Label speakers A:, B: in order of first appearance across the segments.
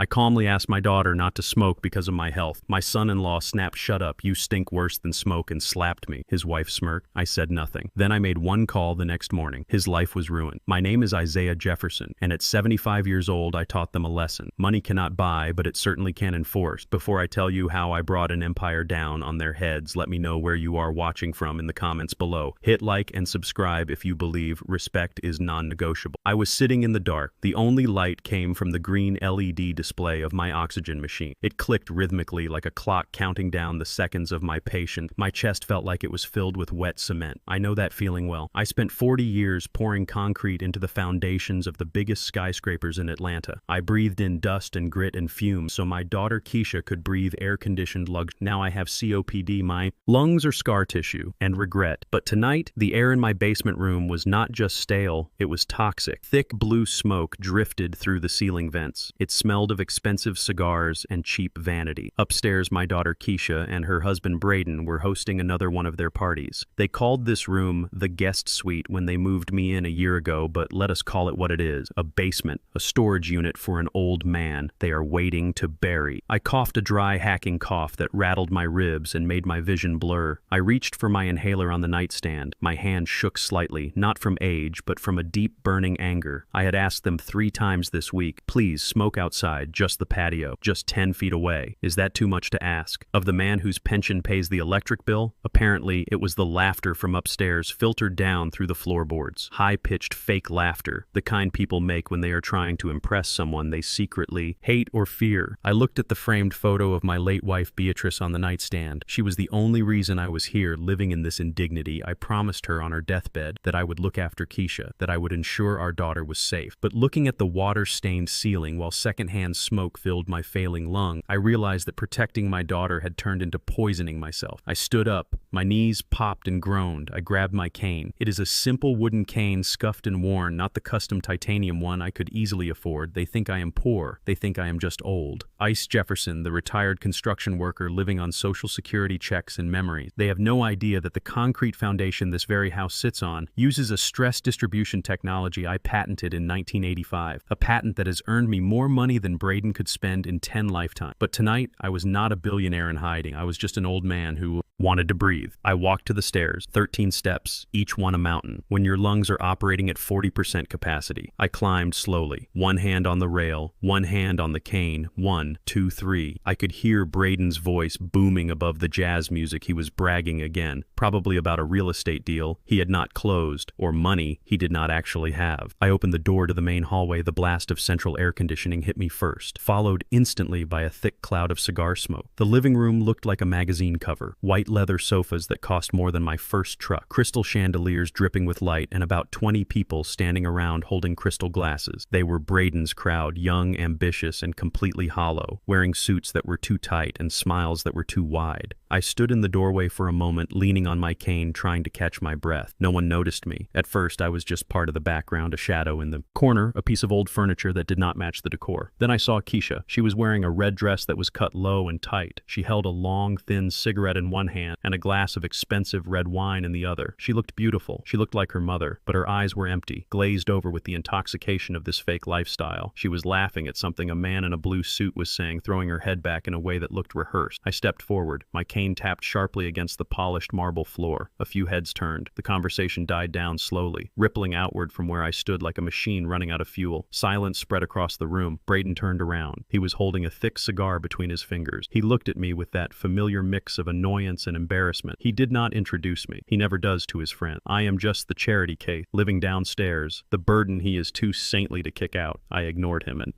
A: I calmly asked my daughter not to smoke because of my health. My son-in-law snapped, "Shut up, you stink worse than smoke," and slapped me. His wife smirked. I said nothing. Then I made one call the next morning. His life was ruined. My name is Isaiah Jefferson, and at 75 years old I taught them a lesson. Money cannot buy, but it certainly can enforce. Before I tell you how I brought an empire down on their heads, let me know where you are watching from in the comments below. Hit like and subscribe if you believe respect is non-negotiable. I was sitting in the dark. The only light came from the green LED display of my oxygen machine. It clicked rhythmically like a clock counting down the seconds of my patient. My chest felt like it was filled with wet cement. I know that feeling well. I spent 40 years pouring concrete into the foundations of the biggest skyscrapers in Atlanta. I breathed in dust and grit and fumes so my daughter Keisha could breathe air-conditioned luxury. Now I have COPD. My lungs are scar tissue and regret. But tonight, the air in my basement room was not just stale, it was toxic. Thick blue smoke drifted through the ceiling vents. It smelled of expensive cigars and cheap vanity. Upstairs, my daughter Keisha and her husband Braden were hosting another one of their parties. They called this room the guest suite when they moved me in a year ago, but let us call it what it is: a basement, a storage unit for an old man they are waiting to bury. I coughed a dry, hacking cough that rattled my ribs and made my vision blur. I reached for my inhaler on the nightstand. My hand shook slightly, not from age, but from a deep, burning anger. I had asked them 3 times this week, "Please smoke outside, just the patio, just 10 feet away." Is that too much to ask? Of the man whose pension pays the electric bill? Apparently, it was the laughter from upstairs filtered down through the floorboards. High-pitched fake laughter, the kind people make when they are trying to impress someone they secretly hate or fear. I looked at the framed photo of my late wife Beatrice on the nightstand. She was the only reason I was here, living in this indignity. I promised her on her deathbed that I would look after Keisha, that I would ensure our daughter was safe. But looking at the water-stained ceiling while secondhand smoke filled my failing lung, I realized that protecting my daughter had turned into poisoning myself. I stood up. My knees popped and groaned. I grabbed my cane. It is a simple wooden cane, scuffed and worn, not the custom titanium one I could easily afford. They think I am poor. They think I am just old. Ice Jefferson, the retired construction worker living on Social Security checks and memories. They have no idea that the concrete foundation this very house sits on uses a stress distribution technology I patented in 1985, a patent that has earned me more money than Braden could spend in 10 lifetimes. But tonight, I was not a billionaire in hiding. I was just an old man who wanted to breathe. I walked to the stairs, 13 steps, each one a mountain, when your lungs are operating at 40% capacity. I climbed slowly, one hand on the rail, one hand on the cane, 1, 2, 3. I could hear Braden's voice booming above the jazz music. He was bragging again, probably about a real estate deal he had not closed, or money he did not actually have. I opened the door to the main hallway. The blast of central air conditioning hit me first, followed instantly by a thick cloud of cigar smoke. The living room looked like a magazine cover. White leather sofas that cost more than my first truck, crystal chandeliers dripping with light, and about 20 people standing around holding crystal glasses. They were Braden's crowd, young, ambitious, and completely hollow, wearing suits that were too tight and smiles that were too wide. I stood in the doorway for a moment, leaning on my cane, trying to catch my breath. No one noticed me. At first, I was just part of the background, a shadow in the corner, a piece of old furniture that did not match the decor. Then I saw Keisha. She was wearing a red dress that was cut low and tight. She held a long, thin cigarette in one hand and a glass of expensive red wine in the other. She looked beautiful. She looked like her mother, but her eyes were empty, glazed over with the intoxication of this fake lifestyle. She was laughing at something a man in a blue suit was saying, throwing her head back in a way that looked rehearsed. I stepped forward. My cane tapped sharply against the polished marble floor. A few heads turned. The conversation died down slowly, rippling outward from where I stood like a machine running out of fuel. Silence spread across the room. Braden turned around. He was holding a thick cigar between his fingers. He looked at me with that familiar mix of annoyance and embarrassment. He did not introduce me. He never does to his friend. I am just the charity case, living downstairs, the burden he is too saintly to kick out. I ignored him and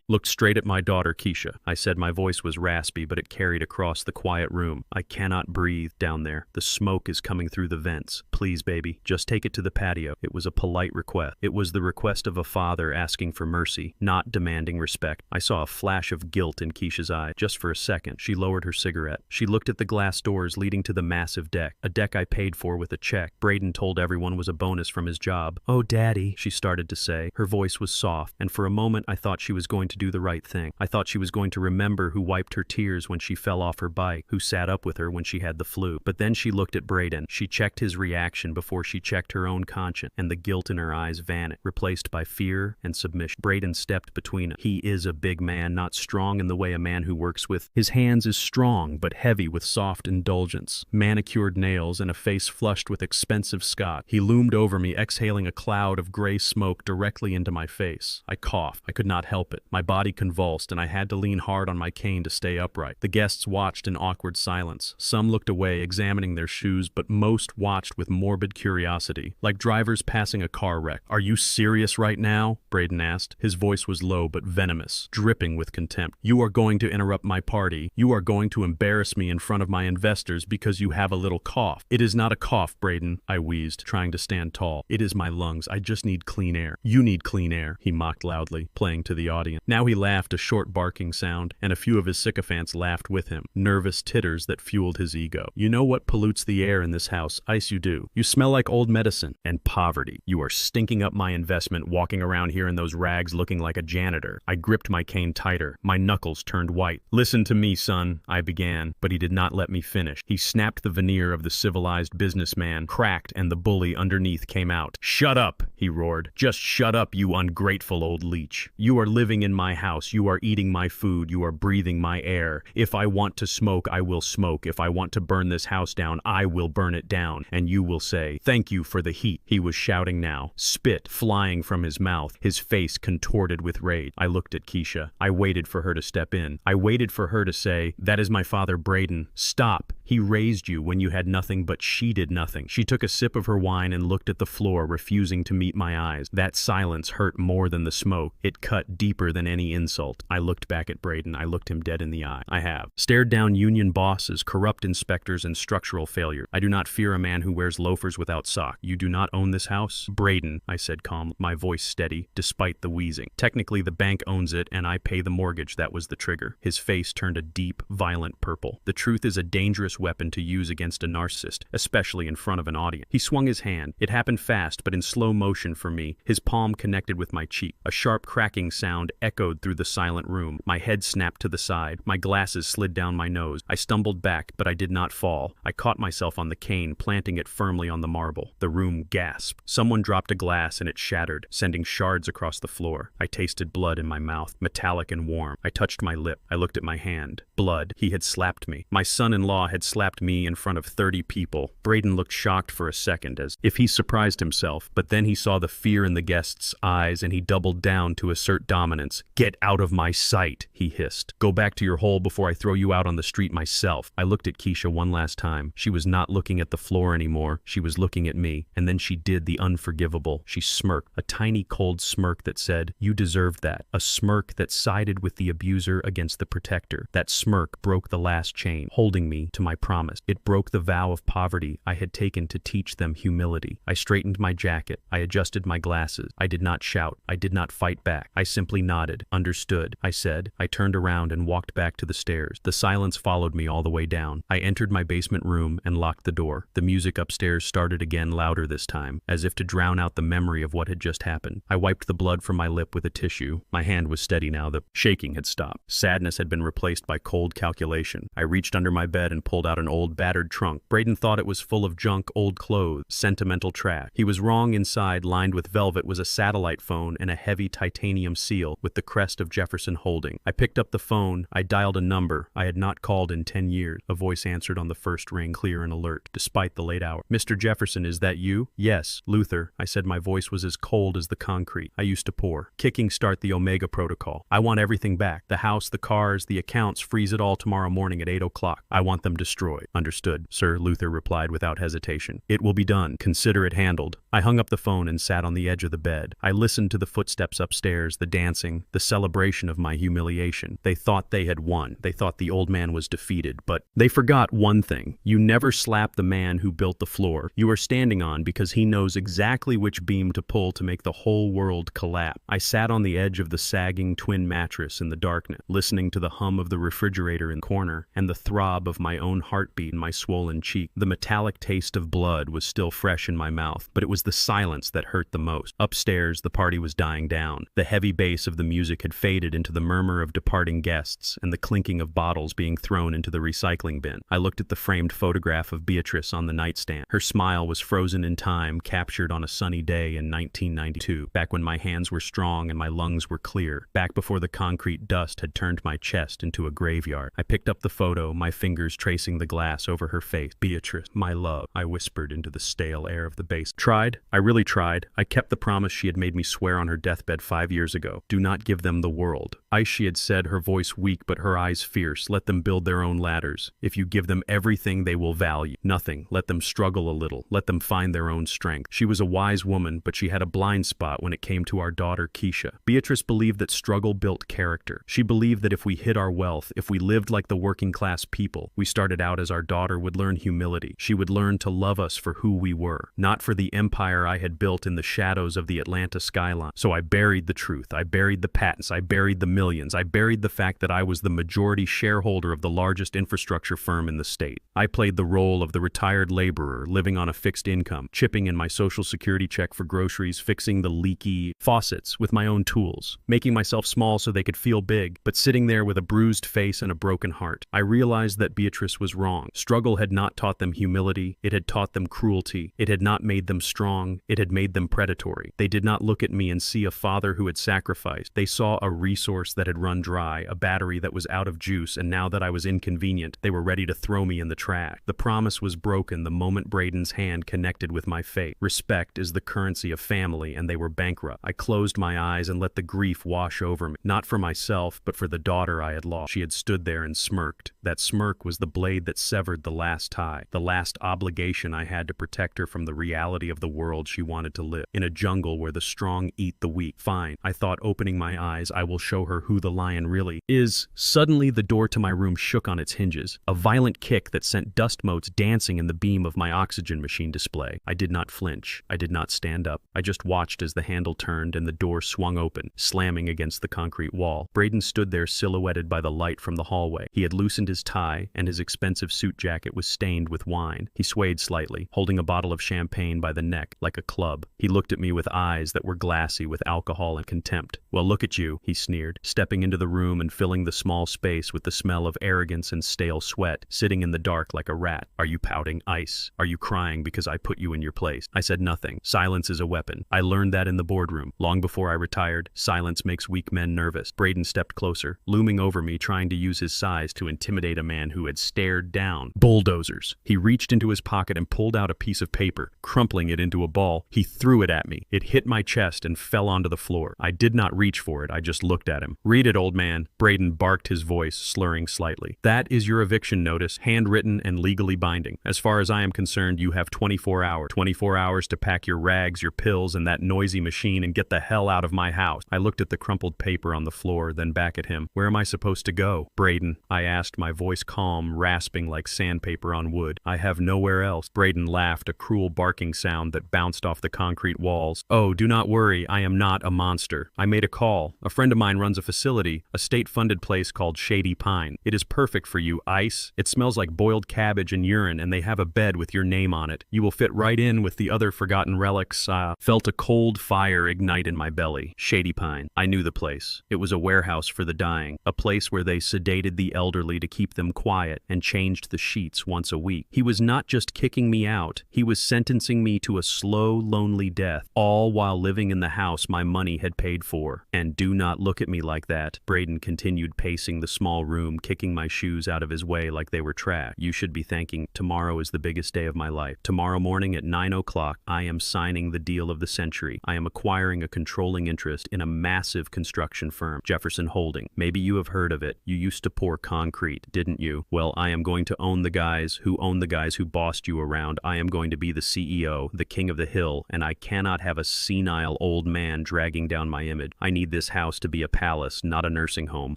A: looked straight at my daughter Keisha. I said, my voice was raspy, but it carried across the quiet room. I cannot breathe down there. The smoke is coming through the vents. Please, baby, just take it to the patio. It was a polite request. It was the request of a father asking for mercy, not demanding respect. I saw a flash of guilt in Keisha's eye. Just for a second, she lowered her cigarette. She looked at the glass doors leading to the massive deck, a deck I paid for with a check. Braden told everyone was a bonus from his job. "Oh, Daddy," she started to say. Her voice was soft, and for a moment I thought she was going to do the right thing. I thought she was going to remember who wiped her tears when she fell off her bike, who sat up with her when she had the flu. But then she looked at Braden. She checked his reaction before she checked her own conscience, and the guilt in her eyes vanished, replaced by fear and submission. Braden stepped between us. He is a big man, not strong in the way a man who works with his hands is strong, but heavy with soft indulgence, manicured nails, and a face flushed with expensive scotch. He loomed over me, exhaling a cloud of gray smoke directly into my face. I coughed. I could not help it. My body convulsed, and I had to lean hard on my cane to stay upright. The guests watched in awkward silence. Some looked away, examining their shoes, but most watched with morbid curiosity, like drivers passing a car wreck. "Are you serious right now?" Braden asked. His voice was low but venomous, dripping with contempt. "You are going to interrupt my party. You are going to embarrass me in front of my investors because you have a little cough." "It is not a cough, Braden," I wheezed, trying to stand tall. "It is my lungs. I just need clean air." "You need clean air," he mocked loudly, playing to the audience. Now he laughed, a short barking sound, and a few of his sycophants laughed with him, nervous titters that fueled his ego. "You know what pollutes the air in this house? Ice, you do. You smell like old medicine and poverty. You are stinking up my investment, walking around here in those rags looking like a janitor." I gripped my cane tighter. My knuckles turned white. "Listen to me, son," I began, but he did not let me finish. He snapped the veneer of the civilized businessman, cracked, and the bully underneath came out. "Shut up," he roared. "Just shut up, you ungrateful old leech. You are living in my house. You are eating my food. You are breathing my air. If I want to smoke, I will smoke. If I want to burn this house down, I will burn it down. And you will say, 'Thank you for the heat.'" He was shouting now, spit flying from his mouth, his face contorted with rage. I looked at Keisha. I waited for her to step in. I waited for her to say, "That is my father, Braden. Stop. He raised you when you had nothing, but she did nothing." She took a sip of her wine and looked at the floor, refusing to meet my eyes. That silence hurt more than the smoke. It cut deeper than any insult. I looked back at Braden. I looked him dead in the eye. I have stared down union bosses, corrupt inspectors, and structural failure. I do not fear a man who wears loafers without socks. "You do not own this house?" "Braden," I said calmly, my voice steady, despite the wheezing. "Technically, the bank owns it, and I pay the mortgage. That was the trigger." His face turned a deep, violent purple. "The truth is a dangerous weapon to use against a narcissist, especially in front of an audience." He swung his hand. It happened fast, but in slow motion for me. His palm connected with my cheek. A sharp cracking sound echoed through the silent room. My head snapped to the side. My glasses slid down my nose. I stumbled back, but I did not fall. I caught myself on the cane, planting it firmly on the marble. The room gasped. Someone dropped a glass and it shattered, sending shards across the floor. I tasted blood in my mouth, metallic and warm. I touched my lip. I looked at my hand. Blood. He had slapped me. My son-in-law had slapped me in front of 30 people. Braden looked shocked for a second, as if he surprised himself, but then he saw the fear in the guest's eyes and he doubled down to assert dominance. "Get out of my sight," he hissed. "Go back to your hole before I throw you out on the street myself." I looked at Keisha one last time. She was not looking at the floor anymore. She was looking at me, and then she did the unforgivable. She smirked, a tiny cold smirk that said, "You deserved that." A smirk that sided with the abuser against the protector. That smirk broke the last chain, holding me to my promise. It broke the vow of poverty I had taken to teach them humility. I straightened my jacket. I adjusted my glasses. I did not shout. I did not fight back. I simply nodded. "Understood," I said. I turned around and walked back to the stairs. The silence followed me all the way down. I entered my basement room and locked the door. The music upstairs started again, louder this time, as if to drown out the memory of what had just happened. I wiped the blood from my lip with a tissue. My hand was steady now. The shaking had stopped. Sadness had been replaced by cold calculation. I reached under my bed and pulled out an old battered trunk. Braden thought it was full of junk, old clothes, sentimental trash. He was wrong. Inside, lined with velvet, was a satellite phone and a heavy titanium seal with the crest of Jefferson Holding. I picked up the phone. I dialed a number I had not called in 10 years. A voice answered on the first ring, clear and alert, despite the late hour. "Mr. Jefferson, is that you?" "Yes, Luther," I said. My voice was as cold as the concrete I used to pour. "Kicking start the Omega Protocol. I want everything back. The house, the cars, the accounts. Freeze it all tomorrow morning at 8 o'clock. I want them destroyed." "Understood, sir," Luther replied without hesitation. "It will be done. Consider it handled." I hung up the phone and sat on the edge of the bed. I listened to the footsteps upstairs, the dancing, the celebration of my humiliation. They thought they had won. They thought the old man was defeated, but they forgot one thing. You never slap the man who built the floor you are standing on because he knows exactly which beam to pull to make the whole world collapse. I sat on the edge of the sagging twin mattress in the darkness, listening to the hum of the refrigerator in the corner and the throb of my own heartbeat in my swollen cheek. The metallic taste of blood was still fresh in my mouth, but it was the silence that hurt the most. Upstairs, the party was dying down. The heavy bass of the music had faded into the murmur of departing guests and the clinking of bottles being thrown into the recycling bin. I looked at the framed photograph of Beatrice on the nightstand. Her smile was frozen in time, captured on a sunny day in 1992, back when my hands were strong and my lungs were clear, back before the concrete dust had turned my chest into a graveyard. I picked up the photo, my fingers tracing the glass over her face. "Beatrice, my love," I whispered into the stale air of the base. Tried? I really tried. I kept the promise she had made me swear on her deathbed 5 years ago. Do not give them the world. Ice, she had said, her voice weak but her eyes fierce. Let them build their own ladders. If you give them everything, they will value nothing. Let them struggle a little. Let them find their own strength. She was a wise woman, but she had a blind spot when it came to our daughter, Keisha. Beatrice believed that struggle built character. She believed that if we hid our wealth, if we lived like the working class people we started out as, our daughter would learn humility. She would learn to love us for who we were, not for the empire I had built in the shadows of the Atlanta skyline. So I buried the truth. I buried the patents. I buried the millions. I buried the fact that I was the majority shareholder of the largest infrastructure firm in the state. I played the role of the retired laborer living on a fixed income, chipping in my social security check for groceries, fixing the leaky faucets with my own tools, making myself small so they could feel big, but sitting there with a bruised face and a broken heart. I realized that Beatrice was wrong. Struggle had not taught them humility. It had taught them cruelty. It had not made them strong. It had made them predatory. They did not look at me and see a father who had sacrificed. They saw a resource that had run dry, a battery that was out of juice, and now that I was inconvenient, they were ready to throw me in the trash. The promise was broken the moment Braden's hand connected with my fate. Respect is the currency of family, and they were bankrupt. I closed my eyes and let the grief wash over me, not for myself, but for the daughter I had lost. She had stood there and smirked. That smirk was the blade that severed the last tie, the last obligation I had to protect her from the reality of the world she wanted to live, in a jungle where the strong eat the weak. Fine, I thought, opening my eyes, I will show her who the lion really is. Suddenly, the door to my room shook on its hinges, a violent kick that sent dust motes dancing in the beam of my oxygen machine display. I did not flinch. I did not stand up. I just watched as the handle turned and the door swung open, slamming against the concrete wall. Braden stood there silhouetted by the light from the hallway. He had loosened his tie, and his expensive suit jacket was stained with wine. He swayed slightly, holding a bottle of champagne by the neck, like a club. He looked at me with eyes that were glassy with alcohol and contempt. "Well, look at you," he sneered, stepping into the room and filling the small space with the smell of arrogance and stale sweat, sitting in the dark like a rat. "Are you pouting, Ice? Are you crying because I put you in your place?" I said nothing. Silence is a weapon. I learned that in the boardroom. Long before I retired, silence makes weak men nervous. Braden stepped closer, looming over me, trying to use his size to intimidate a man who had stared down bulldozers. He reached into his pocket and pulled out a piece of paper, crumpling it into a ball. He threw it at me. It hit my chest and fell onto the floor. I did not reach for it. I just looked at him. "Read it, old man." Braden barked, his voice slurring slightly. "That is your eviction notice, handwritten and legally binding. As far as I am concerned, you have 24 hours. 24 hours to pack your rags, your pills, and that noisy machine and get the hell out of my house." I looked at the crumpled paper on the floor, then back at him. "Where am I supposed to go?" "Braden," I asked, my voice calm, rasping like sandpaper on wood. "I have nowhere else." Braden laughed, a cruel barking sound that bounced off the concrete walls. "Oh, do not worry. I am not a monster. I made a call. A friend of mine runs a facility, a state-funded place called Shady Pine. It is perfect for you, Ice. It smells like boiled cabbage and urine, and they have a bed with your name on it. You will fit right in with the other forgotten relics." Felt a cold fire ignite in my belly. Shady Pine. I knew the place. It was a warehouse for the dying, a place where they sedated the elderly to keep them quiet and changed the sheets once a week. He was not just kicking me out, he was sentencing me to a slow, lonely death, all while living in the house my money had paid for. "And do not look at me like that." Braden continued pacing the small room, kicking my shoes out of his way like they were trash. "You should be thanking. Tomorrow is the biggest day of my life. Tomorrow morning at 9 o'clock, I am signing the deal of the century. I am acquiring a controlling interest in a massive construction firm, Jefferson Holding. Maybe you have heard of it. You used to pour concrete, didn't you? Well, I am going to own the guys who bossed you around. I am going to be the CEO, the king of the hill, and I cannot have a senile old man dragging down my image. I need this house to be a palace palace, not a nursing home.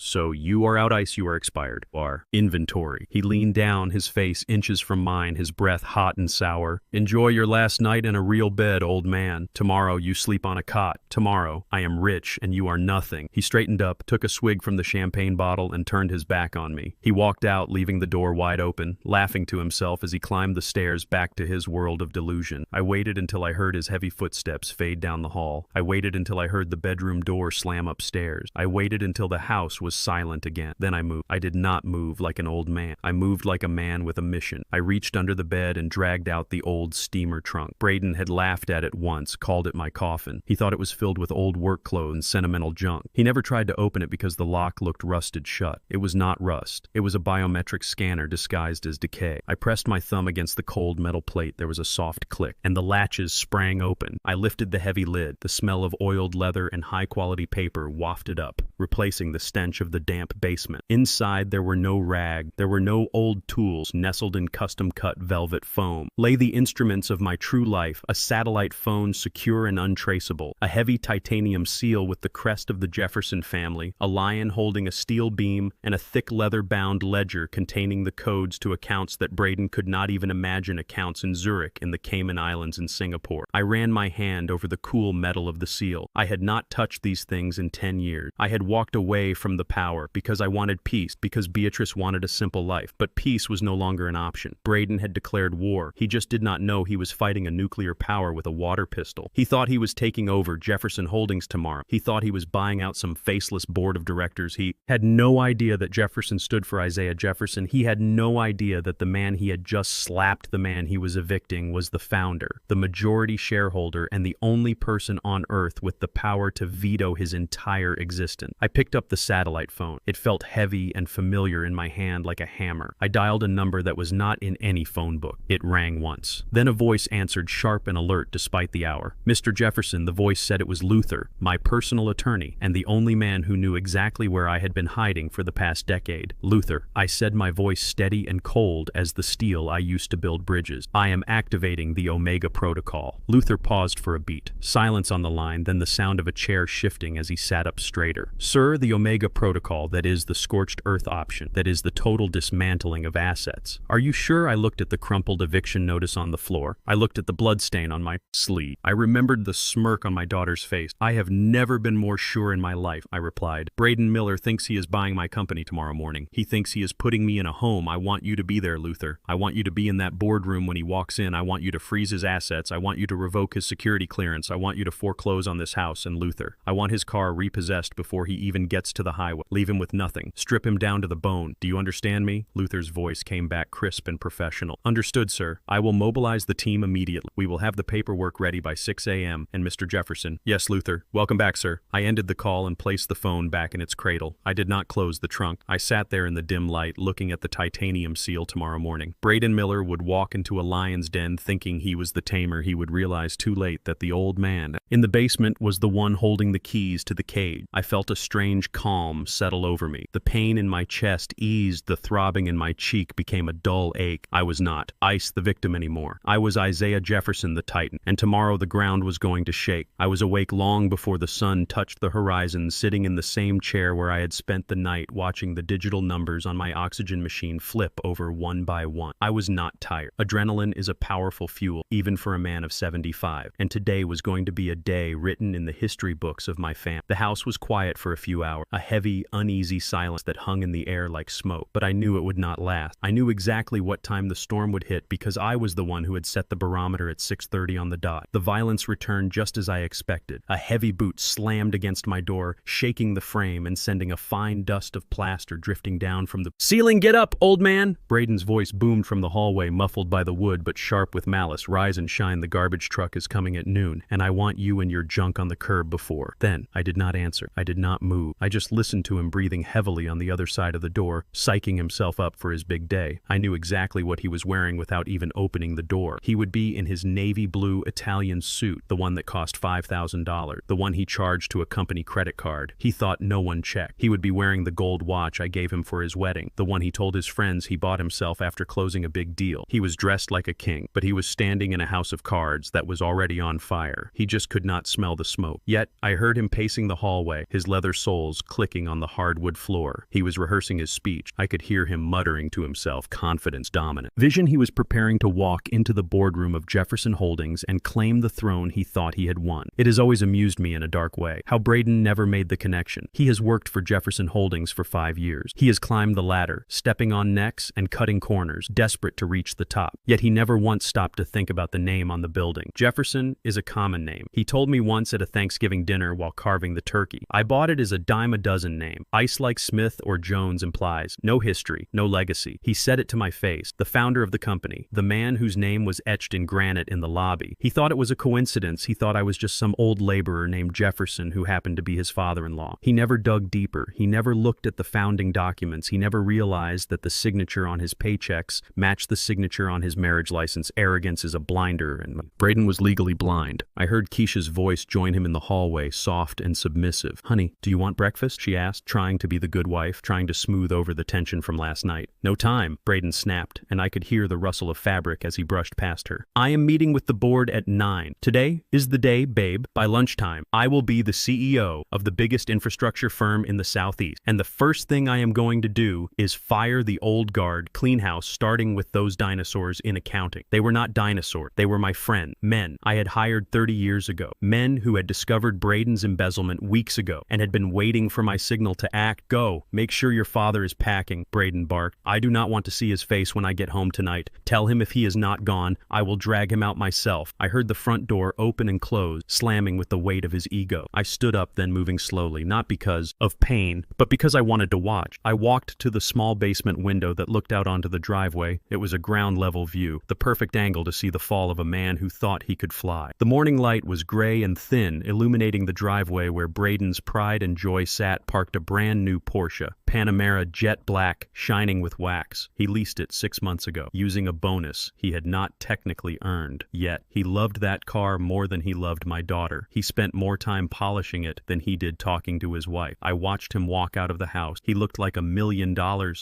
A: So you are out ice, you are expired. Our inventory. He leaned down, his face inches from mine, his breath hot and sour. Enjoy your last night in a real bed, old man. Tomorrow you sleep on a cot. Tomorrow I am rich and you are nothing. He straightened up, took a swig from the champagne bottle, and turned his back on me. He walked out, leaving the door wide open, laughing to himself as he climbed the stairs back to his world of delusion. I waited until I heard his heavy footsteps fade down the hall. I waited until I heard the bedroom door slam upstairs. I waited until the house was silent again. Then I moved. I did not move like an old man. I moved like a man with a mission. I reached under the bed and dragged out the old steamer trunk. Braden had laughed at it once, called it my coffin. He thought it was filled with old work clothes and sentimental junk. He never tried to open it because the lock looked rusted shut. It was not rust. It was a biometric scanner disguised as decay. I pressed my thumb against the cold metal plate. There was a soft click, and the latches sprang open. I lifted the heavy lid. The smell of oiled leather and high-quality paper wafted up, replacing the stench of the damp basement. Inside, there were no rag. There were no old tools nestled in custom-cut velvet foam. Lay the instruments of my true life, a satellite phone secure and untraceable, a heavy titanium seal with the crest of the Jefferson family, a lion holding a steel beam, and a thick leather-bound ledger containing the codes to accounts that Braden could not even imagine accounts in Zurich, in the Cayman Islands, and Singapore. I ran my hand over the cool metal of the seal. I had not touched these things in 10 years. I had walked away from the power because I wanted peace, because Beatrice wanted a simple life. But peace was no longer an option. Braden had declared war. He just did not know he was fighting a nuclear power with a water pistol. He thought he was taking over Jefferson Holdings tomorrow. He thought he was buying out some faceless board of directors. He had no idea that Jefferson stood for Isaiah Jefferson. He had no idea that the man he had just slapped, the man he was evicting, was the founder, the majority shareholder, and the only person on earth with the power to veto his entire existence. I picked up the satellite phone. It felt heavy and familiar in my hand like a hammer. I dialed a number that was not in any phone book. It rang once. Then a voice answered, sharp and alert despite the hour. Mr. Jefferson, the voice said it was Luther, my personal attorney, and the only man who knew exactly where I had been hiding for the past decade. Luther, I said, my voice steady and cold as the steel I used to build bridges. I am activating the Omega Protocol. Luther paused for a beat. Silence on the line, then the sound of a chair shifting as he sat up straighter. Sir, the Omega Protocol, that is the scorched earth option, that is the total dismantling of assets. Are you sure? I looked at the crumpled eviction notice on the floor. I looked at the bloodstain on my sleeve. I remembered the smirk on my daughter's face. I have never been more sure in my life, I replied. Braden Miller thinks he is buying my company tomorrow morning. He thinks he is putting me in a home. I want you to be there, Luther. I want you to be in that boardroom when he walks in. I want you to freeze his assets. I want you to revoke his security clearance. I want you to foreclose on this house and Luther. I want his car repossessed before he even gets to the highway. Leave him with nothing. Strip him down to the bone. Do you understand me? Luther's voice came back crisp and professional. Understood, sir. I will mobilize the team immediately. We will have the paperwork ready by 6 a.m. And Mr. Jefferson. Yes, Luther. Welcome back, sir. I ended the call and placed the phone back in its cradle. I did not close the trunk. I sat there in the dim light, looking at the titanium seal tomorrow morning. Braden Miller would walk into a lion's den thinking he was the tamer. He would realize too late that the old man in the basement was the one holding the keys to the cage. I felt a strange calm settle over me. The pain in my chest eased. The throbbing in my cheek became a dull ache. I was not Ice the victim anymore. I was Isaiah Jefferson the Titan, and tomorrow the ground was going to shake. I was awake long before the sun touched the horizon, sitting in the same chair where I had spent the night watching the digital numbers on my oxygen machine flip over one by one. I was not tired. Adrenaline is a powerful fuel, even for a man of 75, and today was going to be a day written in the history books of my family. The house was quiet for a few hours, a heavy, uneasy silence that hung in the air like smoke, but I knew it would not last. I knew exactly what time the storm would hit because I was the one who had set the barometer at 6:30 on the dot. The violence returned just as I expected. A heavy boot slammed against my door, shaking the frame and sending a fine dust of plaster drifting down from the ceiling. Get up, old man! Braden's voice boomed from the hallway, muffled by the wood but sharp with malice. Rise and shine, the garbage truck is coming at noon, and I want you and your junk on the curb before. Then, I did not answer. I did not move. I just listened to him breathing heavily on the other side of the door, psyching himself up for his big day. I knew exactly what he was wearing without even opening the door. He would be in his navy blue Italian suit, the one that cost $5,000, the one he charged to a company credit card. He thought no one checked. He would be wearing the gold watch I gave him for his wedding, the one he told his friends he bought himself after closing a big deal. He was dressed like a king, but he was standing in a house of cards that was already on fire. He just could not smell the smoke. Yet, I heard him pacing the hallway, his leather leather soles clicking on the hardwood floor. He was rehearsing his speech. I could hear him muttering to himself, confidence dominant. Vision he was preparing to walk into the boardroom of Jefferson Holdings and claim the throne he thought he had won. It has always amused me in a dark way how Braden never made the connection. He has worked for Jefferson Holdings for 5 years. He has climbed the ladder, stepping on necks and cutting corners, desperate to reach the top. Yet he never once stopped to think about the name on the building. Jefferson is a common name. He told me once at a Thanksgiving dinner while carving the turkey. I bought it as a dime a dozen name. Ice like Smith or Jones implies no history, no legacy. He said it to my face. The founder of the company, the man whose name was etched in granite in the lobby. He thought it was a coincidence. He thought I was just some old laborer named Jefferson who happened to be his father-in-law. He never dug deeper. He never looked at the founding documents. He never realized that the signature on his paychecks matched the signature on his marriage license. Arrogance is a blinder, and Braden was legally blind. I heard Keisha's voice join him in the hallway, soft and submissive. "Honey, do you want breakfast?" she asked, trying to be the good wife, trying to smooth over the tension from last night. "No time," Braden snapped, and I could hear the rustle of fabric as he brushed past her. "I am meeting with the board at 9. Today is the day, babe. By lunchtime, I will be the CEO of the biggest infrastructure firm in the Southeast. And the first thing I am going to do is fire the old guard, clean house, starting with those dinosaurs in accounting. They were not dinosaurs. They were my friend. Men I had hired 30 years ago. Men who had discovered Braden's embezzlement weeks ago and had been waiting for my signal to act. Go, make sure your father is packing," Braden barked. "I do not want to see his face when I get home tonight. Tell him if he is not gone, I will drag him out myself." I heard the front door open and close, slamming with the weight of his ego. I stood up, then moving slowly, not because of pain, but because I wanted to watch. I walked to the small basement window that looked out onto the driveway. It was a ground-level view, the perfect angle to see the fall of a man who thought he could fly. The morning light was gray and thin, illuminating the driveway where Braden's pride and joy sat, parked a brand-new Porsche, Panamera jet black, shining with wax. He leased it 6 months ago, using a bonus he had not technically earned. Yet, he loved that car more than he loved my daughter. He spent more time polishing it than he did talking to his wife. I watched him walk out of the house. He looked like $1 million,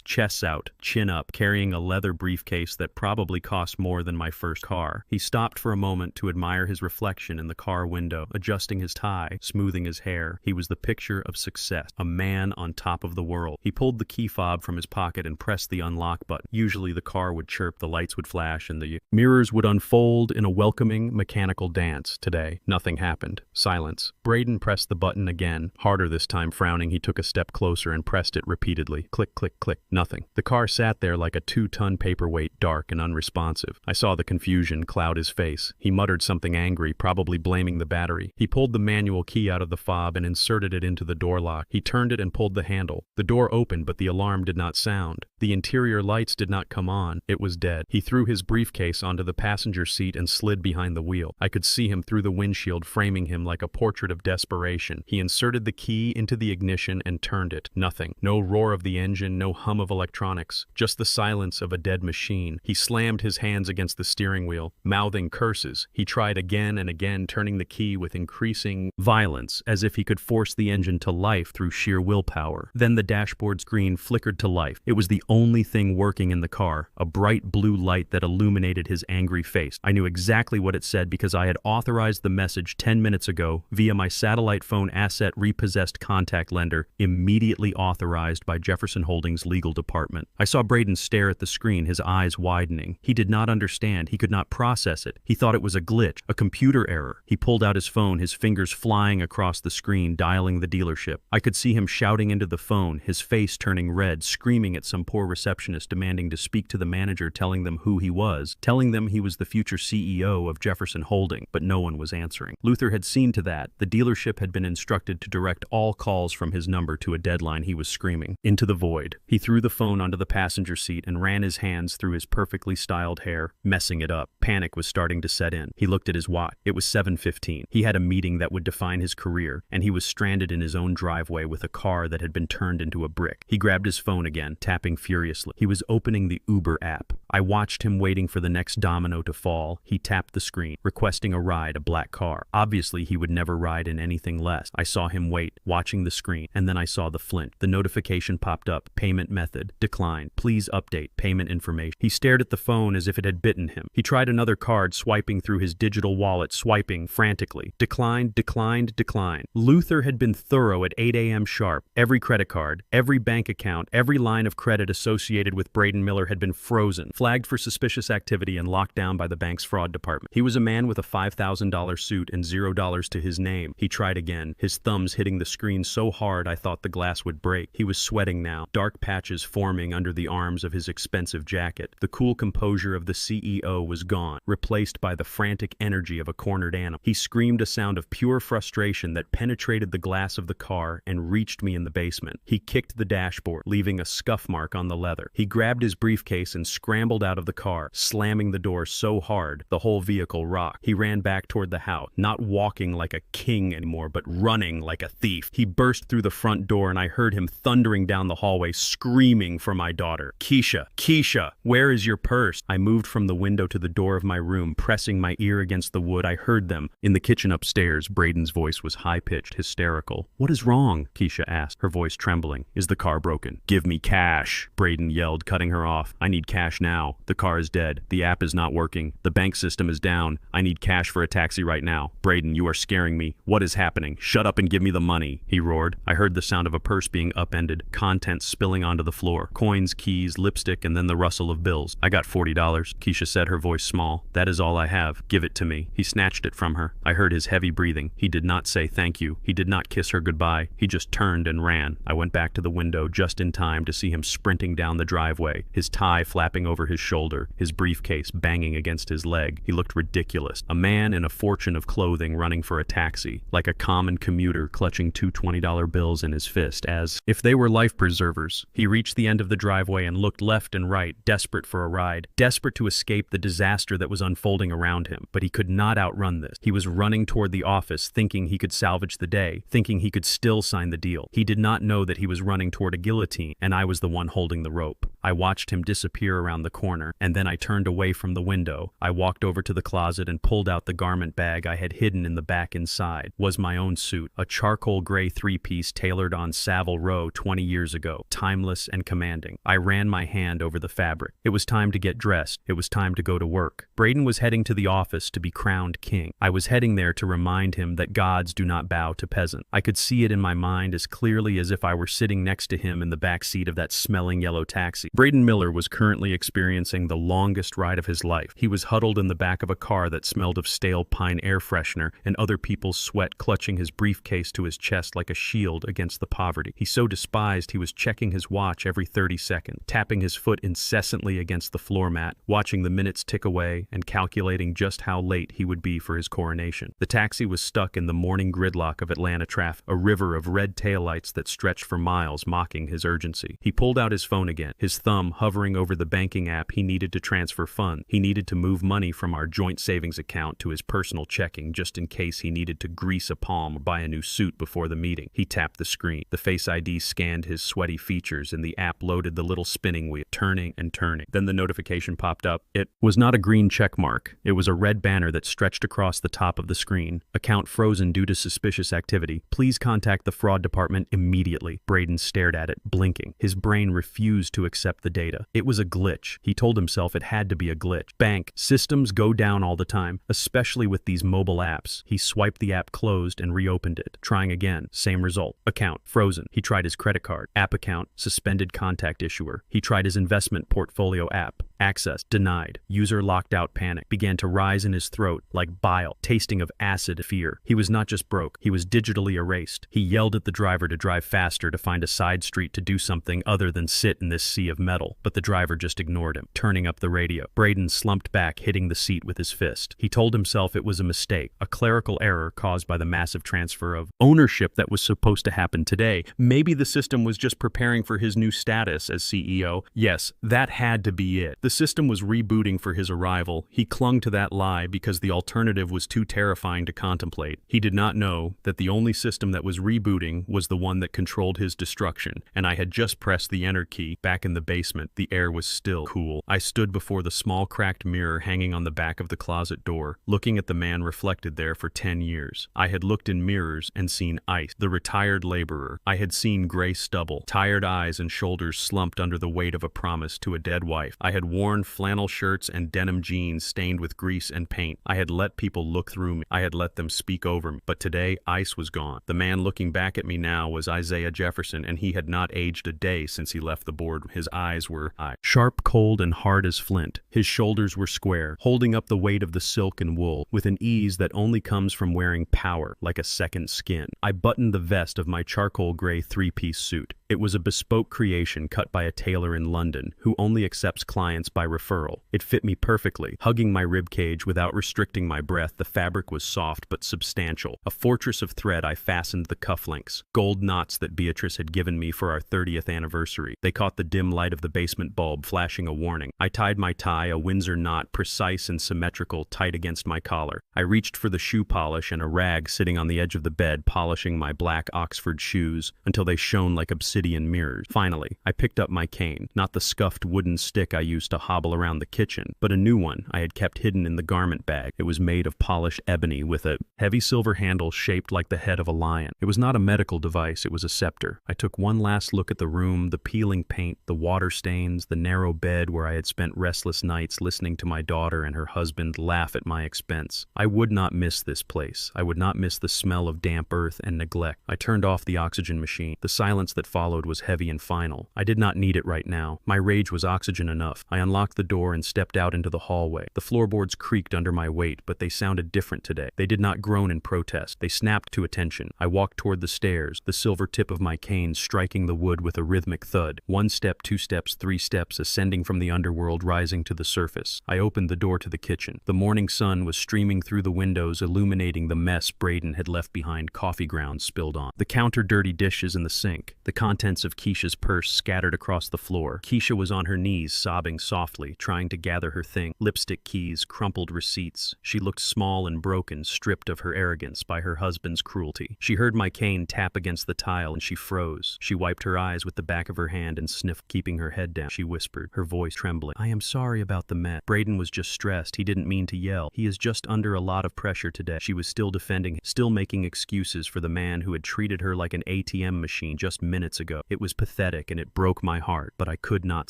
A: chest out, chin up, carrying a leather briefcase that probably cost more than my first car. He stopped for a moment to admire his reflection in the car window, adjusting his tie, smoothing his hair. He was the picture of success, a man on top of the world. He pulled the key fob from his pocket and pressed the unlock button. Usually the car would chirp, the lights would flash, and the mirrors would unfold in a welcoming, mechanical dance. Today, nothing happened. Silence. Braden pressed the button again, harder this time. Frowning, he took a step closer and pressed it repeatedly. Click, click, click. Nothing. The car sat there like a 2-ton paperweight, dark and unresponsive. I saw the confusion cloud his face. He muttered something angry, probably blaming the battery. He pulled the manual key out of the fob and inserted it into the door lock. He turned it and pulled the handle. The door opened, but the alarm did not sound. The interior lights did not come on. It was dead. He threw his briefcase onto the passenger seat and slid behind the wheel. I could see him through the windshield, framing him like a portrait of desperation. He inserted the key into the ignition and turned it. Nothing. No roar of the engine, no hum of electronics. Just the silence of a dead machine. He slammed his hands against the steering wheel, mouthing curses. He tried again and again, turning the key with increasing violence, as if he could force the engine to life through sheer willpower. Then the dashboard screen flickered to life. It was the only thing working in the car, a bright blue light that illuminated his angry face. I knew exactly what it said because I had authorized the message 10 minutes ago via my satellite phone asset repossessed contact lender, immediately authorized by Jefferson Holdings legal department. I saw Braden stare at the screen, his eyes widening. He did not understand. He could not process it. He thought it was a glitch, a computer error. He pulled out his phone, his fingers flying across the screen, dialing the dealership. I could see him shouting into the phone, his face turning red, screaming at some poor receptionist, demanding to speak to the manager, telling them who he was, telling them he was the future CEO of Jefferson Holding, but no one was answering. Luther had seen to that. The dealership had been instructed to direct all calls from his number to a deadline. He was screaming. Into the void. He threw the phone onto the passenger seat and ran his hands through his perfectly styled hair, messing it up. Panic was starting to set in. He looked at his watch. It was 7:15. He had a meeting that would define his career, and he was stranded in his own driveway with a car that had been turned into a brick. He grabbed his phone again, tapping furiously. He was opening the Uber app. I watched him waiting for the next domino to fall. He tapped the screen, requesting a ride, a black car. Obviously, he would never ride in anything less. I saw him wait, watching the screen, and then I saw the flint. The notification popped up. Payment method declined. Please update payment information. He stared at the phone as if it had bitten him. He tried another card, swiping through his digital wallet, swiping frantically. Declined, declined, declined. Luther had been thorough at 8 a.m. sharp. Every credit card, every bank account, every line of credit associated with Braden Miller had been frozen, flagged for suspicious activity, and locked down by the bank's fraud department. He was a man with a $5,000 suit and $0 to his name. He tried again, his thumbs hitting the screen so hard I thought the glass would break. He was sweating now, dark patches forming under the arms of his expensive jacket. The cool composure of the CEO was gone, replaced by the frantic energy of a cornered animal. He screamed a sound of pure frustration that penetrated the glass of the car and reached me in the basement. He kicked the dashboard, leaving a scuff mark on the leather. He grabbed his briefcase and scrambled out of the car, slamming the door so hard the whole vehicle rocked. He ran back toward the house, not walking like a king anymore, but running like a thief. He burst through the front door and I heard him thundering down the hallway, screaming for my daughter. Keisha, Keisha, where is your purse? I moved from the window to the door of my room, pressing my ear against the wood. I heard them. In the kitchen upstairs, Braden's voice was high-pitched, hysterical. What is wrong? Keisha asked, her voice trembling. Is the car broken? Give me cash, Braden yelled, cutting her off. I need cash now. The car is dead. The app is not working. The bank system is down. I need cash for a taxi right now. Braden, you are scaring me. What is happening? Shut up and give me the money, he roared. I heard the sound of a purse being upended, contents spilling onto the floor. Coins, keys, lipstick, and then the rustle of bills. I got $40, Keisha said, her voice small. That is all I have. Give it to me. He snatched it from her. I heard his heavy breathing. He did not say thank you. He did not kiss her goodbye. He just turned and ran. I went back to the window just in time to see him sprinting down the driveway, his tie flapping over his shoulder, his briefcase banging against his leg. He looked ridiculous. A man in a fortune of clothing running for a taxi, like a common commuter clutching two $20 bills in his fist as if they were life preservers. He reached the end of the driveway and looked left and right, desperate for a ride, desperate to escape the disaster that was unfolding around him. But he could not outrun this. He was running toward the office, thinking he could salvage the day, thinking he could still sign the deal. He did not know that he was running toward a guillotine, and I was the one holding the rope. I watched him disappear around the corner, and then I turned away from the window. I walked over to the closet and pulled out the garment bag I had hidden in the back. Inside was my own suit, a charcoal gray three-piece tailored on Savile Row 20 years ago, timeless and commanding. I ran my hand over the fabric. It was time to get dressed. It was time to go to work. Braden was heading to the office to be crowned king. I was heading there to remind him that gods do not bow to peasants. I could see it in my mind as clearly as if I were sitting next to him in the back seat of that smelling yellow taxi. Braden Miller was currently experiencing the longest ride of his life. He was huddled in the back of a car that smelled of stale pine air freshener and other people's sweat, clutching his briefcase to his chest like a shield against the poverty he so despised. He was checking his watch every 30 seconds, tapping his foot incessantly against the floor mat, watching the minutes tick away and calculating just how late he would be for his coronation. The taxi was stuck in the morning gridlock of Atlanta traffic, a river of red taillights that stretched for miles, mocking his urgency. He pulled out his phone again, his thumb hovering over the banking app he needed to transfer funds. He needed to move money from our joint savings account to his personal checking just in case he needed to grease a palm or buy a new suit before the meeting. He tapped the screen. The Face ID scanned his sweaty features and the app loaded the little spinning wheel, turning and turning. Then the notification popped up. It was not a green check mark. It was a red banner that stretched across the top of the screen. Account frozen due to suspicious activity. Please contact the fraud department immediately. Braden stared at it, blinking. His brain refused to accept the data. It was a glitch. He told himself it had to be a glitch. Bank systems go down all the time, especially with these mobile apps. He swiped the app closed and reopened it. Trying again. Same result. Account frozen. He tried his credit card. App account suspended, contact issuer. He tried his investment portfolio app. Access denied. User locked out. Panic began to rise in his throat like bile, tasting of acid fear. He was not just broke, he was digitally erased. He yelled at the driver to drive faster, to find a side street, to do something other than sit in this sea of metal. But the driver just ignored him, turning up the radio. Braden slumped back, hitting the seat with his fist. He told himself it was a mistake, a clerical error caused by the massive transfer of ownership that was supposed to happen today. Maybe the system was just preparing for his new status as CEO. Yes, that had to be it. The system was rebooting for his arrival. He clung to that lie because the alternative was too terrifying to contemplate. He did not know that the only system that was rebooting was the one that controlled his destruction, and I had just pressed the enter key. Back in the basement, the air was still cool. I stood before the small cracked mirror hanging on the back of the closet door, looking at the man reflected there for 10 years. I had looked in mirrors and seen ice, the retired laborer. I had seen gray stubble, tired eyes and shoulders slumped under the weight of a promise to a dead wife. I had worn flannel shirts and denim jeans stained with grease and paint. I had let people look through me. I had let them speak over me. But today, ice was gone. The man looking back at me now was Isaiah Jefferson, and he had not aged a day since he left the board. His eyes were sharp, cold, and hard as flint. His shoulders were square, holding up the weight of the silk and wool with an ease that only comes from wearing power, like a second skin. I buttoned the vest of my charcoal gray three-piece suit. It was a bespoke creation cut by a tailor in London who only accepts clients by referral. It fit me perfectly, hugging my ribcage without restricting my breath. The fabric was soft but substantial. A fortress of thread, I fastened the cufflinks, gold knots that Beatrice had given me for our 30th anniversary. They caught the dim light of the basement bulb, flashing a warning. I tied my tie, a Windsor knot, precise and symmetrical, tight against my collar. I reached for the shoe polish and a rag sitting on the edge of the bed, polishing my black Oxford shoes until they shone like obsidian mirrors. Finally, I picked up my cane, not the scuffed wooden stick I used to hobble around the kitchen, but a new one I had kept hidden in the garment bag. It was made of polished ebony with a heavy silver handle shaped like the head of a lion. It was not a medical device, it was a scepter. I took one last look at the room, the peeling paint, the water stains, the narrow bed where I had spent restless nights listening to my daughter and her husband laugh at my expense. I would not miss this place. I would not miss the smell of damp earth and neglect. I turned off the oxygen machine. The silence that followed was heavy and final. I did not need it right now. My rage was oxygen enough. I unlocked the door and stepped out into the hallway. The floorboards creaked under my weight, but they sounded different today. They did not groan in protest. They snapped to attention. I walked toward the stairs, the silver tip of my cane striking the wood with a rhythmic thud. 1 step, 2 steps, 3 steps, ascending from the underworld, rising to the surface. I opened the door to the kitchen. The morning sun was streaming through the windows, illuminating the mess Braden had left behind, coffee grounds spilled on. The counter, dirty dishes in the sink. The contents of Keisha's purse scattered across the floor. Keisha was on her knees, sobbing softly, trying to gather her thing. Lipstick keys, crumpled receipts. She looked small and broken, stripped of her arrogance by her husband's cruelty. She heard my cane tap against the tile and she froze. She wiped her eyes with the back of her hand and sniffed, keeping her head down. She whispered, her voice trembling, "I am sorry about the mess. Braden was just stressed. He didn't mean to yell. He is just under a lot of pressure today." She was still defending him, still making excuses for the man who had treated her like an ATM machine just minutes ago. It was pathetic and it broke my heart, but I could not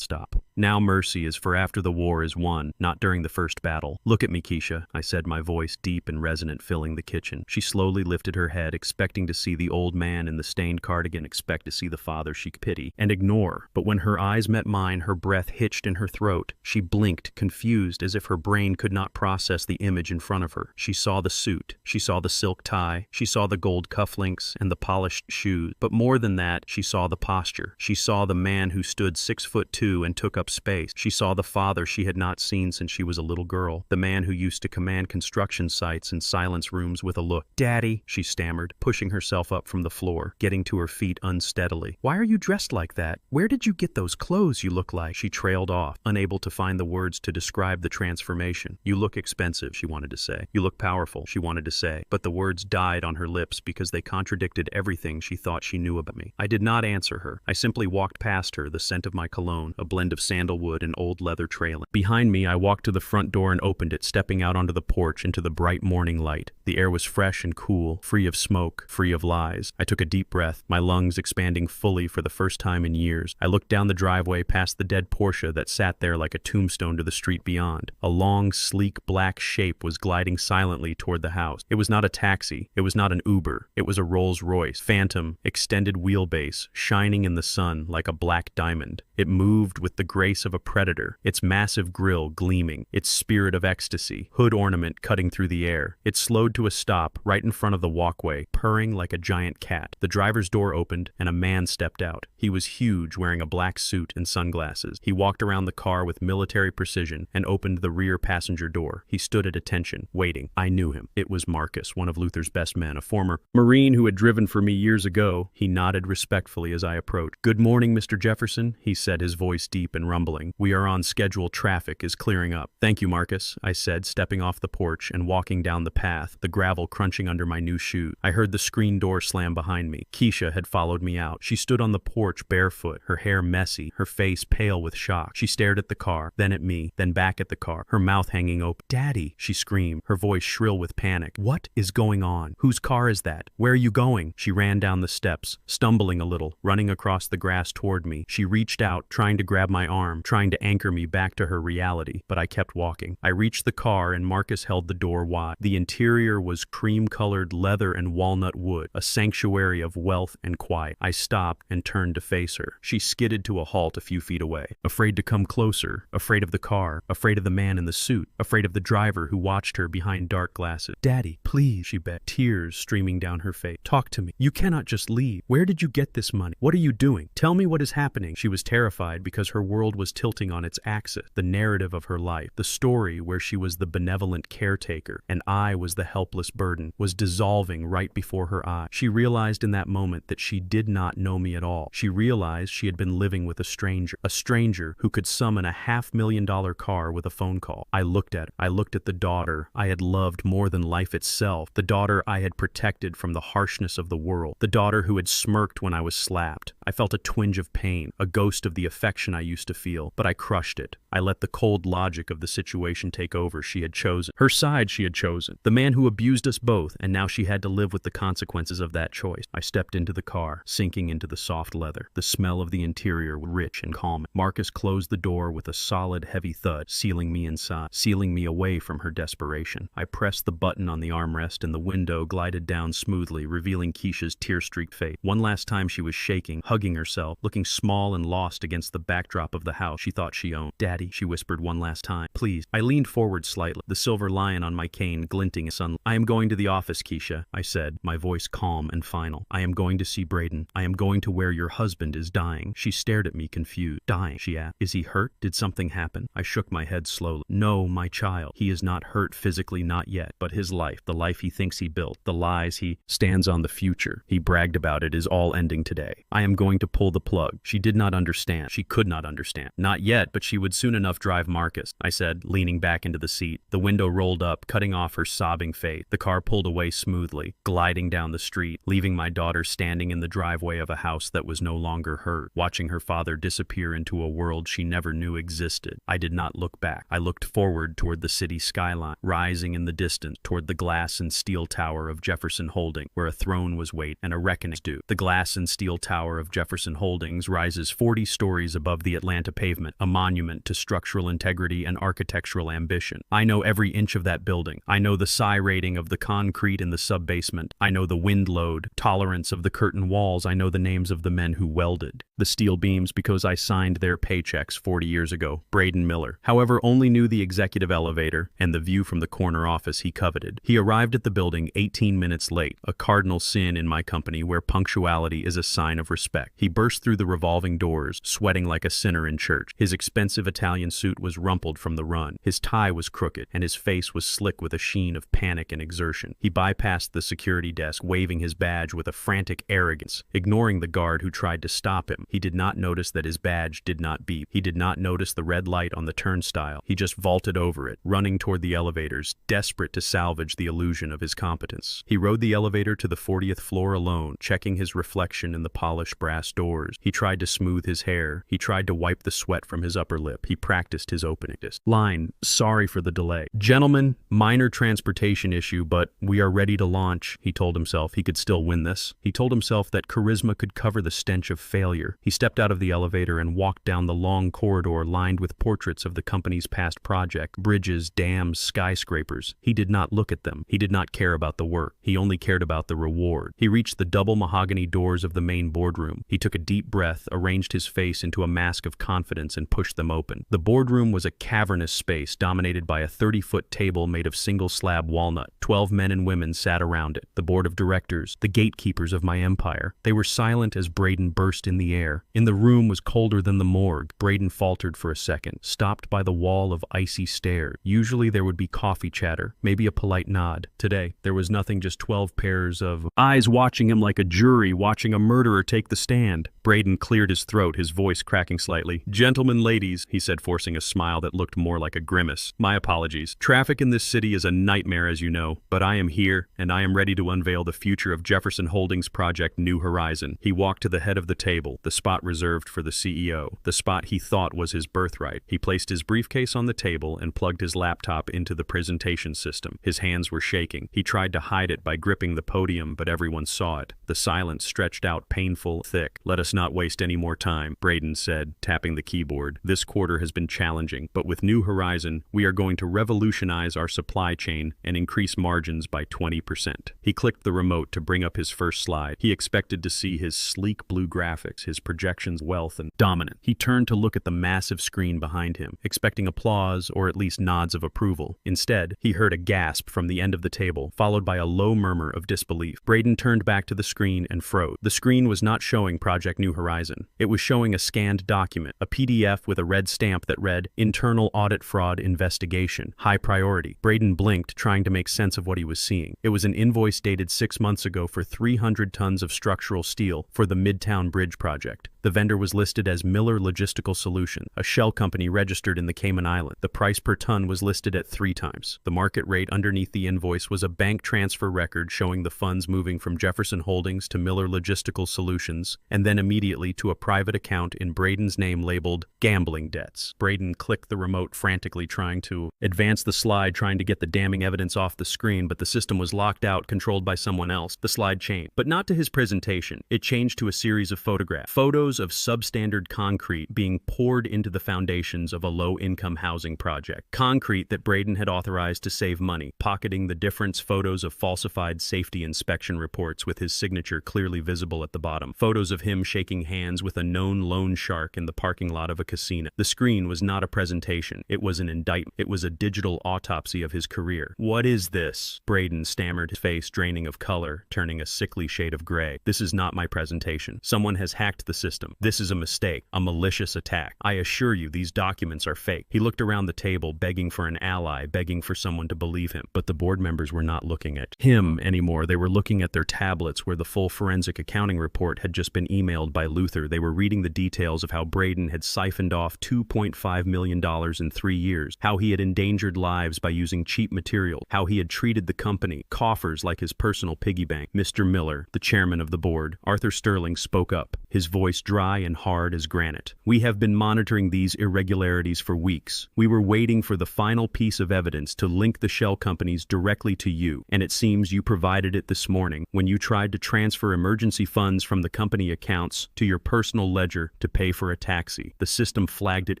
A: stop. Now mercy is for after the war is won, not during the first battle. "Look at me, Keisha," I said, my voice deep and resonant, filling the kitchen. She slowly lifted her head, expecting to see the old man in the stained cardigan, expect to see the father she could pity and ignore. But when her eyes met mine, her breath hitched in her throat. She blinked, confused, as if her brain could not process the image in front of her. She saw the suit. She saw the silk tie. She saw the gold cufflinks and the polished shoes. But more than that, she saw the posture. She saw the man who stood 6'2" and took up space. She saw the father she had not seen since she was a little girl, the man who used to command construction sites and silence rooms with a look. "Daddy," she stammered, pushing herself up from the floor, getting to her feet unsteadily. "Why are you dressed like that? Where did you get those clothes you look like?" She trailed off, unable to find the words to describe the transformation. "You look expensive," she wanted to say. "You look powerful," she wanted to say, but the words died on her lips because they contradicted everything she thought she knew about me. I did not answer her. I simply walked past her, the scent of my cologne, a blend of sandalwood and old leather trailing. Behind me, I walked to the front door and opened it, stepping out onto the porch into the bright morning light. The air was fresh and cool, free of smoke, free of lies. I took a deep breath, my lungs expanding fully for the first time in years. I looked down the driveway past the dead Porsche that sat there like a tombstone to the street beyond. A long, sleek, black shape was gliding silently toward the house. It was not a taxi. It was not an Uber. It was a Rolls-Royce, phantom, extended wheelbase, shining in the sun like a black diamond. It moved with the grace of a predator, its massive grille gleaming, its spirit of ecstasy, hood ornament cutting through the air. It slowed to a stop right in front of the walkway, purring like a giant cat. The driver's door opened, and a man stepped out. He was huge, wearing a black suit and sunglasses. He walked around the car with military precision and opened the rear passenger door. He stood at attention, waiting. I knew him. It was Marcus, one of Luther's best men, a former Marine who had driven for me years ago. He nodded respectfully carefully as I approached. "Good morning, Mr. Jefferson," he said, his voice deep and rumbling. "We are on schedule. Traffic is clearing up." "Thank you, Marcus," I said, stepping off the porch and walking down the path, the gravel crunching under my new shoes. I heard the screen door slam behind me. Keisha had followed me out. She stood on the porch barefoot, her hair messy, her face pale with shock. She stared at the car, then at me, then back at the car, her mouth hanging open. "Daddy," she screamed, her voice shrill with panic. "What is going on? Whose car is that? Where are you going?" She ran down the steps, stumbling a little, running across the grass toward me. She reached out, trying to grab my arm, trying to anchor me back to her reality, but I kept walking. I reached the car and Marcus held the door wide. The interior was cream-colored leather and walnut wood, a sanctuary of wealth and quiet. I stopped and turned to face her. She skidded to a halt a few feet away, afraid to come closer, afraid of the car, afraid of the man in the suit, afraid of the driver who watched her behind dark glasses. "Daddy, please," she begged, tears streaming down her face. "Talk to me. You cannot just leave. Where did you get this money? What are you doing? Tell me what is happening." She was terrified because her world was tilting on its axis, the narrative of her life, the story where she was the benevolent caretaker and I was the helpless burden, was dissolving right before her eyes. She realized in that moment that she did not know me at all. She realized she had been living with a stranger who could summon a $500,000 car with a phone call. I looked at her. I looked at the daughter I had loved more than life itself, the daughter I had protected from the harshness of the world, the daughter who had smirked when I was slapped. I felt a twinge of pain, a ghost of the affection I used to feel, but I crushed it. I let the cold logic of the situation take over. She had chosen. Her side she had chosen. The man who abused us both, and now she had to live with the consequences of that choice. I stepped into the car, sinking into the soft leather. The smell of the interior was rich and calming. Marcus closed the door with a solid, heavy thud, sealing me inside, sealing me away from her desperation. I pressed the button on the armrest and the window glided down smoothly, revealing Keisha's tear-streaked face. One last time she was shaking, hugging herself, looking small and lost against the backdrop of the house she thought she owned. "Daddy," she whispered one last time. "Please." I leaned forward slightly, the silver lion on my cane glinting in sunlight. "I am going to the office, Keisha," I said, my voice calm and final. "I am going to see Braden. I am going to where your husband is dying." She stared at me confused. "Dying?" she asked. "Is he hurt? Did something happen?" I shook my head slowly. "No, my child. He is not hurt physically, not yet. But his life, the life he thinks he built, the lies he stands on the future he bragged about it is all ending today. I am going to pull the plug." She did not understand. She could not understand. "Not yet, but she would soon enough drive Marcus," I said, leaning back into the seat. The window rolled up, cutting off her sobbing face. The car pulled away smoothly, gliding down the street, leaving my daughter standing in the driveway of a house that was no longer hers, watching her father disappear into a world she never knew existed. I did not look back. I looked forward toward the city skyline, rising in the distance, toward the glass and steel tower of Jefferson Holdings, where a throne was waiting and a reckoning due. The glass and steel tower of Jefferson Holdings rises 40 stories above the Atlanta pavement, a monument to structural integrity and architectural ambition. I know every inch of that building. I know the psi rating of the concrete in the sub-basement. I know the wind load, tolerance of the curtain walls. I know the names of the men who welded the steel beams because I signed their paychecks 40 years ago. Braden Miller, however, only knew the executive elevator and the view from the corner office he coveted. He arrived at the building 18 minutes late, a cardinal sin in my company where punctuality is a sign of respect. He burst through the revolving doors, sweating like a sinner in church. His expensive Italian suit was rumpled from the run. His tie was crooked, and his face was slick with a sheen of panic and exertion. He bypassed the security desk, waving his badge with a frantic arrogance, ignoring the guard who tried to stop him. He did not notice that his badge did not beep. He did not notice the red light on the turnstile. He just vaulted over it, running toward the elevators, desperate to salvage the illusion of his competence. He rode the elevator to the 40th floor alone, checking his reflection in the polished brass doors. He tried to smooth his hair. He tried to wipe the sweat from his upper lip. He practiced his opening line. "Sorry for the delay. Gentlemen, minor transportation issue, but we are ready to launch." He told himself he could still win this. He told himself that charisma could cover the stench of failure. He stepped out of the elevator and walked down the long corridor lined with portraits of the company's past project, bridges, dams, skyscrapers. He did not look at them. He did not care about the work. He only cared about the reward. He reached the double mahogany doors of the main boardroom. He took a deep breath, arranged his face into a mask of confidence, and pushed them open. The boardroom was a cavernous space dominated by a 30-foot table made of single-slab walnut, 12 men and women sat around it, the board of directors, the gatekeepers of my empire. They were silent as Braden burst in the air. In the room was colder than the morgue. Braden faltered for a second, stopped by the wall of icy stare. Usually there would be coffee chatter, maybe a polite nod. Today, there was nothing, just 12 pairs of eyes watching him like a jury watching a murderer take the stand. Braden cleared his throat, his voice cracking slightly. "Gentlemen, ladies," he said, forcing a smile that looked more like a grimace. "My apologies. Traffic in this city is a nightmare, as you know, but I am here, and I am ready to unveil the future of Jefferson Holdings Project New Horizon." He walked to the head of the table, the spot reserved for the CEO, the spot he thought was his birthright. He placed his briefcase on the table and plugged his laptop into the presentation system. His hands were shaking. He tried to hide it by gripping the podium, but everyone saw it. The silence stretched out, painful, thick. "Let us not waste any more time," Braden said, tapping the keyboard. "This quarter has been challenging, but with New Horizon, we are going to revolutionize our supply chain and increase margins by 20%. He clicked the remote to bring up his first slide. He expected to see his sleek blue graphics, his projections, wealth, and dominant. He turned to look at the massive screen behind him, expecting applause or at least nods of approval. Instead, he heard a gasp from the end of the table, followed by a low murmur of disbelief. Braden turned back to the screen and froze. The screen was not showing Project New Horizon. It was showing a scanned document, a PDF with a red stamp that read, "Internal Audit Fraud Investigation, High Priority." Braden blinked, trying to make sense of what he was seeing. It was an invoice dated 6 months ago for 300 tons of structural steel for the Midtown Bridge project. The vendor was listed as Miller Logistical Solution, a shell company registered in the Cayman Islands. The price per ton was listed at 3 times. The market rate underneath the invoice was a bank transfer record showing the funds moving from Jefferson Holdings to Miller Logistical Solutions, and then immediately to a private account in Braden's name labeled Gambling Debts. Braden clicked the remote frantically, trying to advance the slide, trying to get the damning evidence off the screen, but the system was locked out, controlled by someone else. The slide changed, but not to his presentation. It changed to a series of photographs. Photos of substandard concrete being poured into the foundations of a low-income housing project. Concrete that Braden had authorized to save money, pocketing the difference. Photos of falsified safety inspection reports with his signature clearly visible at the bottom. Photos of him shaking hands with a known loan shark in the parking lot of a casino. The screen was not a presentation. It was an indictment. It was a digital autopsy of his career. "What is this?" Braden stammered, his face draining of color, turning a sickly shade of gray. "This is not my presentation. Someone has hacked the system. This is a mistake, a malicious attack. I assure you these documents are fake." He looked around the table, begging for an ally, begging for someone to believe him. But the board members were not looking at him anymore. They were looking at their tablets where the full forensic accounting report had just been emailed by Luther. They were reading the details of how Braden had siphoned off $2.5 million in 3 years, how he had endangered lives by using cheap material, how he had treated the company, coffers like his personal piggy bank. Mr. Miller, the chairman of the board, Arthur Sterling, spoke up, his voice dry and hard as granite. "We have been monitoring these irregularities for weeks. We were waiting for the final piece of evidence to link the shell companies directly to you, and it seems you provided it this morning when you tried to transfer emergency funds from the company accounts to your personal ledger to pay for a taxi. The system flagged it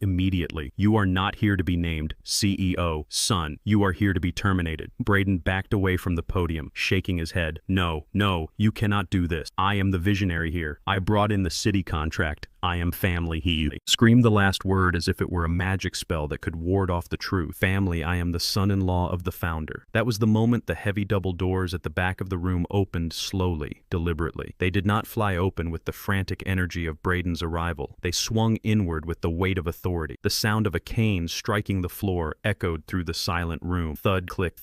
A: immediately. You are not here to be named CEO, son. You are here to be terminated." Braden backed away from the podium, shaking his head. "No, you cannot do this. I am the visionary here. I brought in the city contract. I am family," he screamed the last word as if it were a magic spell that could ward off the truth. "Family, I am the son-in-law of the founder." That was the moment the heavy double doors at the back of the room opened slowly, deliberately. They did not fly open with the frantic energy of Braden's arrival. They swung inward with the weight of authority. The sound of a cane striking the floor echoed through the silent room. Thud, click,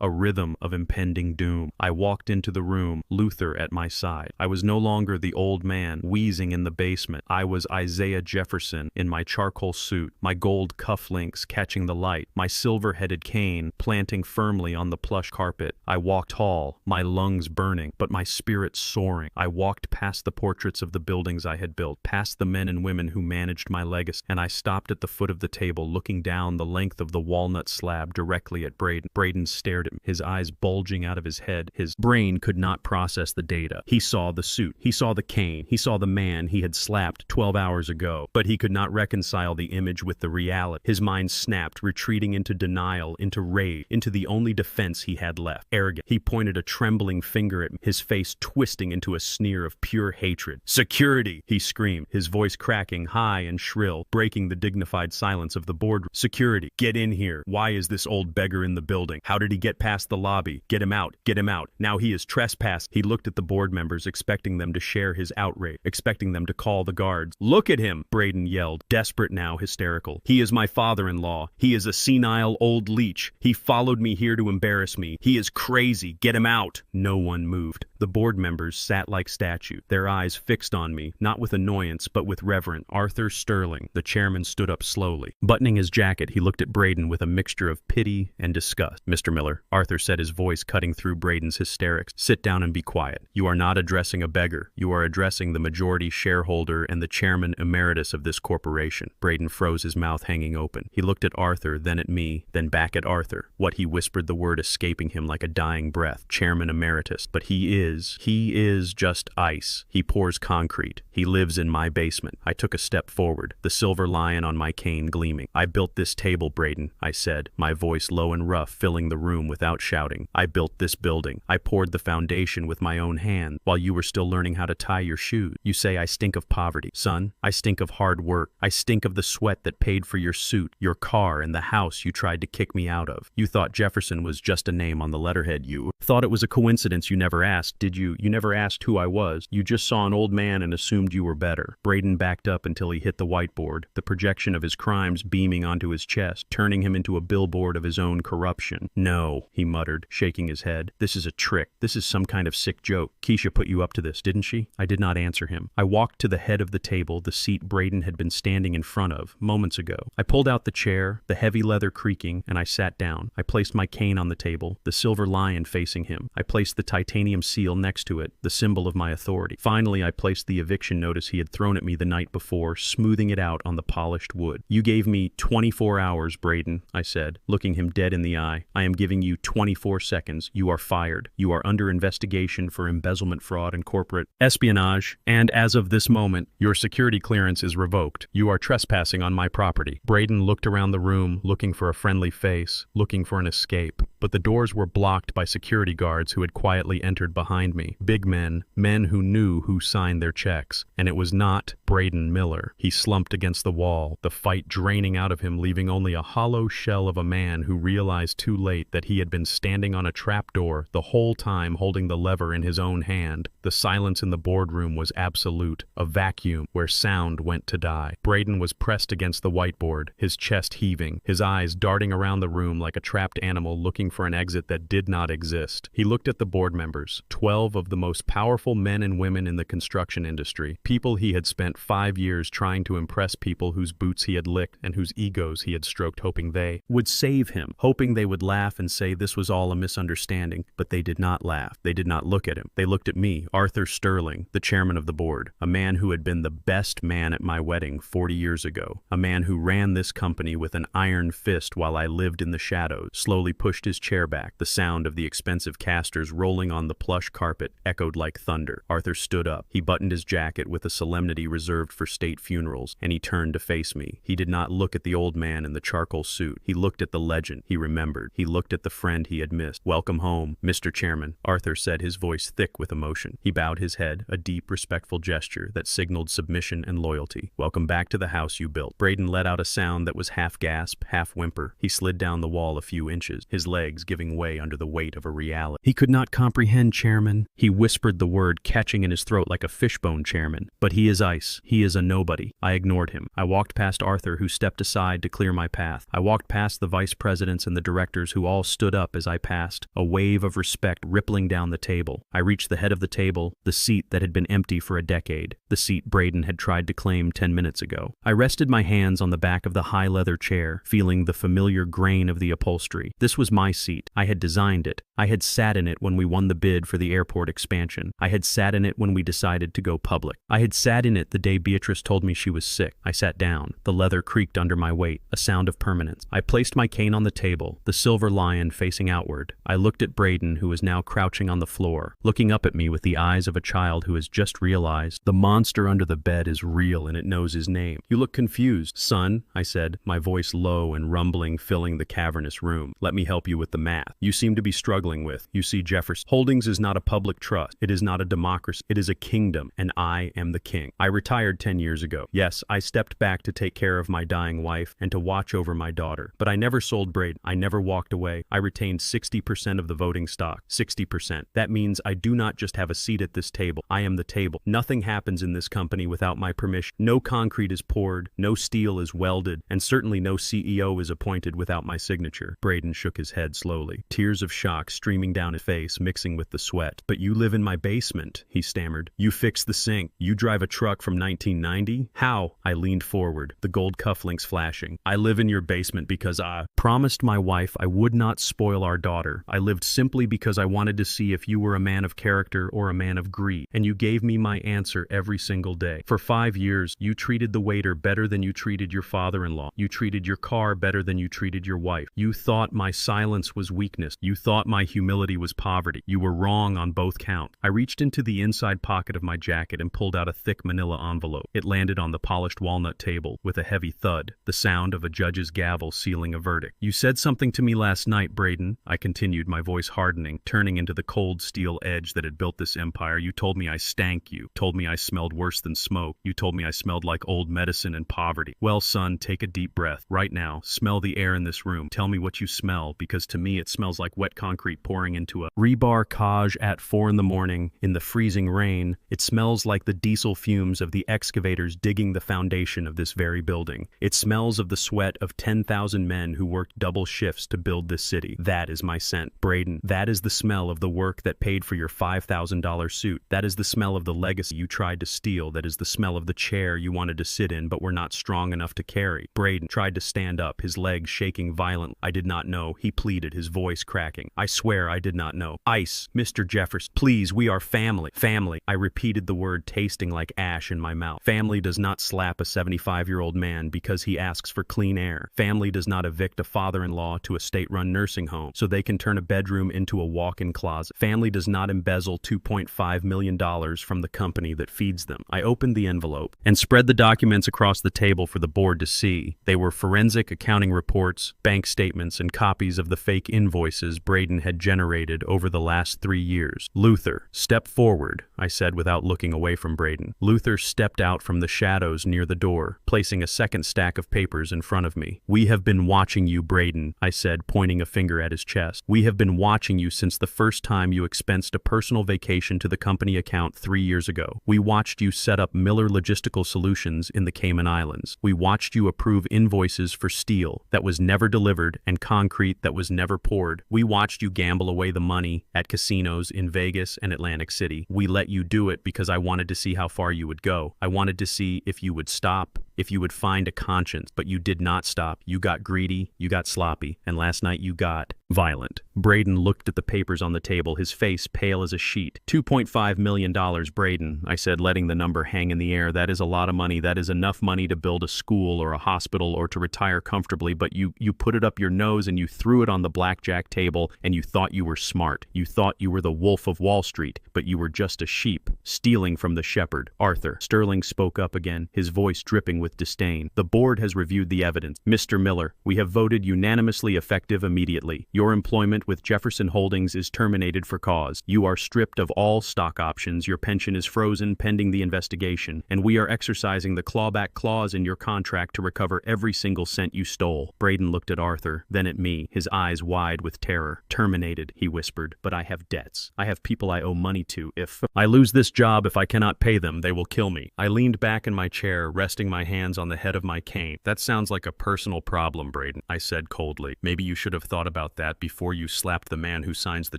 A: a rhythm of impending doom. I walked into the room, Luther at my side. I was no longer the old man wheezing in the basement. I was Isaiah Jefferson in my charcoal suit, my gold cufflinks catching the light, my silver-headed cane planting firmly on the plush carpet. I walked tall, my lungs burning, but my spirit soaring. I walked past the portraits of the buildings I had built, past the men and women who managed my legacy, and I stopped at the foot of the table, looking down the length of the walnut slab directly at Braden. Braden stared at me, his eyes bulging out of his head. His brain could not process the data. He saw the suit. He saw the cane. He saw the man he had slapped snapped 12 hours ago, but he could not reconcile the image with the reality. His mind snapped, retreating into denial, into rage, into the only defense he had left. Arrogant. He pointed a trembling finger at me, his face twisting into a sneer of pure hatred. "Security!" he screamed, his voice cracking high and shrill, breaking the dignified silence of the boardroom. "Security! Get in here! Why is this old beggar in the building? How did he get past the lobby? Get him out! Get him out! Now he is trespassed!" He looked at the board members, expecting them to share his outrage, expecting them to call the guards. "Look at him!" Braden yelled, desperate now, hysterical. "He is my father-in-law. He is a senile old leech. He followed me here to embarrass me. He is crazy. Get him out!" No one moved. The board members sat like statues, their eyes fixed on me, not with annoyance, but with reverence. Arthur Sterling, the chairman, stood up slowly. Buttoning his jacket, he looked at Braden with a mixture of pity and disgust. "Mr. Miller," Arthur said, his voice cutting through Braden's hysterics, "sit down and be quiet. You are not addressing a beggar. You are addressing the majority shareholder and the chairman emeritus of this corporation." Braden froze, his mouth hanging open. He looked at Arthur, then at me, then back at Arthur. What he whispered, the word escaping him like a dying breath. "Chairman emeritus. But he is just ice. He pours concrete. He lives in my basement." I took a step forward, the silver lion on my cane gleaming. "I built this table, Braden," I said, my voice low and rough, filling the room without shouting. "I built this building. I poured the foundation with my own hand while you were still learning how to tie your shoes. You say I stink of poverty. Son, I stink of hard work. I stink of the sweat that paid for your suit, your car, and the house you tried to kick me out of. You thought Jefferson was just a name on the letterhead. You thought it was a coincidence. You never asked, did you? You never asked who I was. You just saw an old man and assumed you were better." Braden backed up until he hit the whiteboard, the projection of his crimes beaming onto his chest, turning him into a billboard of his own corruption. "No," he muttered, shaking his head. "This is a trick. This is some kind of sick joke. Keisha put you up to this, didn't she?" I did not answer him. I walked to the head of the table, the seat Braden had been standing in front of moments ago. I pulled out the chair, the heavy leather creaking, and I sat down. I placed my cane on the table, the silver lion facing him. I placed the titanium seal next to it, the symbol of my authority. Finally, I placed the eviction notice he had thrown at me the night before, smoothing it out on the polished wood. "You gave me 24 hours, Braden," I said, looking him dead in the eye. "I am giving you 24 seconds. You are fired. You are under investigation for embezzlement, fraud, and corporate espionage, and as of this moment, your security clearance is revoked. You are trespassing on my property." Braden looked around the room, looking for a friendly face, looking for an escape, but the doors were blocked by security guards who had quietly entered behind me. Big men, men who knew who signed their checks, and it was not Braden Miller. He slumped against the wall, the fight draining out of him, leaving only a hollow shell of a man who realized too late that he had been standing on a trapdoor the whole time, holding the lever in his own hand. The silence in the boardroom was absolute, a vacuum where sound went to die. Braden was pressed against the whiteboard, his chest heaving, his eyes darting around the room like a trapped animal looking for an exit that did not exist. He looked at the board members, 12 of the most powerful men and women in the construction industry, people he had spent 5 years trying to impress, people whose boots he had licked and whose egos he had stroked, hoping they would save him, hoping they would laugh and say this was all a misunderstanding. But they did not laugh. They did not look at him. They looked at me, Arthur Sterling, the chairman of the board, a man who had been the best man at my wedding 40 years ago, a man who ran this company with an iron fist while I lived in the shadows, slowly pushed his chair back. The sound of the expensive casters rolling on the plush carpet echoed like thunder. Arthur stood up. He buttoned his jacket with a solemnity reserved for state funerals, and he turned to face me. He did not look at the old man in the charcoal suit. He looked at the legend he remembered. He looked at the friend he had missed. "Welcome home, Mr. Chairman," Arthur said, his voice thick with emotion. He bowed his head, a deep, respectful gesture that signaled submission and loyalty. "Welcome back to the house you built." Braden let out a sound that was half gasp, half whimper. He slid down the wall a few inches, his legs giving way under the weight of a reality he could not comprehend. "Chairman," he whispered the word, catching in his throat like a fishbone. "Chairman. But he is ice. He is a nobody." I ignored him. I walked past Arthur, who stepped aside to clear my path. I walked past the vice presidents and the directors, who all stood up as I passed, a wave of respect rippling down the table. I reached the head of the table, the seat that had been empty for a decade, the seat Braden had tried to claim 10 minutes ago. I rested my hands on the back of the high leather chair, feeling the familiar grain of the upholstery. This was my seat. I had designed it. I had sat in it when we won the bid for the airport expansion. I had sat in it when we decided to go public. I had sat in it the day Beatrice told me she was sick. I sat down. The leather creaked under my weight, a sound of permanence. I placed my cane on the table, the silver lion facing outward. I looked at Braden, who was now crouching on the floor, looking up at me with the eyes of a child who has just realized the monster under the bed is real and it knows his name. You look confused, son, I said, my voice low and rumbling, filling the cavernous room. Let me help you with the math. You seem to be struggling with. You see, Jefferson Holdings is not a public trust. It is not a democracy. It is a kingdom, and I am the king. I retired 10 years ago. Yes, I stepped back to take care of my dying wife and to watch over my daughter. But I never sold Braden. I never walked away. I retained 60% of the voting stock. 60%. That means I do not just have a seat at this table. I am the table. Nothing happens in this company without my permission. No concrete is poured, no steel is welded, and certainly no CEO is appointed without my signature. Braden shook his head slowly, tears of shock streaming down his face, mixing with the sweat. But you live in my basement, he stammered. You fix the sink. You drive a truck from 1990? How? I leaned forward, the gold cufflinks flashing. I live in your basement because I promised my wife I would not spoil our daughter. I lived simply because I wanted to see if you were a man of character or a man of greed, and you gave me my answer every single day. For 5 years, you treated the waiter better than you treated your father-in-law. You treated your car better than you treated your wife. You thought my silence was weakness. You thought my humility was poverty. You were wrong on both counts. I reached into the inside pocket of my jacket and pulled out a thick manila envelope. It landed on the polished walnut table with a heavy thud, the sound of a judge's gavel sealing a verdict. You said something to me last night, Braden, I continued, my voice hardening, turning into the cold steel edge that had built this empire. You told me I stank. You told me I smelled worse than smoke. You told me I smelled like old medicine and poverty. Well, son, take a deep breath. Right now, smell the air in this room. Tell me what you smell, because to me it smells like wet concrete pouring into a rebar cage at 4 in the morning in the freezing rain. It smells like the diesel fumes of the excavators digging the foundation of this very building. It smells of the sweat of 10,000 men who worked double shifts to build this city. That is my scent, Braden. That is the smell of the work that paid for your $5,000 suit. That is the smell of the legacy you tried to steal. That is the smell of the chair you wanted to sit in but were not strong enough to carry. Braden tried to stand up, his legs shaking violently. I did not know, he pleaded, his voice cracking. I swear I did not know. Ice, Mr. Jefferson, please, we are family. Family. I repeated the word, tasting like ash in my mouth. Family does not slap a 75-year-old man because he asks for clean air. Family does not evict a father-in-law to a state-run nursing home so they can turn a bedroom into a walk-in closet. Family does not embezzle $2.5 million from the company that feeds them. I opened the envelope and spread the documents across the table for the board to see. They were forensic accounting reports, bank statements, and copies of the fake invoices Braden had generated over the last 3 years. Luther, step forward, I said without looking away from Braden. Luther stepped out from the shadows near the door, placing a second stack of papers in front of me. We have been watching you, Braden, I said, pointing a finger at his chest. We have been watching you since the first time you expensed a personal vacation to the company account 3 years ago. We watched you set up Miller Logistical Solutions in the Cayman Islands. We watched you approve invoices for steel that was never delivered and concrete that was never poured. We watched you gamble away the money at casinos in Vegas and Atlantic City. We let you do it because I wanted to see how far you would go. I wanted to see if you would stop, if you would find a conscience, but you did not stop. You got greedy, you got sloppy, and last night you got violent. Braden looked at the papers on the table, his face pale as a sheet. $2.5 million, Braden, I said, letting the number hang in the air. That is a lot of money. That is enough money to build a school or a hospital or to retire comfortably, but you put it up your nose and you threw it on the blackjack table and you thought you were smart. You thought you were the Wolf of Wall Street, but you were just a sheep, stealing from the shepherd. Arthur, Sterling spoke up again, his voice dripping with disdain. The board has reviewed the evidence. Mr. Miller, we have voted unanimously effective immediately. Your employment with Jefferson Holdings is terminated for cause. You are stripped of all stock options. Your pension is frozen pending the investigation, and we are exercising the clawback clause in your contract to recover every single cent you stole. Braden looked at Arthur, then at me, his eyes wide with terror. Terminated, he whispered, but I have debts. I have people I owe money to. If I lose this job, if I cannot pay them, they will kill me. I leaned back in my chair, resting my hand hands on the head of my cane. That sounds like a personal problem, Braden, I said coldly. Maybe you should have thought about that before you slapped the man who signs the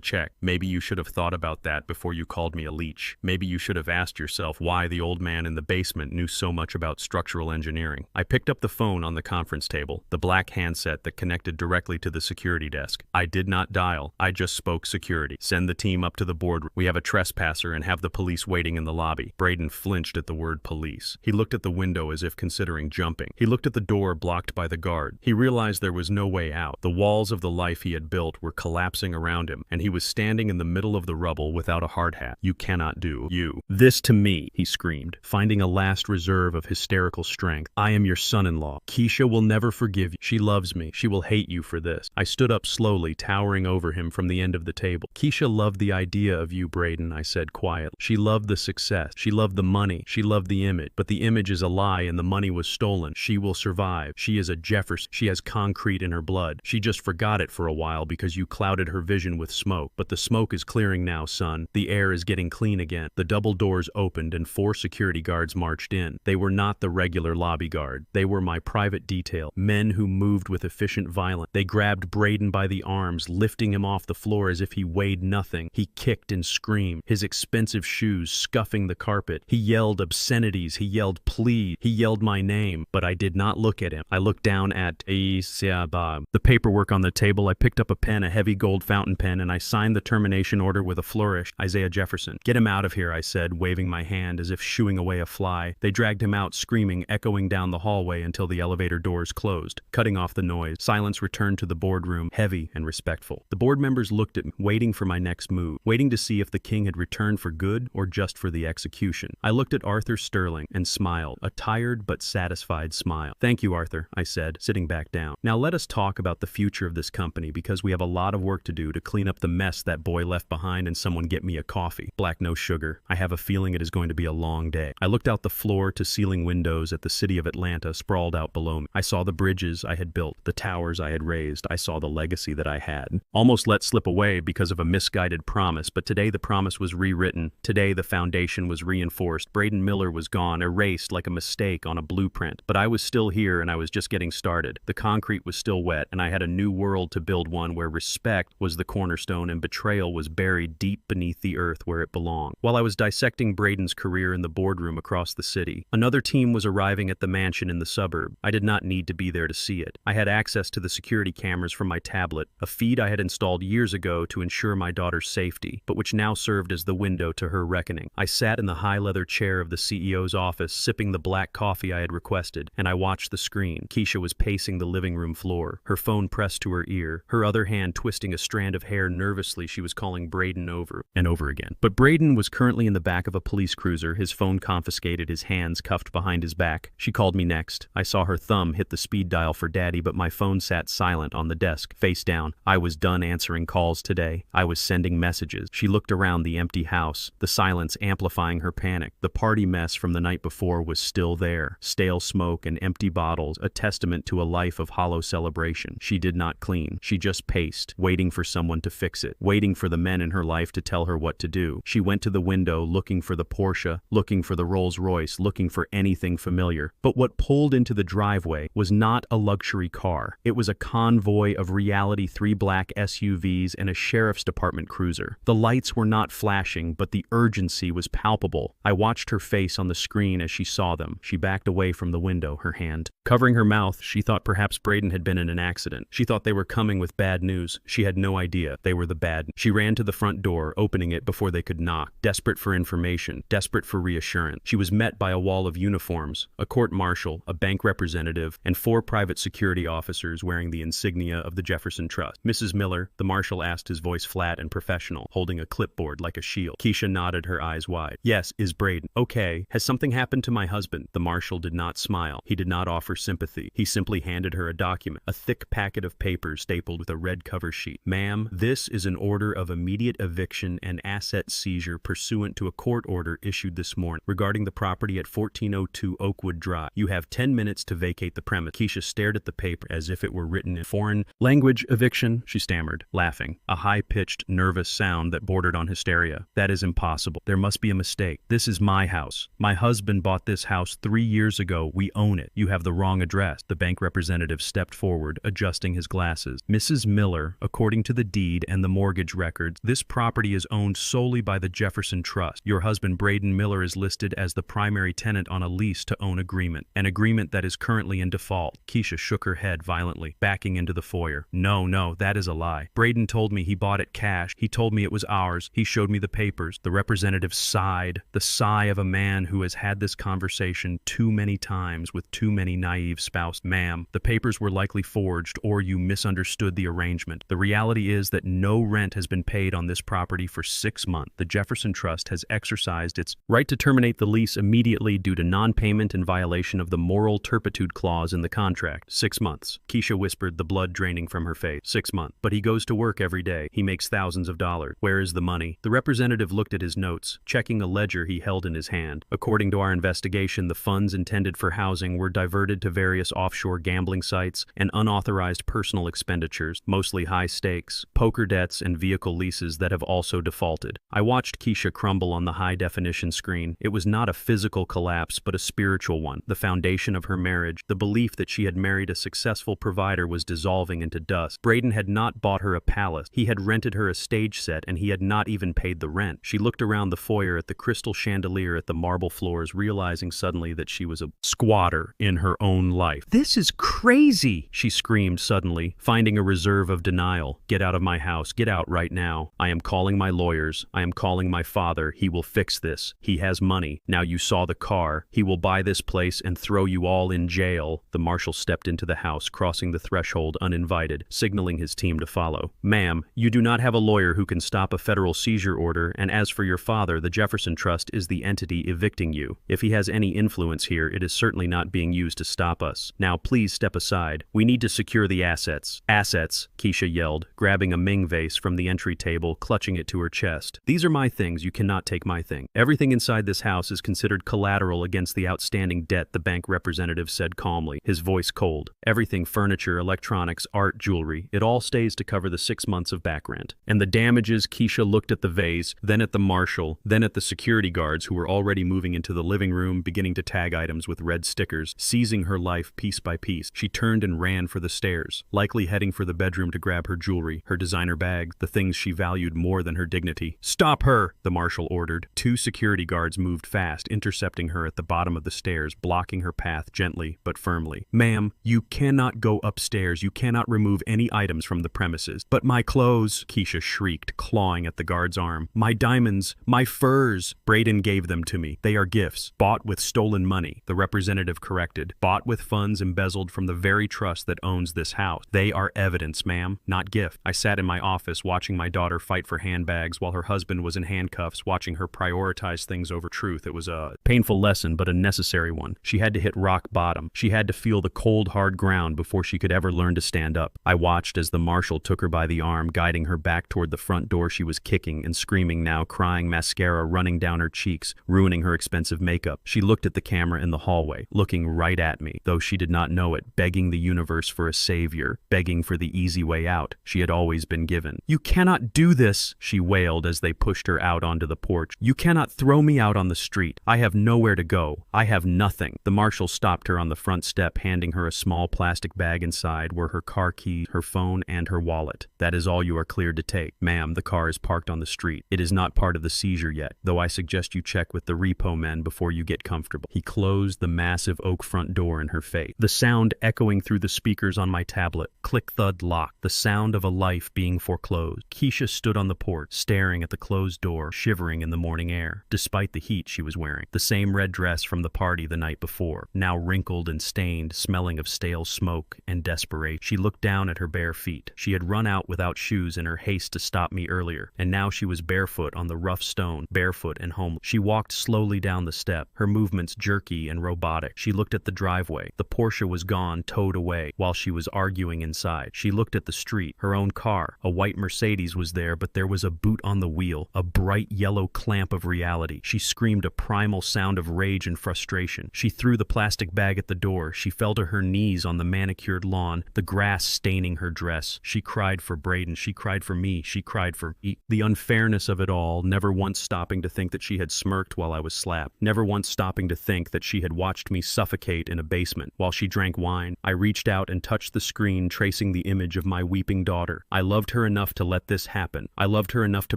A: check. Maybe you should have thought about that before you called me a leech. Maybe you should have asked yourself why the old man in the basement knew so much about structural engineering. I picked up the phone on the conference table, the black handset that connected directly to the security desk. I did not dial. I just spoke security. Send the team up to the boardroom. We have a trespasser and have the police waiting in the lobby. Braden flinched at the word police. He looked at the window as if considering jumping. He looked at the door blocked by the guard. He realized there was no way out. The walls of the life he had built were collapsing around him, and he was standing in the middle of the rubble without a hard hat. You cannot do. This to me, he screamed, finding a last reserve of hysterical strength. I am your son-in-law. Keisha will never forgive you. She loves me. She will hate you for this. I stood up slowly, towering over him from the end of the table. Keisha loved the idea of you, Braden, I said quietly. She loved the success. She loved the money. She loved the image. But the image is a lie and the money was stolen. She will survive. She is a Jefferson. She has concrete in her blood. She just forgot it for a while because you clouded her vision with smoke. But the smoke is clearing now, son. The air is getting clean again. The double doors opened and 4 security guards marched in. They were not the regular lobby guard. They were my private detail, men who moved with efficient violence. They grabbed Braden by the arms, lifting him off the floor as if he weighed nothing. He kicked and screamed, his expensive shoes scuffing the carpet. He yelled obscenities. He yelled please. He yelled my name, but I did not look at him. I looked down at the paperwork on the table. I picked up a pen, a heavy gold fountain pen, and I signed the termination order with a flourish. Isaiah Jefferson. Get him out of here, I said, waving my hand as if shooing away a fly. They dragged him out, screaming, echoing down the hallway until the elevator doors closed, cutting off the noise. Silence returned to the boardroom, heavy and respectful. The board members looked at me, waiting for my next move, waiting to see if the king had returned for good or just for the execution. I looked at Arthur Sterling and smiled, a tired but satisfied smile. Thank you, Arthur, I said, sitting back down. Now let us talk about the future of this company because we have a lot of work to do to clean up the mess that boy left behind and someone get me a coffee. Black, no sugar. I have a feeling it is going to be a long day. I looked out the floor to ceiling windows at the city of Atlanta sprawled out below me. I saw the bridges I had built, the towers I had raised. I saw the legacy that I had. Almost let slip away because of a misguided promise, but today the promise was rewritten. Today the foundation was reinforced. Braden Miller was gone, erased like a mistake on a blueprint. But I was still here and I was just getting started. The concrete was still wet and I had a new world to build, one where respect was the cornerstone and betrayal was buried deep beneath the earth where it belonged. While I was dissecting Braden's career in the boardroom across the city, another team was arriving at the mansion in the suburb. I did not need to be there to see it. I had access to the security cameras from my tablet, a feed I had installed years ago to ensure my daughter's safety, but which now served as the window to her reckoning. I sat in the high leather chair of the CEO's office, sipping the black coffee I had requested, and I watched the screen. Keisha was pacing the living room floor, her phone pressed to her ear, her other hand twisting a strand of hair nervously. She was calling Braden over and over again. But Braden was currently in the back of a police cruiser, his phone confiscated, his hands cuffed behind his back. She called me next. I saw her thumb hit the speed dial for Daddy, but my phone sat silent on the desk, face down. I was done answering calls today. I was sending messages. She looked around the empty house, the silence amplifying her panic. The party mess from the night before was still there. Stale smoke and empty bottles, a testament to a life of hollow celebration. She did not clean. She just paced, waiting for someone to fix it, waiting for the men in her life to tell her what to do. She went to the window looking for the Porsche, looking for the Rolls Royce, looking for anything familiar. But what pulled into the driveway was not a luxury car. It was a convoy of reality, 3 black SUVs and a sheriff's department cruiser. The lights were not flashing, but the urgency was palpable. I watched her face on the screen as she saw them. She backed away from the window, her hand covering her mouth. She thought perhaps Braden had been in an accident. She thought they were coming with bad news. She had no idea they were the bad. She ran to the front door, opening it before they could knock, desperate for information, desperate for reassurance. She was met by a wall of uniforms, a court marshal, a bank representative, and 4 private security officers wearing the insignia of the Jefferson Trust. Mrs. Miller, the marshal asked, his voice flat and professional, holding a clipboard like a shield. Keisha nodded, her eyes wide. Yes, is Braden okay? Has something happened to my husband? The marshal did not smile. He did not offer sympathy. He simply handed her a document, a thick packet of papers stapled with a red cover sheet. Ma'am, this is an order of immediate eviction and asset seizure pursuant to a court order issued this morning regarding the property at 1402 Oakwood Drive. You have 10 minutes to vacate the premise. Keisha stared at the paper as if it were written in foreign language. Eviction, she stammered, laughing, a high-pitched, nervous sound that bordered on hysteria. That is impossible. There must be a mistake. This is my house. My husband bought this house 3 years years ago. We own it. You have the wrong address. The bank representative stepped forward, adjusting his glasses. Mrs. Miller, according to the deed and the mortgage records, this property is owned solely by the Jefferson Trust. Your husband Braden Miller is listed as the primary tenant on a lease-to-own agreement, an agreement that is currently in default. Keisha shook her head violently, backing into the foyer. No, that is a lie. Braden told me he bought it cash. He told me it was ours. He showed me the papers. The representative sighed, the sigh of a man who has had this conversation too many times with too many naive spouses. Ma'am, the papers were likely forged, or you misunderstood the arrangement. The reality is that no rent has been paid on this property for 6 months. The Jefferson Trust has exercised its right to terminate the lease immediately due to non-payment in violation of the moral turpitude clause in the contract. 6 months. Keisha whispered, the blood draining from her face. 6 months. But he goes to work every day. He makes thousands of dollars. Where is the money? The representative looked at his notes, checking a ledger he held in his hand. According to our investigation, the funds intended for housing were diverted to various offshore gambling sites and unauthorized personal expenditures, mostly high stakes, poker debts, and vehicle leases that have also defaulted. I watched Keisha crumble on the high-definition screen. It was not a physical collapse, but a spiritual one. The foundation of her marriage, the belief that she had married a successful provider, was dissolving into dust. Braden had not bought her a palace. He had rented her a stage set, and he had not even paid the rent. She looked around the foyer at the crystal chandelier, at the marble floors, realizing suddenly that she was a squatter in her own life. This is crazy, she screamed suddenly, finding a reserve of denial. Get out of my house. Get out right now. I am calling my lawyers. I am calling my father. He will fix this. He has money. Now you saw the car. He will buy this place and throw you all in jail. The marshal stepped into the house, crossing the threshold uninvited, signaling his team to follow. Ma'am, you do not have a lawyer who can stop a federal seizure order, and as for your father, the Jefferson Trust is the entity evicting you. If he has any influence here, it is certainly not being used to stop us. Now please step aside. We need to secure the assets. Assets, Keisha yelled, grabbing a Ming vase from the entry table, clutching it to her chest. These are my things. You cannot take my thing. Everything inside this house is considered collateral against the outstanding debt, the bank representative said calmly, his voice cold. Everything, furniture, electronics, art, jewelry, it all stays to cover the 6 months of back rent. And the damages, Keisha looked at the vase, then at the marshal, then at the security guards who were already moving into the living room, beginning to tag items with red stickers, seizing her life piece by piece. She turned and ran for the stairs, likely heading for the bedroom to grab her jewelry, her designer bag, the things she valued more than her dignity. Stop her, the marshal ordered. 2 security guards moved fast, intercepting her at the bottom of the stairs, blocking her path gently but firmly. Ma'am, you cannot go upstairs. You cannot remove any items from the premises. But my clothes, Keisha shrieked, clawing at the guard's arm. My diamonds, my furs. Braden gave them to me. They are gifts, bought with stolen money, the representative corrected. Bought with funds embezzled from the very trust that owns this house. They are evidence, ma'am, not gift. I sat in my office watching my daughter fight for handbags while her husband was in handcuffs, watching her prioritize things over truth. It was a painful lesson, but a necessary one. She had to hit rock bottom. She had to feel the cold, hard ground before she could ever learn to stand up. I watched as the marshal took her by the arm, guiding her back toward the front door. She was kicking and screaming now, crying, mascara running down her cheeks, ruining her expensive makeup. She looked at the camera in the hallway, looking right at me, though she did not know it, begging the universe for a savior, begging for the easy way out she had always been given. You cannot do this, she wailed as they pushed her out onto the porch. You cannot throw me out on the street. I have nowhere to go. I have nothing. The marshal stopped her on the front step, handing her a small plastic bag. Inside were her car keys, her phone, and her wallet. That is all you are cleared to take. Ma'am, the car is parked on the street. It is not part of the seizure yet, though I suggest you check with the repo men before you get comfortable. He closed the massive oak front door in her face, the sound echoing through the speakers on my tablet. Click, thud, lock. The sound of a life being foreclosed. Keisha stood on the porch, staring at the closed door, shivering in the morning air, despite the heat she was wearing. The same red dress from the party the night before, now wrinkled and stained, smelling of stale smoke and desperation. She looked down at her bare feet. She had run out without shoes in her haste to stop me earlier, and now she was barefoot on the rough stone, barefoot and homeless. She walked slowly down the step, her movements jerky and robotic. She looked at the driveway. The Porsche was gone, towed away, while she was arguing inside. She looked at the street, her own car. A white Mercedes was there, but there was a boot on the wheel, a bright yellow clamp of reality. She screamed a primal sound of rage and frustration. She threw the plastic bag at the door. She fell to her knees on the manicured lawn, the grass staining her dress. She cried for Braden. She cried for me. She cried for me. The unfairness of it all, never once stopping to think that she had smirked while I was slapped, never once stopping to think that she she had watched me suffocate in a basement. While she drank wine, I reached out and touched the screen, tracing the image of my weeping daughter. I loved her enough to let this happen. I loved her enough to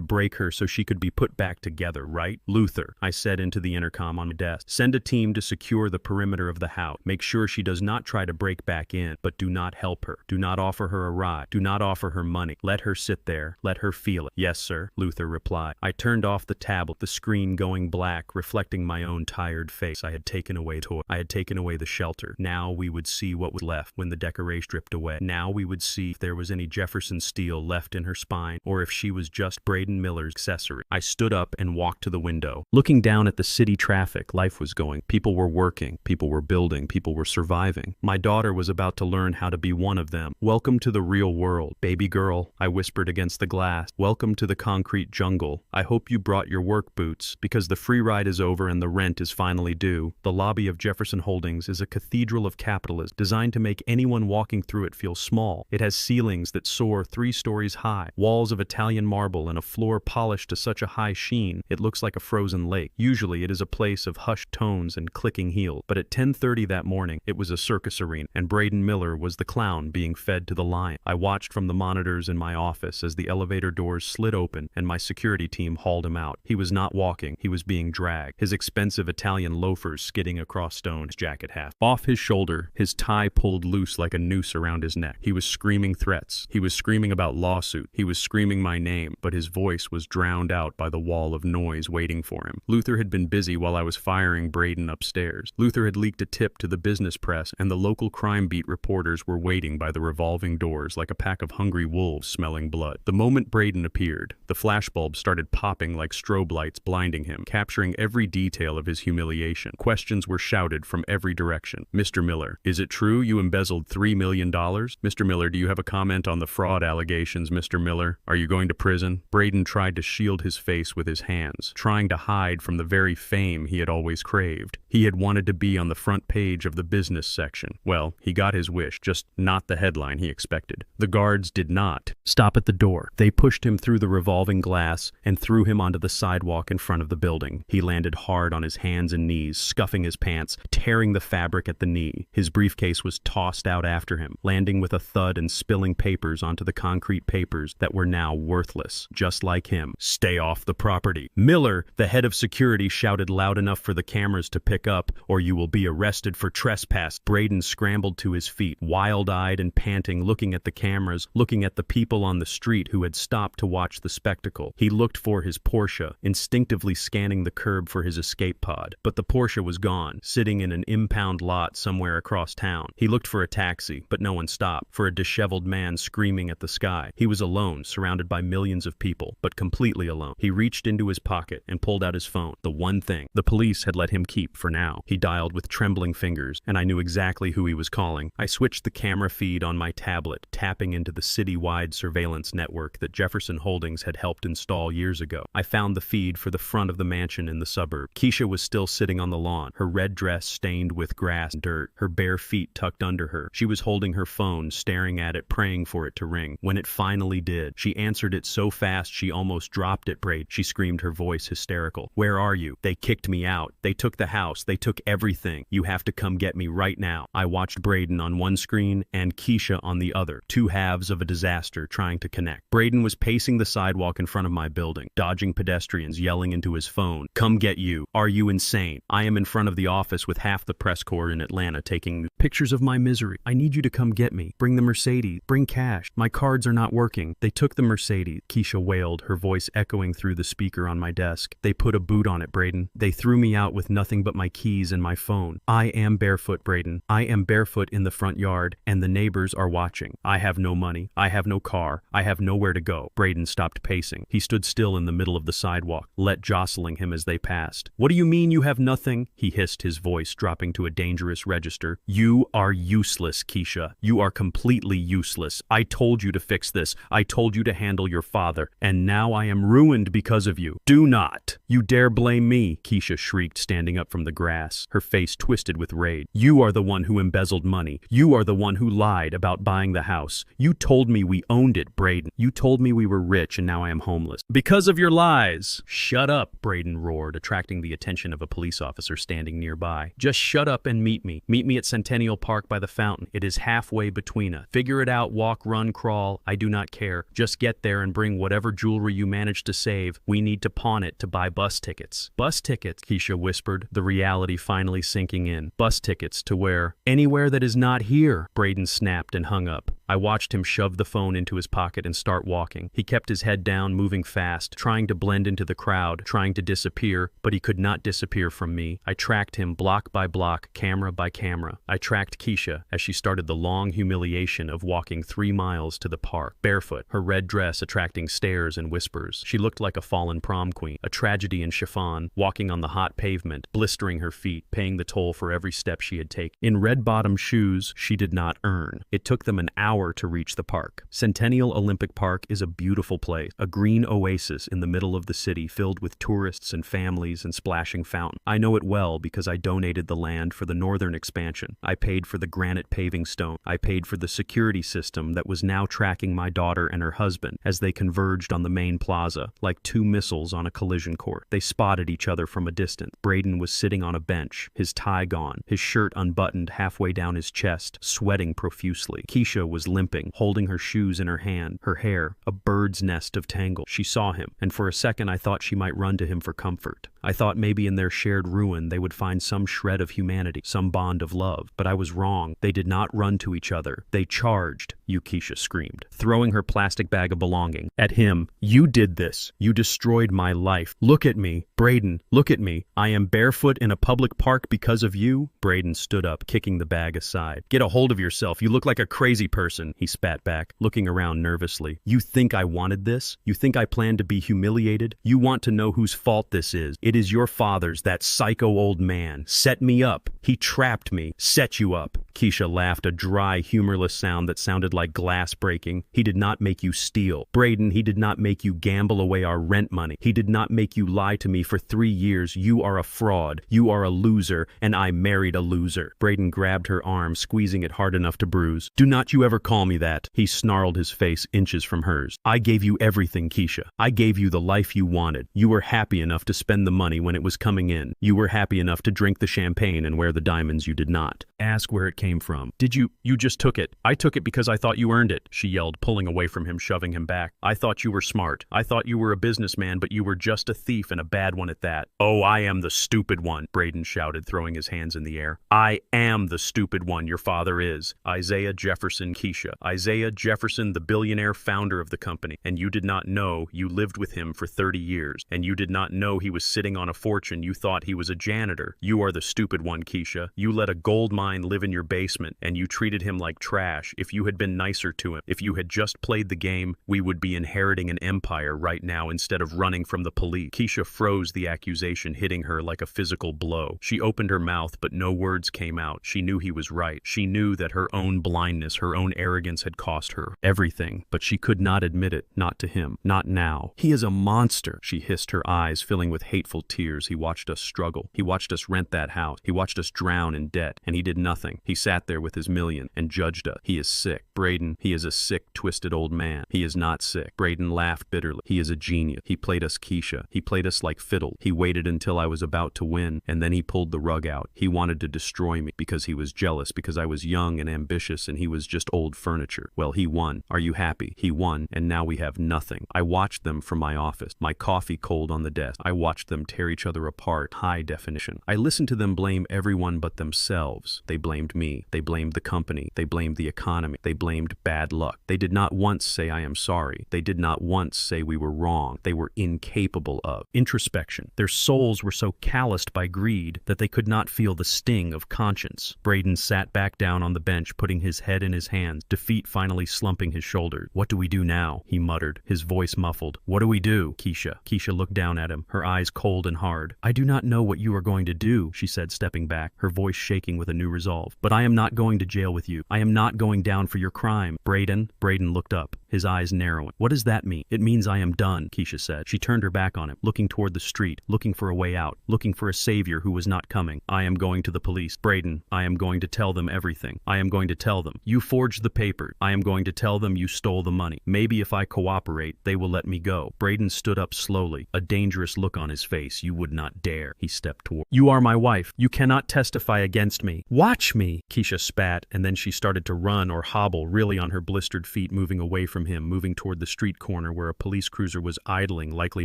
A: break her so she could be put back together, right? Luther, I said into the intercom on my desk, send a team to secure the perimeter of the house. Make sure she does not try to break back in, but do not help her. Do not offer her a ride. Do not offer her money. Let her sit there. Let her feel it. Yes, sir, Luther replied. I turned off the tablet, the screen going black, reflecting my own tired face. I had taken away toy. I had taken away the shelter. Now we would see what was left when the decoration stripped away. Now we would see if there was any Jefferson steel left in her spine, or if she was just Braden Miller's accessory. I stood up and walked to the window. Looking down at the city traffic, life was going. People were working. People were building. People were surviving. My daughter was about to learn how to be one of them. Welcome to the real world, baby girl, I whispered against the glass. Welcome to the concrete jungle. I hope you brought your work boots, because the free ride is over and the rent is finally due. The lobby of Jefferson Holdings is a cathedral of capitalism, designed to make anyone walking through it feel small. It has ceilings that soar 3 stories high, walls of Italian marble, and a floor polished to such a high sheen it looks like a frozen lake. Usually it is a place of hushed tones and clicking heels, but at 10:30 that morning it was a circus arena, and Braden Miller was the clown being fed to the lion. I watched from the monitors in my office as the elevator doors slid open and my security team hauled him out. He was not walking, he was being dragged, his expensive Italian loafers skidding across stone, his jacket half off his shoulder, his tie pulled loose like a noose around his neck. He was screaming threats. He was screaming about lawsuit. He was screaming my name, but his voice was drowned out by the wall of noise waiting for him. Luther had been busy while I was firing Braden upstairs. Luther had leaked a tip to the business press, and the local crime beat reporters were waiting by the revolving doors like a pack of hungry wolves smelling blood. The moment Braden appeared, the flashbulbs started popping like strobe lights, blinding him, capturing every detail of his humiliation. Questions were shouted from every direction. Mr. Miller, is it true you embezzled $3 million? Mr. Miller, do you have a comment on the fraud allegations, Mr. Miller? Are you going to prison? Braden tried to shield his face with his hands, trying to hide from the very fame he had always craved. He had wanted to be on the front page of the business section. Well, he got his wish, just not the headline he expected. The guards did not stop at the door. They pushed him through the revolving glass and threw him onto the sidewalk in front of the building. He landed hard on his hands and knees, scuffing his pants, tearing the fabric at the knee. His briefcase was tossed out after him, landing with a thud and spilling papers onto the concrete papers that were now worthless. Just like him. Stay off the property. Miller, the head of security, shouted loud enough for the cameras to pick up, or you will be arrested for trespass. Braden scrambled to his feet, wild-eyed and panting, looking at the cameras, looking at the people on the street who had stopped to watch the spectacle. He looked for his Porsche, instinctively scanning the curb for his escape pod. But the Porsche was gone, sitting in an impound lot somewhere across town. He looked for a taxi, but no one stopped, for a disheveled man screaming at the sky. He was alone, surrounded by millions of people, but completely alone. He reached into his pocket and pulled out his phone, the one thing the police had let him keep for now. He dialed with trembling fingers, and I knew exactly who he was calling. I switched the camera feed on my tablet, tapping into the city-wide surveillance network that Jefferson Holdings had helped install years ago. I found the feed for the front of the mansion in the suburb. Keisha was still sitting on the lawn, her red dress stained with grass and dirt, her bare feet tucked under her. She was holding her phone, staring at it, praying for it to ring. When it finally did, she answered it so fast she almost dropped it. Braid, she screamed, her voice hysterical. Where are you? They kicked me out. They took the house. They took everything. You have to come get me right now. I watched Braden on one screen and Keisha on the other, two halves of a disaster trying to connect. Braden was pacing the sidewalk in front of my building, dodging pedestrians, yelling into his phone, "Come get you. Are you insane? I am in front of the office with half the press corps in Atlanta taking pictures of my misery. I need you to come get me. Bring the Mercedes. Bring cash. My cards are not working. They took the Mercedes," Keisha wailed, her voice echoing through the speaker on my desk. "They put a boot on it, Braden. They threw me out with nothing but my keys and my phone. I am barefoot, Braden. I am barefoot in the front yard, and the neighbors are watching. I have no money. I have no car. I have nowhere to go." Braden stopped pacing. He stood still in the middle of the sidewalk, Let jostling him as they passed. "What do you mean you have nothing?" he hissed, his voice dropping to a dangerous register. "You are useless, Keisha. You are completely useless. I told you to fix this. I told you to handle your father, and now I am ruined because of you. Do not you dare blame me," Keisha shrieked, standing up from the grass, her face twisted with rage. "You are the one who embezzled money. You are the one who lied about buying the house. You told me we owned it, Braden. You told me we were rich and now I am homeless. Because of your lies." "Shut up," Braden roared, attracting the attention of a police officer standing standing nearby. Just shut up and meet me. Meet me at Centennial Park by the fountain. It is halfway between us. Figure it out, walk, run, crawl. I do not care. Just get there and bring whatever jewelry you manage to save. We need to pawn it to buy bus tickets. Bus tickets, Keisha whispered, the reality finally sinking in. Bus tickets to where? Anywhere that is not here, Braden snapped and hung up. I watched him shove the phone into his pocket and start walking. He kept his head down, moving fast, trying to blend into the crowd, trying to disappear, but he could not disappear from me. I tracked him block by block, camera by camera. I tracked Keisha as she started the long humiliation of walking 3 miles to the park, barefoot, her red dress attracting stares and whispers. She looked like a fallen prom queen, a tragedy in chiffon, walking on the hot pavement, blistering her feet, paying the toll for every step she had taken. In red-bottom shoes she did not earn. It took them an hour to reach the park. Centennial Olympic Park is a beautiful place, a green oasis in the middle of the city filled with tourists and families and splashing fountains. I know it well because I donated the land for the northern expansion. I paid for the granite paving stone. I paid for the security system that was now tracking my daughter and her husband as they converged on the main plaza, like 2 missiles on a collision course. They spotted each other from a distance. Braden was sitting on a bench, his tie gone, his shirt unbuttoned halfway down his chest, sweating profusely. Keisha was limping, holding her shoes in her hand, her hair a bird's nest of tangles. She saw him, and for a second I thought she might run to him for comfort. I thought maybe in their shared ruin they would find some shred of humanity, some bond of love. But I was wrong. They did not run to each other. They charged, Keisha screamed, throwing her plastic bag of belonging at him. You did this. You destroyed my life. Look at me. Braden, look at me. I am barefoot in a public park because of you. Braden stood up, kicking the bag aside. Get a hold of yourself. You look like a crazy person, he spat back, looking around nervously. You think I wanted this? You think I planned to be humiliated? You want to know whose fault this is? It is your father's, that psycho old man. Set me up. He trapped me. Set you up. Keisha laughed, a dry, humorless sound that sounded like glass breaking. He did not make you steal. Braden, he did not make you gamble away our rent money. He did not make you lie to me for 3 years. You are a fraud. You are a loser, and I married a loser. Braden grabbed her arm, squeezing it hard enough to bruise. Do not you ever call me that. He snarled, his face inches from hers. I gave you everything, Keisha. I gave you the life you wanted. You were happy enough to spend the money when it was coming in. You were happy enough to drink the champagne and wear the diamonds you did not. Ask where it came from. Did you just took it. I took it because I thought you earned it, she yelled, pulling away from him, shoving him back. I thought you were smart. I thought you were a businessman, but you were just a thief and a bad one at that. Oh, I am the stupid one, Braden shouted, throwing his hands in the air. I am the stupid one, your father is. Isaiah Jefferson, Keisha. Isaiah Jefferson, the billionaire founder of the company. And you did not know you lived with him for 30 years. And you did not know he was sitting on a fortune. You thought he was a janitor. You are the stupid one, Keisha. You let a gold mine live in your basement, and you treated him like trash. If you had been nicer to him, if you had just played the game, we would be inheriting an empire right now instead of running from the police. Keisha froze, the accusation hitting her like a physical blow. She opened her mouth, but no words came out. She knew he was right. She knew that her own blindness, her own arrogance had cost her everything, but she could not admit it, not to him, not now. He is a monster, she hissed, her eyes filling with hateful tears. He watched us struggle. He watched us rent that house. He watched us drown in debt, and he did nothing. He sat there with his million and judged us. He is sick. Braden, he is a sick, twisted old man. He is not sick. Braden laughed bitterly. He is a genius. He played us, Keisha. He played us like fiddle. He waited until I was about to win, and then he pulled the rug out. He wanted to destroy me because he was jealous, because I was young and ambitious and he was just old furniture. Well, he won. Are you happy? He won, and now we have nothing. I watched them from my office, my coffee cold on the desk. I watched them tear each other apart, high definition. I listened to them blame everyone but themselves. They blamed me. They blamed the company. They blamed the economy. They blamed bad luck. They did not once say I am sorry. They did not once say we were wrong. They were incapable of introspection. Their souls were so calloused by greed that they could not feel the sting of conscience. Braden sat back down on the bench, putting his head in his hands, defeat finally slumping his shoulders. What do we do now? He muttered, his voice muffled. What do we do? Keisha looked down at him, her eyes cold and hard. I do not know what you are going to do, she said, stepping back, her voice shaking with a new resolve. But I am not going to jail with you. I am not going down for your crime. Braden looked up. his eyes narrowing. What does that mean? It means I am done, Keisha said. She turned her back on him, looking toward the street, looking for a way out, looking for a savior who was not coming. I am going to the police. Braden, I am going to tell them everything. I am going to tell them. You forged the paper. I am going to tell them you stole the money. Maybe if I cooperate, they will let me go. Braden stood up slowly, a dangerous look on his face. You would not dare. He stepped toward. You are my wife. You cannot testify against me. Watch me, Keisha spat, and then she started to run or hobble, really on her blistered feet, moving away from him, moving toward the street corner where a police cruiser was idling, likely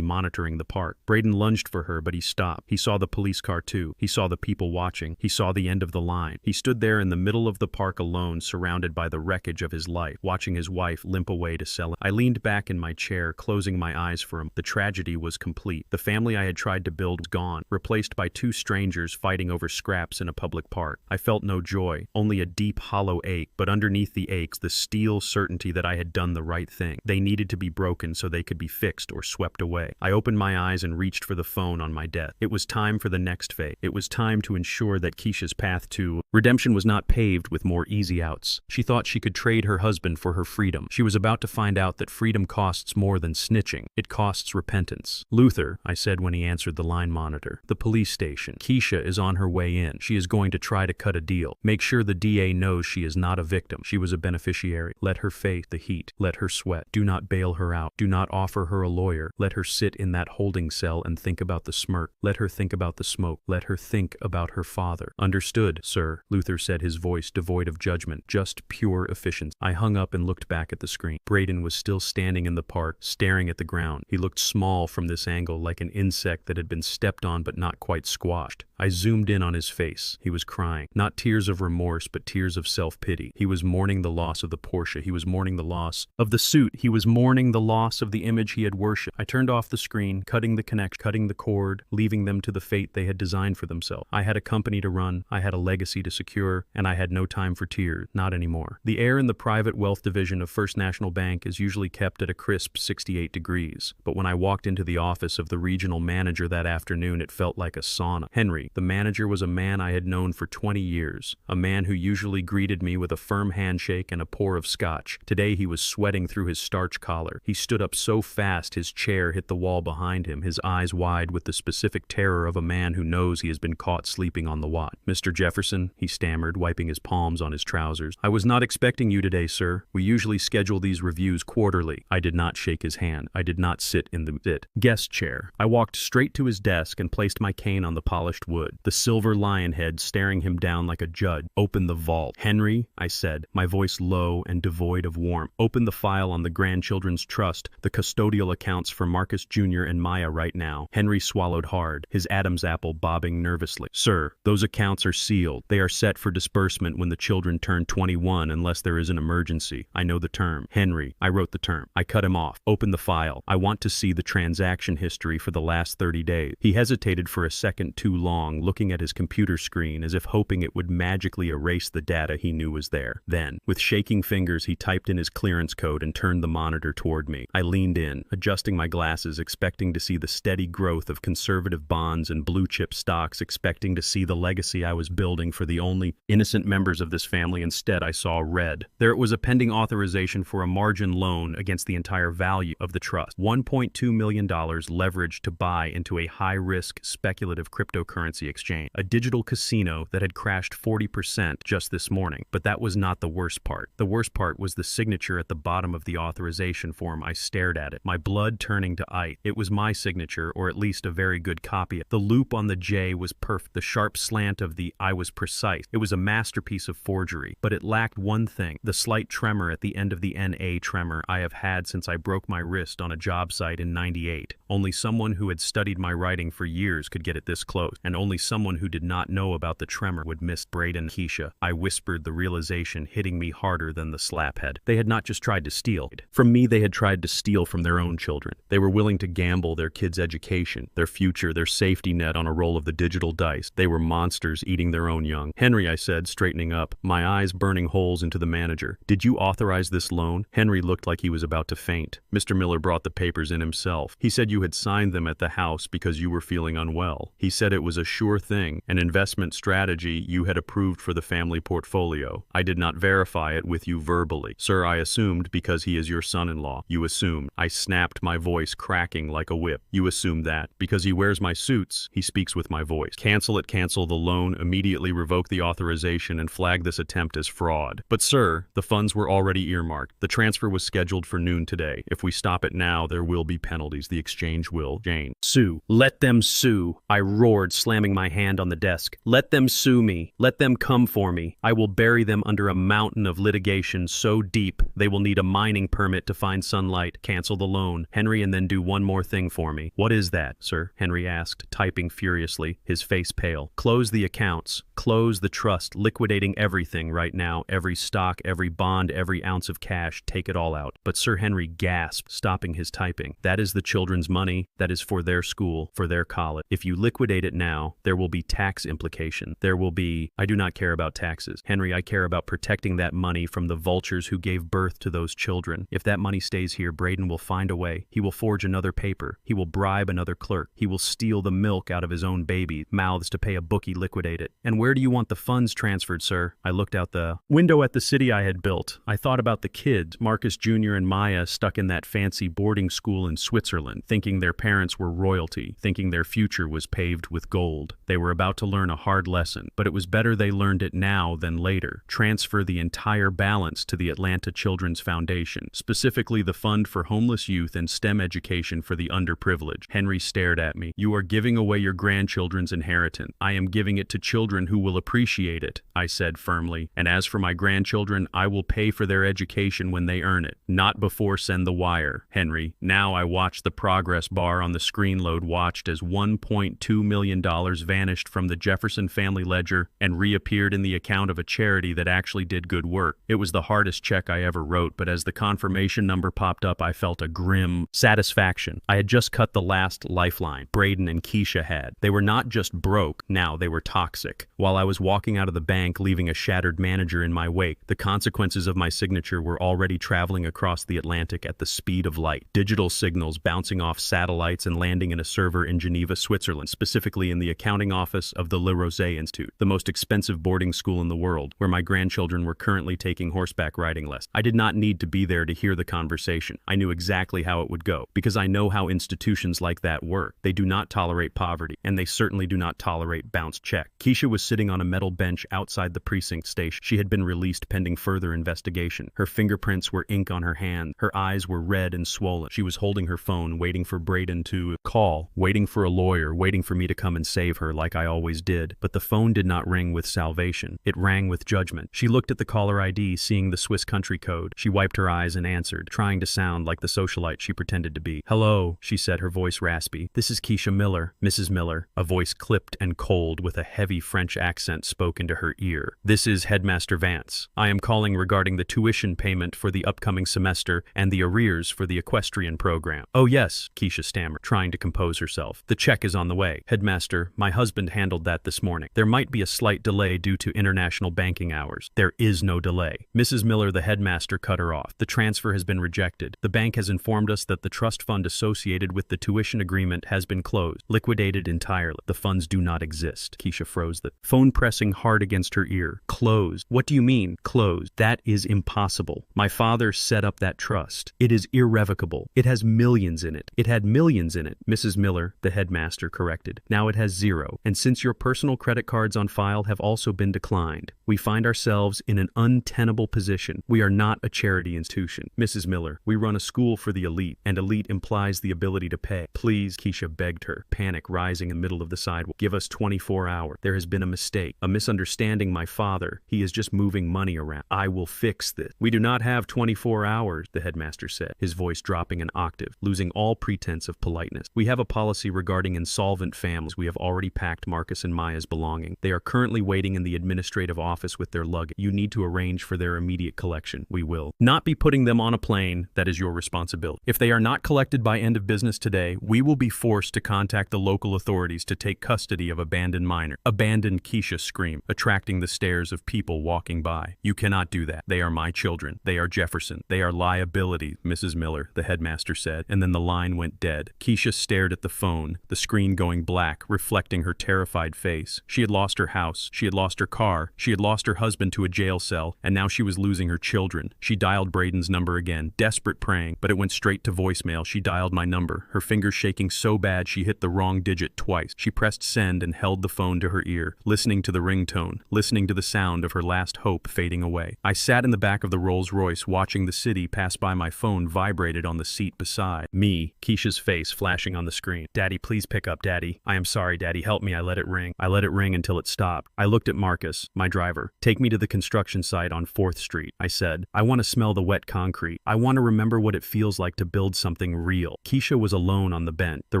A: monitoring the park. Braden lunged for her, but he stopped. He saw the police car too. He saw the people watching. He saw the end of the line. He stood there in the middle of the park alone, surrounded by the wreckage of his life, watching his wife limp away to sell it. I leaned back in my chair, closing my eyes for him. The tragedy was complete. The family I had tried to build was gone, replaced by two strangers fighting over scraps in a public park. I felt no joy, only a deep, hollow ache, but underneath the aches, the steel certainty that I had done the right thing. They needed to be broken so they could be fixed or swept away. I opened my eyes and reached for the phone on my desk. It was time for the next phase. It was time to ensure that Keisha's path to redemption was not paved with more easy outs. She thought she could trade her husband for her freedom. She was about to find out that freedom costs more than snitching. It costs repentance. Luther, I said when he answered the line monitor. The police station. Keisha is on her way in. She is going to try to cut a deal. Make sure the DA knows she is not a victim. She was a beneficiary. Let her face the heat. Let her sweat. Do not bail her out. Do not offer her a lawyer. Let her sit in that holding cell and think about the smirk. Let her think about the smoke. Let her think about her father. Understood, sir, Luther said, his voice devoid of judgment, just pure efficiency. I hung up and looked back at the screen. Braden was still standing in the park, staring at the ground. He looked small from this angle, like an insect that had been stepped on but not quite squashed. I zoomed in on his face. He was crying. Not tears of remorse, but tears of self-pity. He was mourning the loss of the Porsche. He was mourning the loss of the suit. He was mourning the loss of the image he had worshipped. I turned off the screen, cutting the connection, cutting the cord, leaving them to the fate they had designed for themselves. I had a company to run. I had a legacy to secure, and I had no time for tears. Not anymore. The air in the private wealth division of First National Bank is usually kept at a crisp 68 degrees, but when I walked into the office of the regional manager that afternoon, it felt like a sauna. Henry, the manager, was a man I had known for 20 years, a man who usually greeted me with a firm handshake and a pour of scotch. Today he was sweating through his starch collar. He stood up so fast his chair hit the wall behind him, his eyes wide with the specific terror of a man who knows he has been caught sleeping on the watch. Mr. Jefferson, he stammered, wiping his palms on his trousers. I was not expecting you today, sir. We usually schedule these reviews quarterly. I did not shake his hand. I did not sit in the guest chair. I walked straight to his desk and placed my cane on the polished wood, the silver lion head staring him down like a judge. Open the vault. Henry, I said, my voice low and devoid of warmth. Open the file on the Grandchildren's Trust, the custodial accounts for Marcus Jr. and Maya right now. Henry swallowed hard, his Adam's apple bobbing nervously. Sir, those accounts are sealed. They are set for disbursement when the children turn 21 unless there is an emergency. I know the term. Henry, I wrote the term. I cut him off. Open the file. I want to see the transaction history for the last 30 days. He hesitated for a second too long, looking at his computer screen as if hoping it would magically erase the data he knew was there. Then, with shaking fingers, he typed in his clearance code and turned the monitor toward me. I leaned in, adjusting my glasses, expecting to see the steady growth of conservative bonds and blue-chip stocks, expecting to see the legacy I was building for the only innocent members of this family. Instead, I saw red. There was a pending authorization for a margin loan against the entire value of the trust. $1.2 million leveraged to buy into a high-risk speculative cryptocurrency exchange, a digital casino that had crashed 40% just this morning. But that was not the worst part. The worst part was the signature at the bottom of the authorization form. I stared at it, my blood turning to ice. It was my signature, or at least a very good copy. The loop on the J was perfect. The sharp slant of the I was precise. It was a masterpiece of forgery, but it lacked one thing, the slight tremor at the end of the NA tremor I have had since I broke my wrist on a job site in '98. Only someone who had studied my writing for years could get it this close, and only someone who did not know about the tremor would miss. Braden, Keisha, I whispered, the realization hitting me harder than the slaphead. They had not just tried to steal. From me, they had tried to steal from their own children. They were willing to gamble their kids' education, their future, their safety net on a roll of the digital dice. They were monsters eating their own young. Henry, I said, straightening up, my eyes burning holes into the manager. Did you authorize this loan? Henry looked like he was about to faint. Mr. Miller brought the papers in himself. He said you had signed them at the house because you were feeling unwell. He said it was a sure thing, an investment strategy you had approved for the family portfolio. I did not verify it with you verbally. Sir, I assumed, because he is your son-in-law. You assume. I snapped, my voice cracking like a whip. You assume that. Because he wears my suits, he speaks with my voice. Cancel it, cancel the loan, immediately revoke the authorization and flag this attempt as fraud. But sir, the funds were already earmarked. The transfer was scheduled for noon today. If we stop it now, there will be penalties. The exchange will. Jane. Sue. Let them sue. I roared, slamming my hand on the desk. Let them sue me. Let them come for me. I will bury them under a mountain of litigation so deep they will need a mining permit to find sunlight. Cancel the loan, Henry, and then do one more thing for me. What is that, sir? Henry asked, typing furiously, his face pale. Close the accounts. Close the trust, liquidating everything right now. Every stock, every bond, every ounce of cash. Take it all out. But Sir Henry gasped, stopping his typing. That is the children's money. That is for their school, for their college. If you liquidate it now, there will be tax implication. There will be... I do not care about taxes. Henry, I care about protecting that money from the vultures who gave birth to those children. If that money stays here, Braden will find a way. He will forge another paper. He will bribe another clerk. He will steal the milk out of his own baby mouths to pay a bookie liquidate it. And where do you want the funds transferred, sir? I looked out the window at the city I had built. I thought about the kids, Marcus Jr. and Maya, stuck in that fancy boarding school in Switzerland, thinking their parents were royalty, thinking their future was paved with gold. They were about to learn a hard lesson, but it was better they learned it now than later. Transfer the entire balance to the Atlanta Children's Foundation, specifically the Fund for Homeless Youth and STEM Education for the Underprivileged. Henry stared at me. You are giving away your grandchildren's inheritance. I am giving it to children who will appreciate it, I said firmly. And as for my grandchildren, I will pay for their education when they earn it. Not before send the wire, Henry. Now I watched the progress bar on the screen load, watched as $1.2 million vanished from the Jefferson family ledger and reappeared in the account of a charity that actually did good work. It was the hardest check I ever wrote, but as the confirmation number popped up, I felt a grim satisfaction. I had just cut the last lifeline Braden and Keisha had. They were not just broke, now they were toxic. While I was walking out of the bank, leaving a shattered manager in my wake, the consequences of my signature were already traveling across the Atlantic at the speed of light. Digital signals bouncing off satellites and landing in a server in Geneva, Switzerland, specifically in the accounting office of the Le Rosé Institute, the most expensive boarding school in the world, where my grandchildren were currently taking horseback riding lessons. I did not need to be there to hear the conversation. I knew exactly how it would go, because I know how institutions like that work. They do not tolerate poverty, and they certainly do not tolerate bounced check. Keisha was sitting on a metal bench outside the precinct station. She had been released pending further investigation. Her fingerprints were ink on her hand. Her eyes were red and swollen. She was holding her phone, waiting for Braden to call, waiting for a lawyer, waiting for me to come and save her like I always did. But the phone did not ring with salvation. It rang with judgment. She looked at the caller ID, seeing the Swiss country code. She wiped her eyes and answered, trying to sound like the socialite she pretended to be. Hello, she said, her voice raspy. This is Keisha Miller. Mrs. Miller. A voice clipped and cold with a heavy French accent spoke into her ear. This is Headmaster Vance. I am calling regarding the tuition payment for the upcoming semester and the arrears for the equestrian program. Oh yes, Keisha stammered, trying to compose herself. The check is on the way. Headmaster, my husband handled that this morning. There might be a slight delay due to international banking hours. There is no delay. Mrs. Miller, the headmaster, cut her off. The transfer has been rejected. The bank has informed us that the trust fund associated with the tuition agreement has been closed, liquidated entirely. The funds do not exist. Keisha froze, the phone pressing hard against her ear. Closed. What do you mean, closed? That is impossible. My father set up that trust. It is irrevocable. It has millions in it. It had millions in it. Mrs. Miller, the headmaster, corrected. Now it has zero. And since your personal credit cards on file have also been declined, we find ourselves in an untenable position. We are not a charity institution. Mrs. Miller, we run a school for the elite, and elite implies the ability to pay. Please, Keisha begged her, panic rising in the middle of the sidewalk. Give us 24 hours. There has been a mistake, a misunderstanding, my father. He is just moving money around. I will fix this. We do not have 24 hours, the headmaster said, his voice dropping an octave, losing all pretense of politeness. We have a policy regarding insolvent families. We have already packed Marcus and Maya's belongings. They are currently waiting in the administrative office with their luggage. You need to arrange for their immediate collection. We will not be putting them on a plane. That is your responsibility. If they are not collected by end of business today, we will be forced to contact the local authorities to take custody of abandoned minor. Abandoned, Keisha screamed, attracting the stares of people walking by. You cannot do that. They are my children. They are Jefferson. They are liability, Mrs. Miller, the headmaster said, and then the line went dead. Keisha stared at the phone, the screen going black, reflecting her terrified face. She had lost her house. She had lost her car. She had lost her husband to a jail cell, and now she was losing her children. She dialed dialed Braden's number again, desperate praying, but it went straight to voicemail. She dialed my number, her fingers shaking so bad she hit the wrong digit twice. She pressed send and held the phone to her ear, listening to the ringtone, listening to the sound of her last hope fading away. I sat in the back of the Rolls-Royce watching the city pass by. My phone vibrated on the seat beside me, Keisha's face flashing on the screen. Daddy, please pick up, Daddy. I am sorry, Daddy, help me. I let it ring. I let it ring until it stopped. I looked at Marcus, my driver. Take me to the construction site on 4th Street, I said. I want to smell the wet concrete. I want to remember what it feels like to build something real. Keisha was alone on the bench, the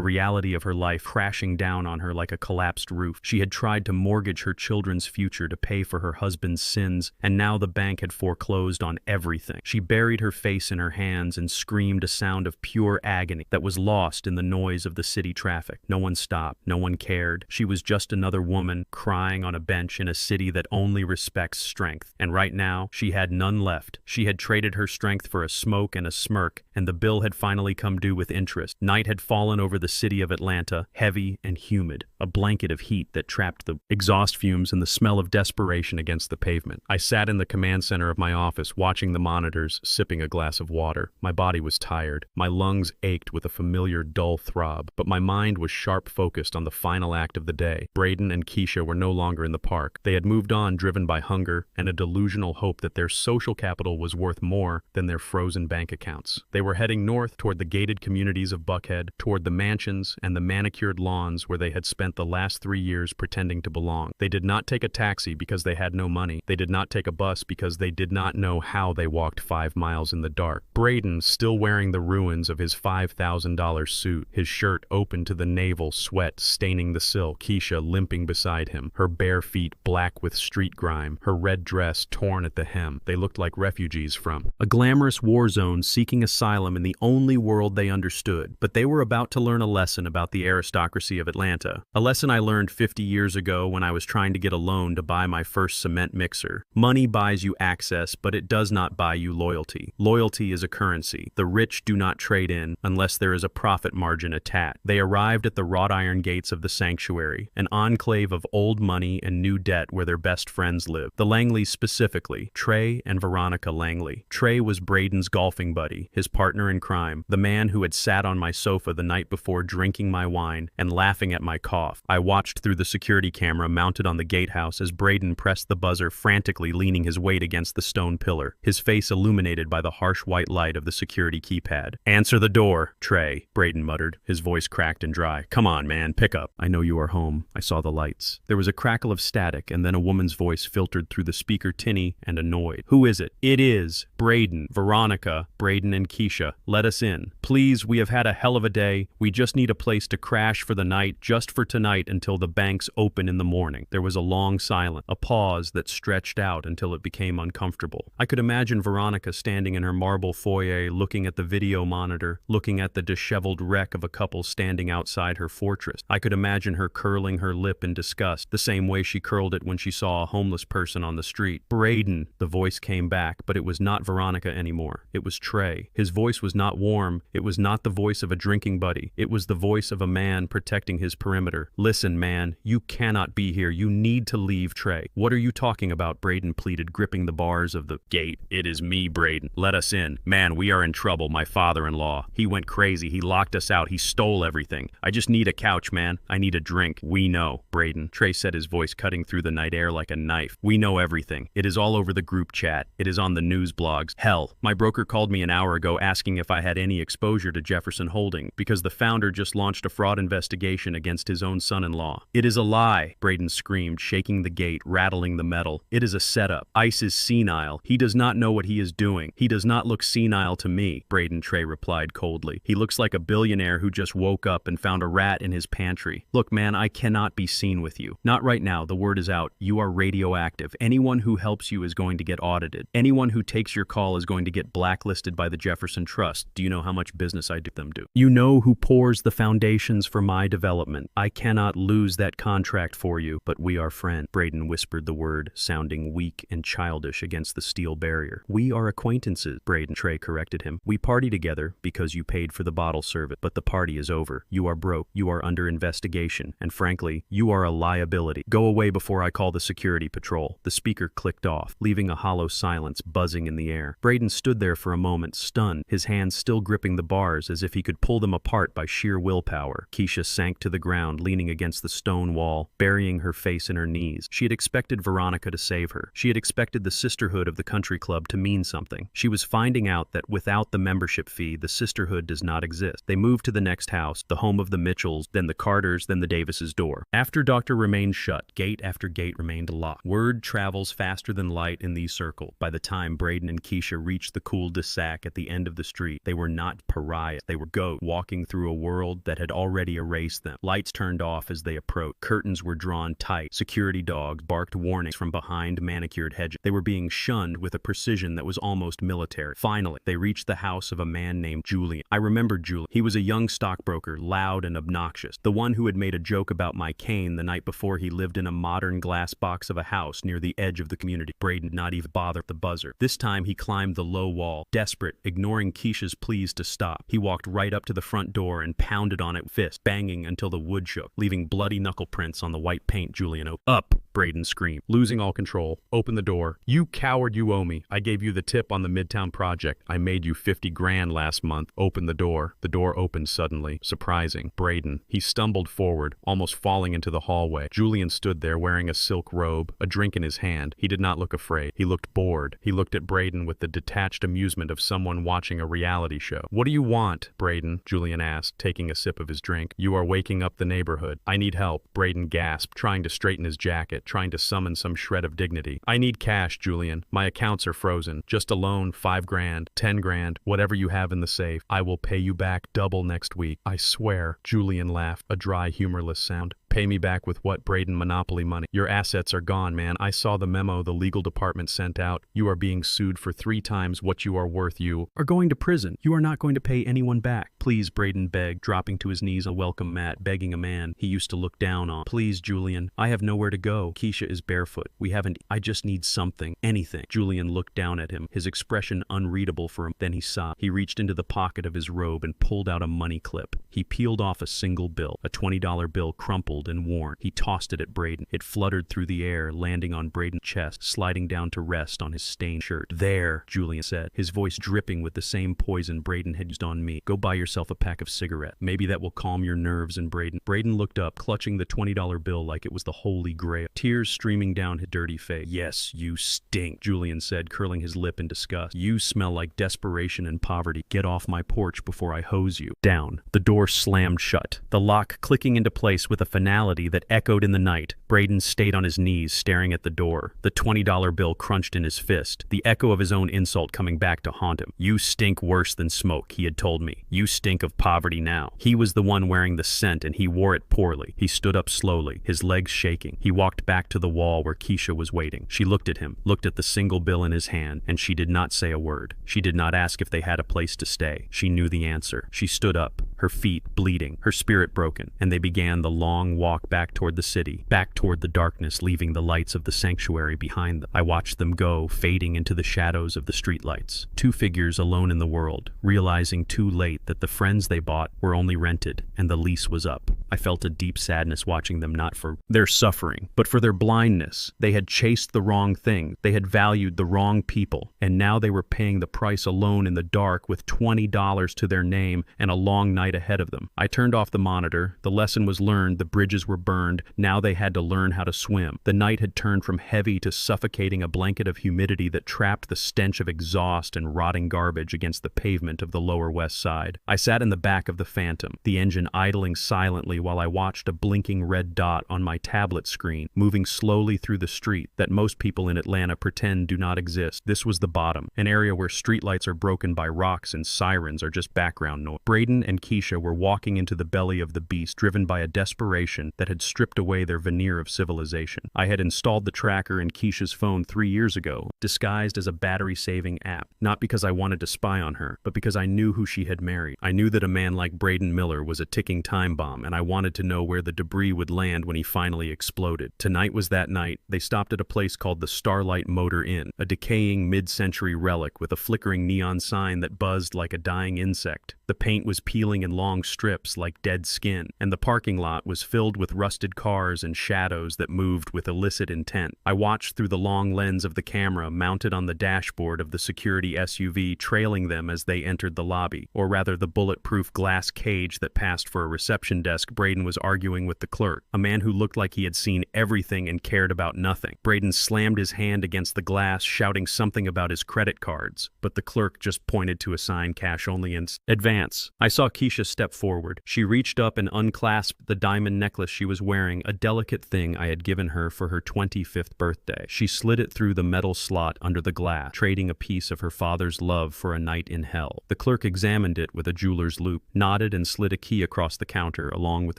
A: reality of her life crashing down on her like a collapsed roof. She had tried to mortgage her children's future to pay for her husband's sins, and now the bank had foreclosed on everything. She buried her face in her hands and screamed a sound of pure agony that was lost in the noise of the city traffic. No one stopped. No one cared. She was just another woman crying on a bench in a city that only respects strength. And right now, she had none left. She had traded her strength for a smoke and a smirk, and the bill had finally come due with interest. Night had fallen over the city of Atlanta, heavy and humid, a blanket of heat that trapped the exhaust fumes and the smell of desperation against the pavement. I sat in the command center of my office, watching the monitors, sipping a glass of water. My body was tired. My lungs ached with a familiar dull throb, but my mind was sharp focused on the final act of the day. Braden and Keisha were no longer in the park. They had moved on, driven by hunger and a delusional hope that their social capital was worth more than their frozen bank accounts. They were heading north toward the gated communities of Buckhead, toward the mansions and the manicured lawns where they had spent the last 3 years pretending to belong. They did not take a taxi because they had no money. They did not take a bus because they did not know how they walked 5 miles in the dark. Braden, still wearing the ruins of his $5,000 suit, his shirt open to the navel, sweat staining the sill. Keisha limping beside him, her bare feet black with street grime, her red dress torn at the hem. They looked like refugees from a glamorous war zone seeking asylum in the only world they understood. But they were about to learn a lesson about the aristocracy of Atlanta. A lesson I learned 50 years ago when I was trying to get a loan to buy my first cement mixer. Money buys you access, but it does not buy you loyalty. Loyalty is a currency. The rich do not trade in unless there is a profit margin attached. They arrived at the wrought iron gates of the sanctuary, an enclave of old money and new debt where their best friends lived. The Langleys specifically, Trey and Veronica Langley. Trey was Braden's golfing buddy, his partner in crime, the man who had sat on my sofa the night before drinking my wine and laughing at my cough. I watched through the security camera mounted on the gatehouse as Braden pressed the buzzer, frantically leaning his weight against the stone pillar, his face illuminated by the harsh white light of the security keypad. "Answer the door, Trey," Braden muttered, his voice cracked and dry. "Come on, man, pick up. I know you are home." I saw the lights. There was a crackle of static, and then a woman's voice filtered through the speaker, tinny and annoyed. "Who is it?" "It is Braden, Veronica, Braden and Keisha. Let us in. Please, we have had a hell of a day. We just need a place to crash for the night, just for tonight until the banks open in the morning." There was a long silence, a pause that stretched out until it became uncomfortable. I could imagine Veronica standing in her marble foyer, looking at the video monitor, looking at the disheveled wreck of a couple standing outside her fortress. I could imagine her curling her lip in disgust, the same way she curled it when she saw a homeless person on the street. "Braden," the voice came back, but it was not Veronica anymore. It was Trey. His voice was not warm. It was not the voice of a drinking buddy. It was the voice of a man protecting his perimeter. "Listen, man, you cannot be here. You need to leave, Trey." "What are you talking about?" Braden pleaded, gripping the bars of the gate. "It is me, Braden. Let us in. Man, we are in trouble. My father-in-law. He went crazy. He locked us out. He stole everything. I just need a couch, man. I need a drink." "We know, Braden," Trey said, his voice cutting through the night air like a knife. "We know everything. It is all over the group chat. It is on the news blogs. Hell, my broker called me an hour ago asking if I had any exposure to Jefferson Holding because the founder just launched a fraud investigation against his own son-in-law." "It is a lie," Braden screamed, shaking the gate, rattling the metal. "It is a setup. Ice is senile. He does not know what he is doing. He does not look senile to me," Braden, Trey replied coldly. "He looks like a billionaire who just woke up and found a rat in his pantry. Look, man, I cannot be seen with you. Not right now. The word is out. You are radioactive. Anyone who helps you is going to get audited. Anyone who takes your call is going to get blacklisted by the Jefferson Trust. Do you know how much business I do them do? You know who pours the foundations for my development. I cannot lose that contract for you, but we are friends. Braden whispered the word, sounding weak and childish against the steel barrier. We are acquaintances, Braden. Trey corrected him. We party together because you paid for the bottle service, but the party is over. You are broke, you are under investigation, and frankly, you are a liability. Go away before I call the security patrol. The speaker clicked off, leaving a hollow silence buzzing in the air. Braden stood there for a moment, stunned, his hands still gripping the bars as if he could pull them apart by sheer willpower. Keisha sank to the ground, leaning against the stone wall, burying her face in her knees. She had expected Veronica to save her. She had expected the sisterhood of the country club to mean something. She was finding out that without the membership fee, the sisterhood does not exist. They moved to the next house, the home of the Mitchells, then the Carters, then the Davises' door. After Doctor remained shut, gate after gate remained locked. Word travels faster than light in these circles. By the time Braden and Keisha reached the cul-de-sac at the end of the street, they were not pariahs. They were ghosts walking through a world that had already erased them. Lights turned off as they approached. Curtains were drawn tight. Security dogs barked warnings from behind manicured hedges. They were being shunned with a precision that was almost military. Finally, they reached the house of a man named Julian. I remembered Julian. He was a young stockbroker, loud and obnoxious. The one who had made a joke about my cane the night before. He lived in a modern glass box of a house near the edge of the community. Braden did not even bother the buzzer. This time he climbed the low wall, desperate, ignoring Keisha's pleas to stop. He walked right up to the front door and pounded on it with fists, banging until the wood shook, leaving bloody knuckle prints on the white paint. Julian opened. Up! Braden screamed, losing all control. Open the door. You coward, you owe me. I gave you the tip on the Midtown project. I made you 50 grand last month. Open the door. The door opened suddenly, surprising. Braden. He stumbled forward, almost falling into the hallway. Julian stood there wearing a silk robe, a drink in his hand. He did not look afraid. He looked bored. He looked at Braden with the detached amusement of someone watching a reality show. What do you want, Braden? Julian asked, taking a sip of his drink. You are waking up the neighborhood. I need help. Braden gasped, trying to straighten his jacket, trying to summon some shred of dignity. I need cash, Julian. My accounts are frozen. Just a loan, 5 grand, 10 grand, whatever you have in the safe. I will pay you back double next week. I swear. Julian laughed, a dry, humorless sound. Pay me back with what, Braden? Monopoly money. Your assets are gone, man. I saw the memo the legal department sent out. You are being sued for 3 times what you are worth. You are going to prison. You are not going to pay anyone back. Please, Braden begged, dropping to his knees a welcome mat, begging a man he used to look down on. Please, Julian. I have nowhere to go. Keisha is barefoot. We haven't. I just need something. Anything. Julian looked down at him, his expression unreadable for him. Then he sobbed. He reached into the pocket of his robe and pulled out a money clip. He peeled off a single bill, a $20 bill crumpled and worn. He tossed it at Braden. It fluttered through the air, landing on Braden's chest, sliding down to rest on his stained shirt. There, Julian said, his voice dripping with the same poison Braden had used on me. Go buy yourself a pack of cigarettes. Maybe that will calm your nerves. And Braden looked up, clutching the $20 bill like it was the holy grail, tears streaming down his dirty face. Yes, you stink, Julian said, curling his lip in disgust. You smell like desperation and poverty. Get off my porch before I hose you. Down. The door slammed shut, the lock clicking into place with a finality that echoed in the night. Braden stayed on his knees, staring at the door, the $20 bill crunched in his fist, the echo of his own insult coming back to haunt him. You stink worse than smoke, he had told me. You stink of poverty now. He was the one wearing the scent, and he wore it poorly. He stood up slowly, his legs shaking. He walked back to the wall where Keisha was waiting. She looked at him, looked at the single bill in his hand, and she did not say a word. She did not ask if they had a place to stay. She knew the answer. She stood up, her feet bleeding, her spirit broken, and they began the long walk back toward the city, back toward the darkness, leaving the lights of the sanctuary behind them. I watched them go, fading into the shadows of the streetlights. 2 figures alone in the world, realizing too late that the friends they bought were only rented, and the lease was up. I felt a deep sadness watching them, not for their suffering, but for their blindness. They had chased the wrong thing. They had valued the wrong people, and now they were paying the price alone in the dark with $20 to their name and a long night ahead of them. I turned off the monitor. The lesson was learned. The bridges were burned. Now they had to learn how to swim. The night had turned from heavy to suffocating, a blanket of humidity that trapped the stench of exhaust and rotting garbage against the pavement of the Lower West Side. I sat in the back of the Phantom, the engine idling silently while I watched a blinking red dot on my tablet screen, moving slowly through the street that most people in Atlanta pretend do not exist. This was the bottom, an area where streetlights are broken by rocks and sirens are just background noise. Braden and Keisha Keisha were walking into the belly of the beast, driven by a desperation that had stripped away their veneer of civilization. I had installed the tracker in Keisha's phone 3 years ago, disguised as a battery-saving app, not because I wanted to spy on her, but because I knew who she had married. I knew that a man like Braden Miller was a ticking time bomb, and I wanted to know where the debris would land when he finally exploded. Tonight was that night. They stopped at a place called the Starlight Motor Inn, a decaying mid-century relic with a flickering neon sign that buzzed like a dying insect. The paint was peeling in long strips like dead skin, and the parking lot was filled with rusted cars and shadows that moved with illicit intent. I watched through the long lens of the camera mounted on the dashboard of the security SUV, trailing them as they entered the lobby, or rather the bulletproof glass cage that passed for a reception desk. Braden was arguing with the clerk, a man who looked like he had seen everything and cared about nothing. Braden slammed his hand against the glass, shouting something about his credit cards, but the clerk just pointed to a sign, cash only, and advance. I saw Keisha step forward. She reached up and unclasped the diamond necklace she was wearing, a delicate thing I had given her for her 25th birthday. She slid it through the metal slot under the glass, trading a piece of her father's love for a night in hell. The clerk examined it with a jeweler's loupe, nodded and slid a key across the counter along with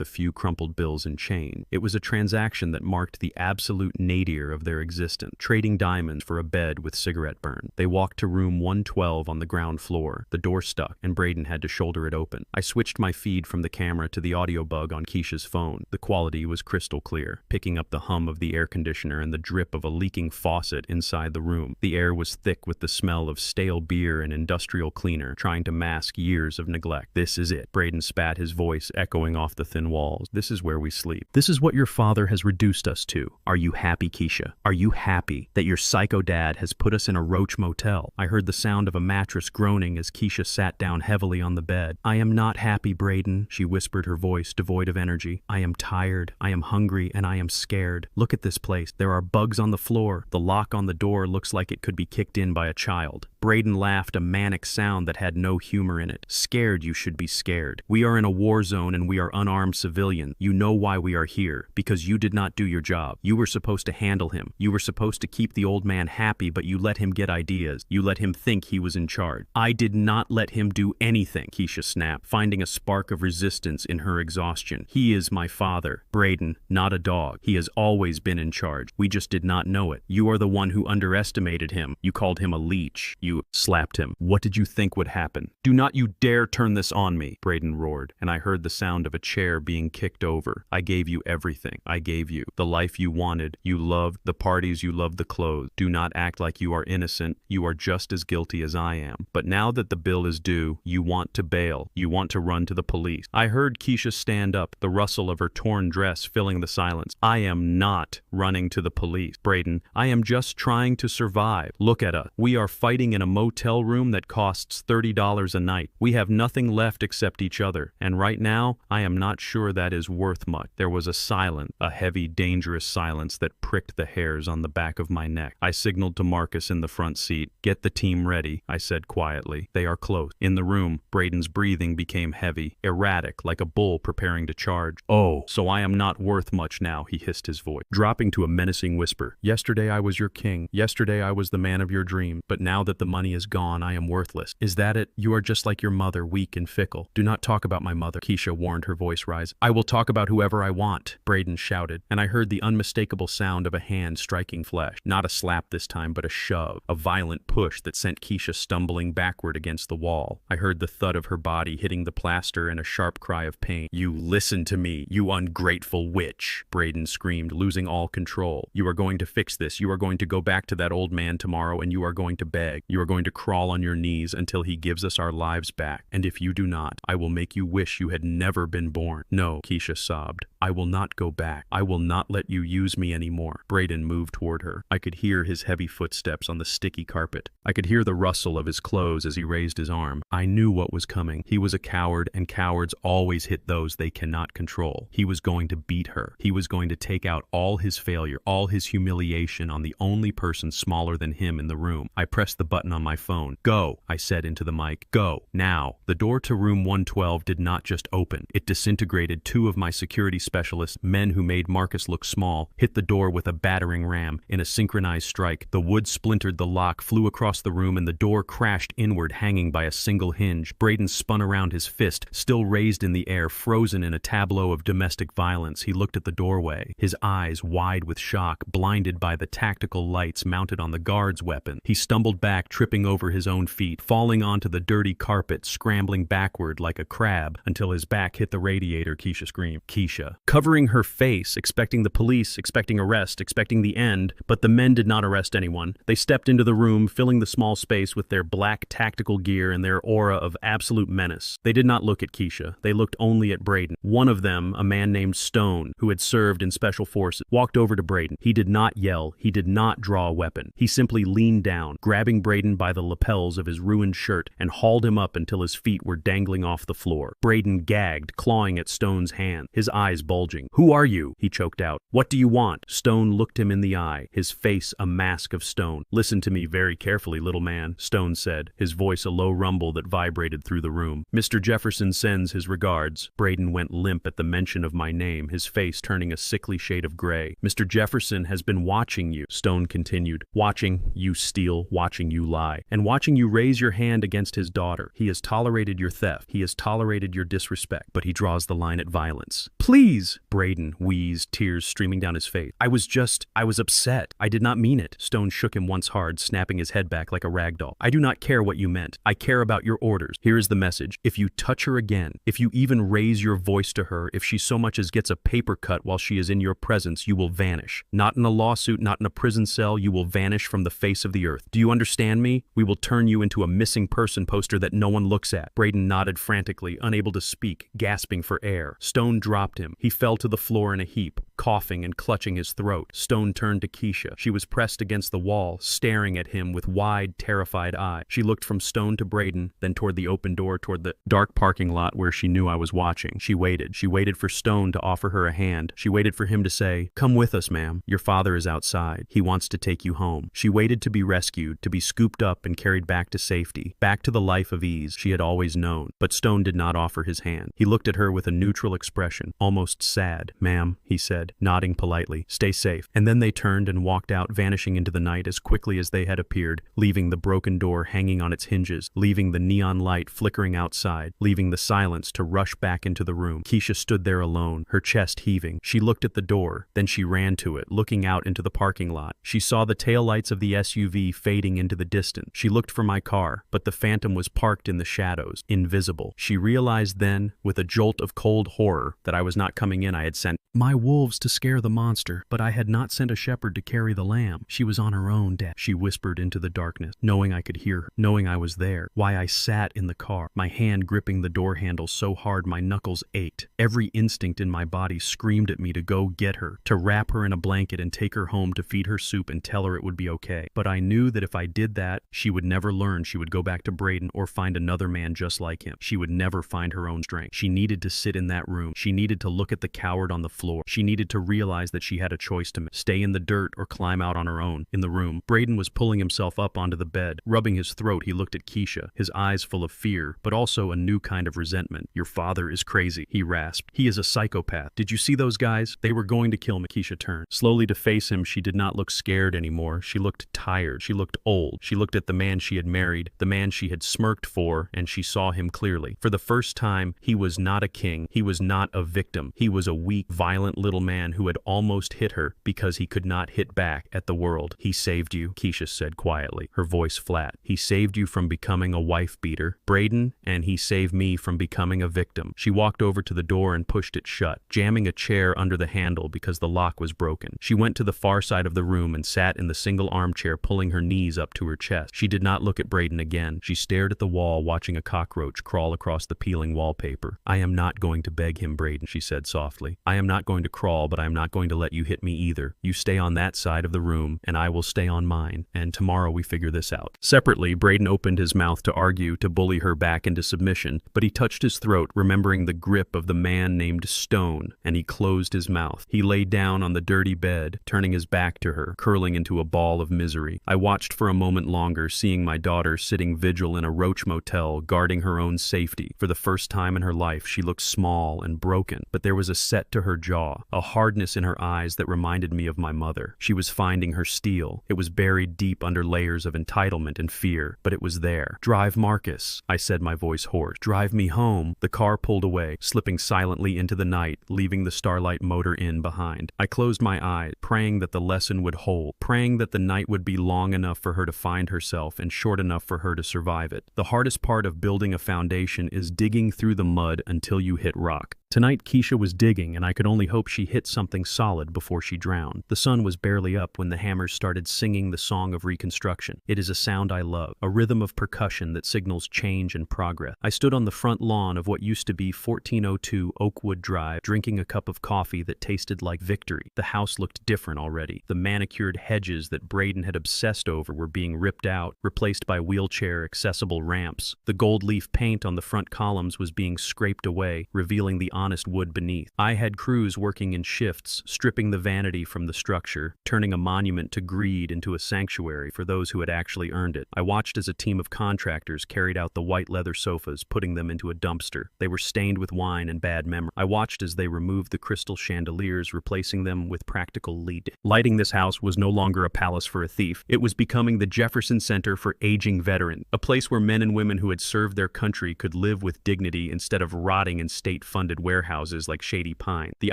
A: a few crumpled bills and change. It was a transaction that marked the absolute nadir of their existence, trading diamonds for a bed with cigarette burn. They walked to room 112 on the ground floor. The door stuck, and Braden had to shoulder it open. I switched my feed from the camera to the audio bug on Keisha's phone. The quality was crystal clear, picking up the hum of the air conditioner and the drip of a leaking faucet inside the room. The air was thick with the smell of stale beer and industrial cleaner, trying to mask years of neglect. This is it. Braden spat, his voice echoing off the thin walls. This is where we sleep. This is what your father has reduced us to. Are you happy, Keisha? Are you happy that your psycho dad has put us in a roach motel? I heard the sound of a mattress groaning as Keisha sat down heavily on the bed. I am not happy, Braden, she whispered, her voice devoid of energy. I am tired, I am hungry, and I am scared. Look at this place. There are bugs on the floor. The lock on the door looks like it could be kicked in by a child. Braden laughed, a manic sound that had no humor in it. Scared, you should be scared. We are in a war zone and we are unarmed civilians. You know why we are here. Because you did not do your job. You were supposed to handle him. You were supposed to keep the old man happy, but you let him get ideas. You let him think he was in charge. I did not let him do anything, Keisha snapped, finding a spark of resistance in her exhaustion. He is my father, Braden, not a dog. He has always been in charge. We just did not know it. You are the one who underestimated him. You called him a leech. You slapped him. What did you think would happen? Do not you dare turn this on me, Braden roared, and I heard the sound of a chair being kicked over. I gave you everything. I gave you the life you wanted, you loved, the parties you loved, the clothes. Do not act like you are innocent. You are just as guilty as I am. But now that the bill is due, you want to bail. You want to run to the police. I heard Keisha stand up, the rustle of her torn dress filling the silence. I am not running to the police, Braden. I am just trying to survive. Look at us. We are fighting in a motel room that costs $30 a night. We have nothing left except each other, and right now, I am not sure that is worth much. There was a silence, a heavy, dangerous silence that pricked the hairs on the back of my neck. I signaled to Marcus in the front seat. Get the team ready, I said quietly. They are close. In the room, Braden's breathing became heavy, erratic, like a bull preparing to charge. Oh, so I am not worth much now, he hissed, his voice, dropping to a menacing whisper. Yesterday I was your king. Yesterday I was the man of your dream. But now that the money is gone, I am worthless. Is that it? You are just like your mother, weak and fickle. Do not talk about my mother, Keisha warned, her voice rising. I will talk about whoever I want, Braden shouted, and I heard the unmistakable sound of a hand striking flesh. Not a slap this time, but a shove, a violent push that sent Keisha stumbling backward against the wall. I heard the thud of her body hitting the plaster and a sharp cry of pain. You listen to me, you ungrateful witch, Braden screamed, losing all control. You are going to fix this. You are going to go back to that old man tomorrow and you are going to beg. You are going to crawl on your knees until he gives us our lives back. And if you do not, I will make you wish you had never been born. No, Keisha sobbed. I will not go back. I will not let you use me anymore. Braden moved toward her. I could hear his heavy footsteps on the sticky carpet. I could hear the rustle of his clothes as he raised his arm. I knew what was coming. He was a coward, and cowards always hit those they cannot control. He was going to beat her. He was going to take out all his failure, all his humiliation on the only person smaller than him in the room. I pressed the button on my phone. Go, I said into the mic. Go, now. The door to room 112 did not just open. It disintegrated. Two of my security specialists, men who made Marcus look small, hit the door with a battering ram. In a synchronized strike, the wood splintered, the lock flew across the room, and the door crashed inward, hanging by a single hinge. Braden Braden spun around, his fist still raised in the air, frozen in a tableau of domestic violence. He looked at the doorway, his eyes wide with shock, blinded by the tactical lights mounted on the guard's weapon. He stumbled back, tripping over his own feet, falling onto the dirty carpet, scrambling backward like a crab until his back hit the radiator. Keisha screamed. Keisha, covering her face, expecting the police, expecting arrest, expecting the end, but the men did not arrest anyone. They stepped into the room, filling the small space with their black tactical gear and their aura of absolute menace. They did not look at Keisha. They looked only at Braden. One of them, a man named Stone, who had served in special forces, walked over to Braden. He did not yell. He did not draw a weapon. He simply leaned down, grabbing Braden by the lapels of his ruined shirt, and hauled him up until his feet were dangling off the floor. Braden gagged, clawing at Stone's hand, his eyes bulging. "Who are you?" he choked out. "What do you want?" Stone looked him in the eye, his face a mask of stone. "Listen to me very carefully, little man," Stone said, his voice a low rumble that vibrated through the room. "Mr. Jefferson sends his regards." Braden went limp at the mention of my name, his face turning a sickly shade of gray. "Mr. Jefferson has been watching you," Stone continued. "Watching you steal, watching you lie, and watching you raise your hand against his daughter. He has tolerated your theft. He has tolerated your disrespect, but he draws the line at violence." "Please!" Braden wheezed, tears streaming down his face. I was upset. I did not mean it." Stone shook him once hard, snapping his head back like a rag doll. "I do not care what you meant. I care about your orders. Here is the message. If you touch her again, if you even raise your voice to her, if she so much as gets a paper cut while she is in your presence, you will vanish. Not in a lawsuit, not in a prison cell, you will vanish from the face of the earth. Do you understand me? We will turn you into a missing person poster that no one looks at." Braden nodded frantically, unable to speak, gasping for air. Stone dropped him. He fell to the floor in a heap, coughing and clutching his throat. Stone turned to Keisha. She was pressed against the wall, staring at him with wide, terrified eyes. She looked from Stone to Braden, then toward the open door, toward the dark parking lot where she knew I was watching. She waited. She waited for Stone to offer her a hand. She waited for him to say, "Come with us, ma'am. Your father is outside. He wants to take you home." She waited to be rescued, to be scooped up and carried back to safety, back to the life of ease she had always known. But Stone did not offer his hand. He looked at her with a neutral expression, almost sad. "Ma'am," he said, nodding politely, "stay safe." And then they turned and walked out, vanishing into the night as quickly as they had appeared, leaving the broken door hanging on its hinges, leaving the neon light flickering outside, leaving the silence to rush back into the room. Keisha stood there alone, her chest heaving. She looked at the door, then she ran to it, looking out into the parking lot. She saw the taillights of the SUV fading into the distance. She looked for my car, but the Phantom was parked in the shadows, invisible. She realized then, with a jolt of cold horror, that I was not coming in. I had sent my wolves to scare the monster, but I had not sent a shepherd to carry the lamb. She was on her own, Dad, she whispered into the darkness, knowing I could hear her, knowing I was there. Why, I sat in the car, my hand gripping the door handle so hard my knuckles ached. Every instinct in my body screamed at me to go get her, to wrap her in a blanket and take her home to feed her soup and tell her it would be okay. But I knew that if I did that, she would never learn. She would go back to Braden or find another man just like him. She would never find her own strength. She needed to sit in that room. She needed to look at the coward on the floor. She needed to realize that she had a choice to make: stay in the dirt or climb out on her own. In the room, Braden was pulling himself up onto the bed. Rubbing his throat, he looked at Keisha, his eyes full of fear, but also a new kind of resentment. "Your father is crazy," he rasped. "He is a psychopath. Did you see those guys? They were going to kill me." Keisha turned slowly to face him. She did not look scared anymore. She looked tired. She looked old. She looked at the man she had married, the man she had smirked for, and she saw him clearly. For the first time, he was not a king. He was not a victim. He was a weak, violent little man who had almost hit her because he could not hit back at the world. "He saved you," Keisha said quietly, her voice flat. "He saved you from becoming a wife beater, Braden, and he saved me from becoming a victim." She walked over to the door and pushed it shut, jamming a chair under the handle because the lock was broken. She went to the far side of the room and sat in the single armchair, pulling her knees up to her chest. She did not look at Braden again. She stared at the wall, watching a cockroach crawl across the peeling wallpaper. "I am not going to beg him, Braden," she said softly. "I am not going to crawl, but I am not going to let you hit me either. You stay on that side of the room, and I will stay on mine, and tomorrow we figure this out." Separately, Braden opened his mouth to argue, to bully her back into submission, but he touched his throat, remembering the grip of the man named Stone, and he closed his mouth. He lay down on the dirty bed, turning his back to her, curling into a ball of misery. I watched for a moment longer, seeing my daughter sitting vigil in a roach motel, guarding her own safety. For the first time in her life, she looked small and broken, but there was a set to her jaw, a hardness in her eyes that reminded me of my mother. She was finding her steel. It was buried deep under layers of entitlement and fear, but it was there. "Drive, Marcus," I said, my voice hoarse. "Drive me home." The car pulled away, slipping silently into the night, leaving the Starlight Motor Inn behind. I closed my eyes, praying that the lesson would hold, praying that the night would be long enough for her to find herself and short enough for her to survive it. The hardest part of building a foundation is digging through the mud until you hit rock. Tonight, Keisha was digging, and I could only hope she hit something solid before she drowned. The sun was barely up when the hammers started singing the song of reconstruction. It is a sound I love, a rhythm of percussion that signals change and progress. I stood on the front lawn of what used to be 1402 Oakwood Drive, drinking a cup of coffee that tasted like victory. The house looked different already. The manicured hedges that Braden had obsessed over were being ripped out, replaced by wheelchair-accessible ramps. The gold leaf paint on the front columns was being scraped away, revealing the honest wood beneath. I had crews working in shifts, stripping the vanity from the structure, turning a monument to greed into a sanctuary for those who had actually earned it. I watched as a team of contractors carried out the white leather sofas, putting them into a dumpster. They were stained with wine and bad memory. I watched as they removed the crystal chandeliers, replacing them with practical lead. Lighting this house was no longer a palace for a thief. It was becoming the Jefferson Center for aging veterans, a place where men and women who had served their country could live with dignity instead of rotting in state-funded warehouses like Shady Pine. The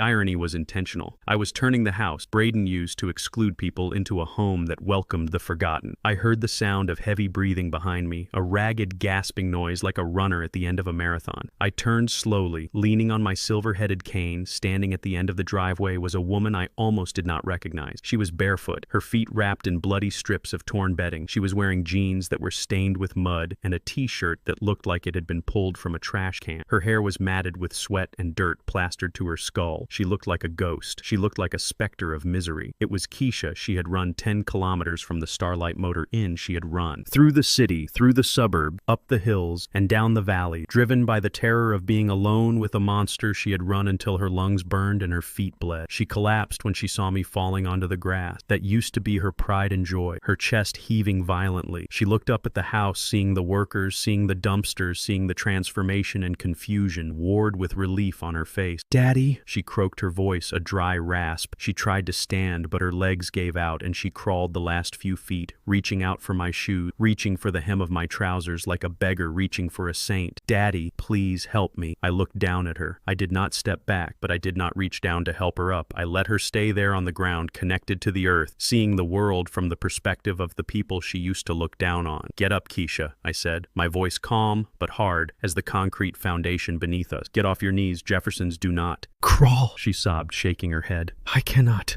A: irony was intentional. I was turning the house Braden used to exclude people into a home that welcomed the forgotten. I heard the sound of heavy breathing behind me, a ragged gasping noise like a runner at the end of a marathon. I turned slowly, leaning on my silver-headed cane. Standing at the end of the driveway was a woman I almost did not recognize. She was barefoot, her feet wrapped in bloody strips of torn bedding. She was wearing jeans that were stained with mud and a t-shirt that looked like it had been pulled from a trash can. Her hair was matted with sweat and dirt plastered to her skull. She looked like a ghost. She looked like a specter of misery. It was Keisha. She had run 10 kilometers from the Starlight Motor Inn. She had run through the city, through the suburb, up the hills, and down the valley. Driven by the terror of being alone with a monster, she had run until her lungs burned and her feet bled. She collapsed when she saw me falling onto the grass. That used to be her pride and joy, her chest heaving violently. She looked up at the house, seeing the workers, seeing the dumpsters, seeing the transformation and confusion, warred with relief on her face. "Daddy," she croaked, her voice a dry rasp. She tried to stand, but her legs gave out and she crawled the last few feet, reaching out for my shoes, reaching for the hem of my trousers like a beggar reaching for a saint. "Daddy, please help me." I looked down at her. I did not step back, but I did not reach down to help her up. I let her stay there on the ground, connected to the earth, seeing the world from the perspective of the people she used to look down on. "Get up, Keisha," I said, my voice calm but hard as the concrete foundation beneath us. "Get off your knees. Jeffersons do not." "Crawl," she sobbed, shaking her head. I cannot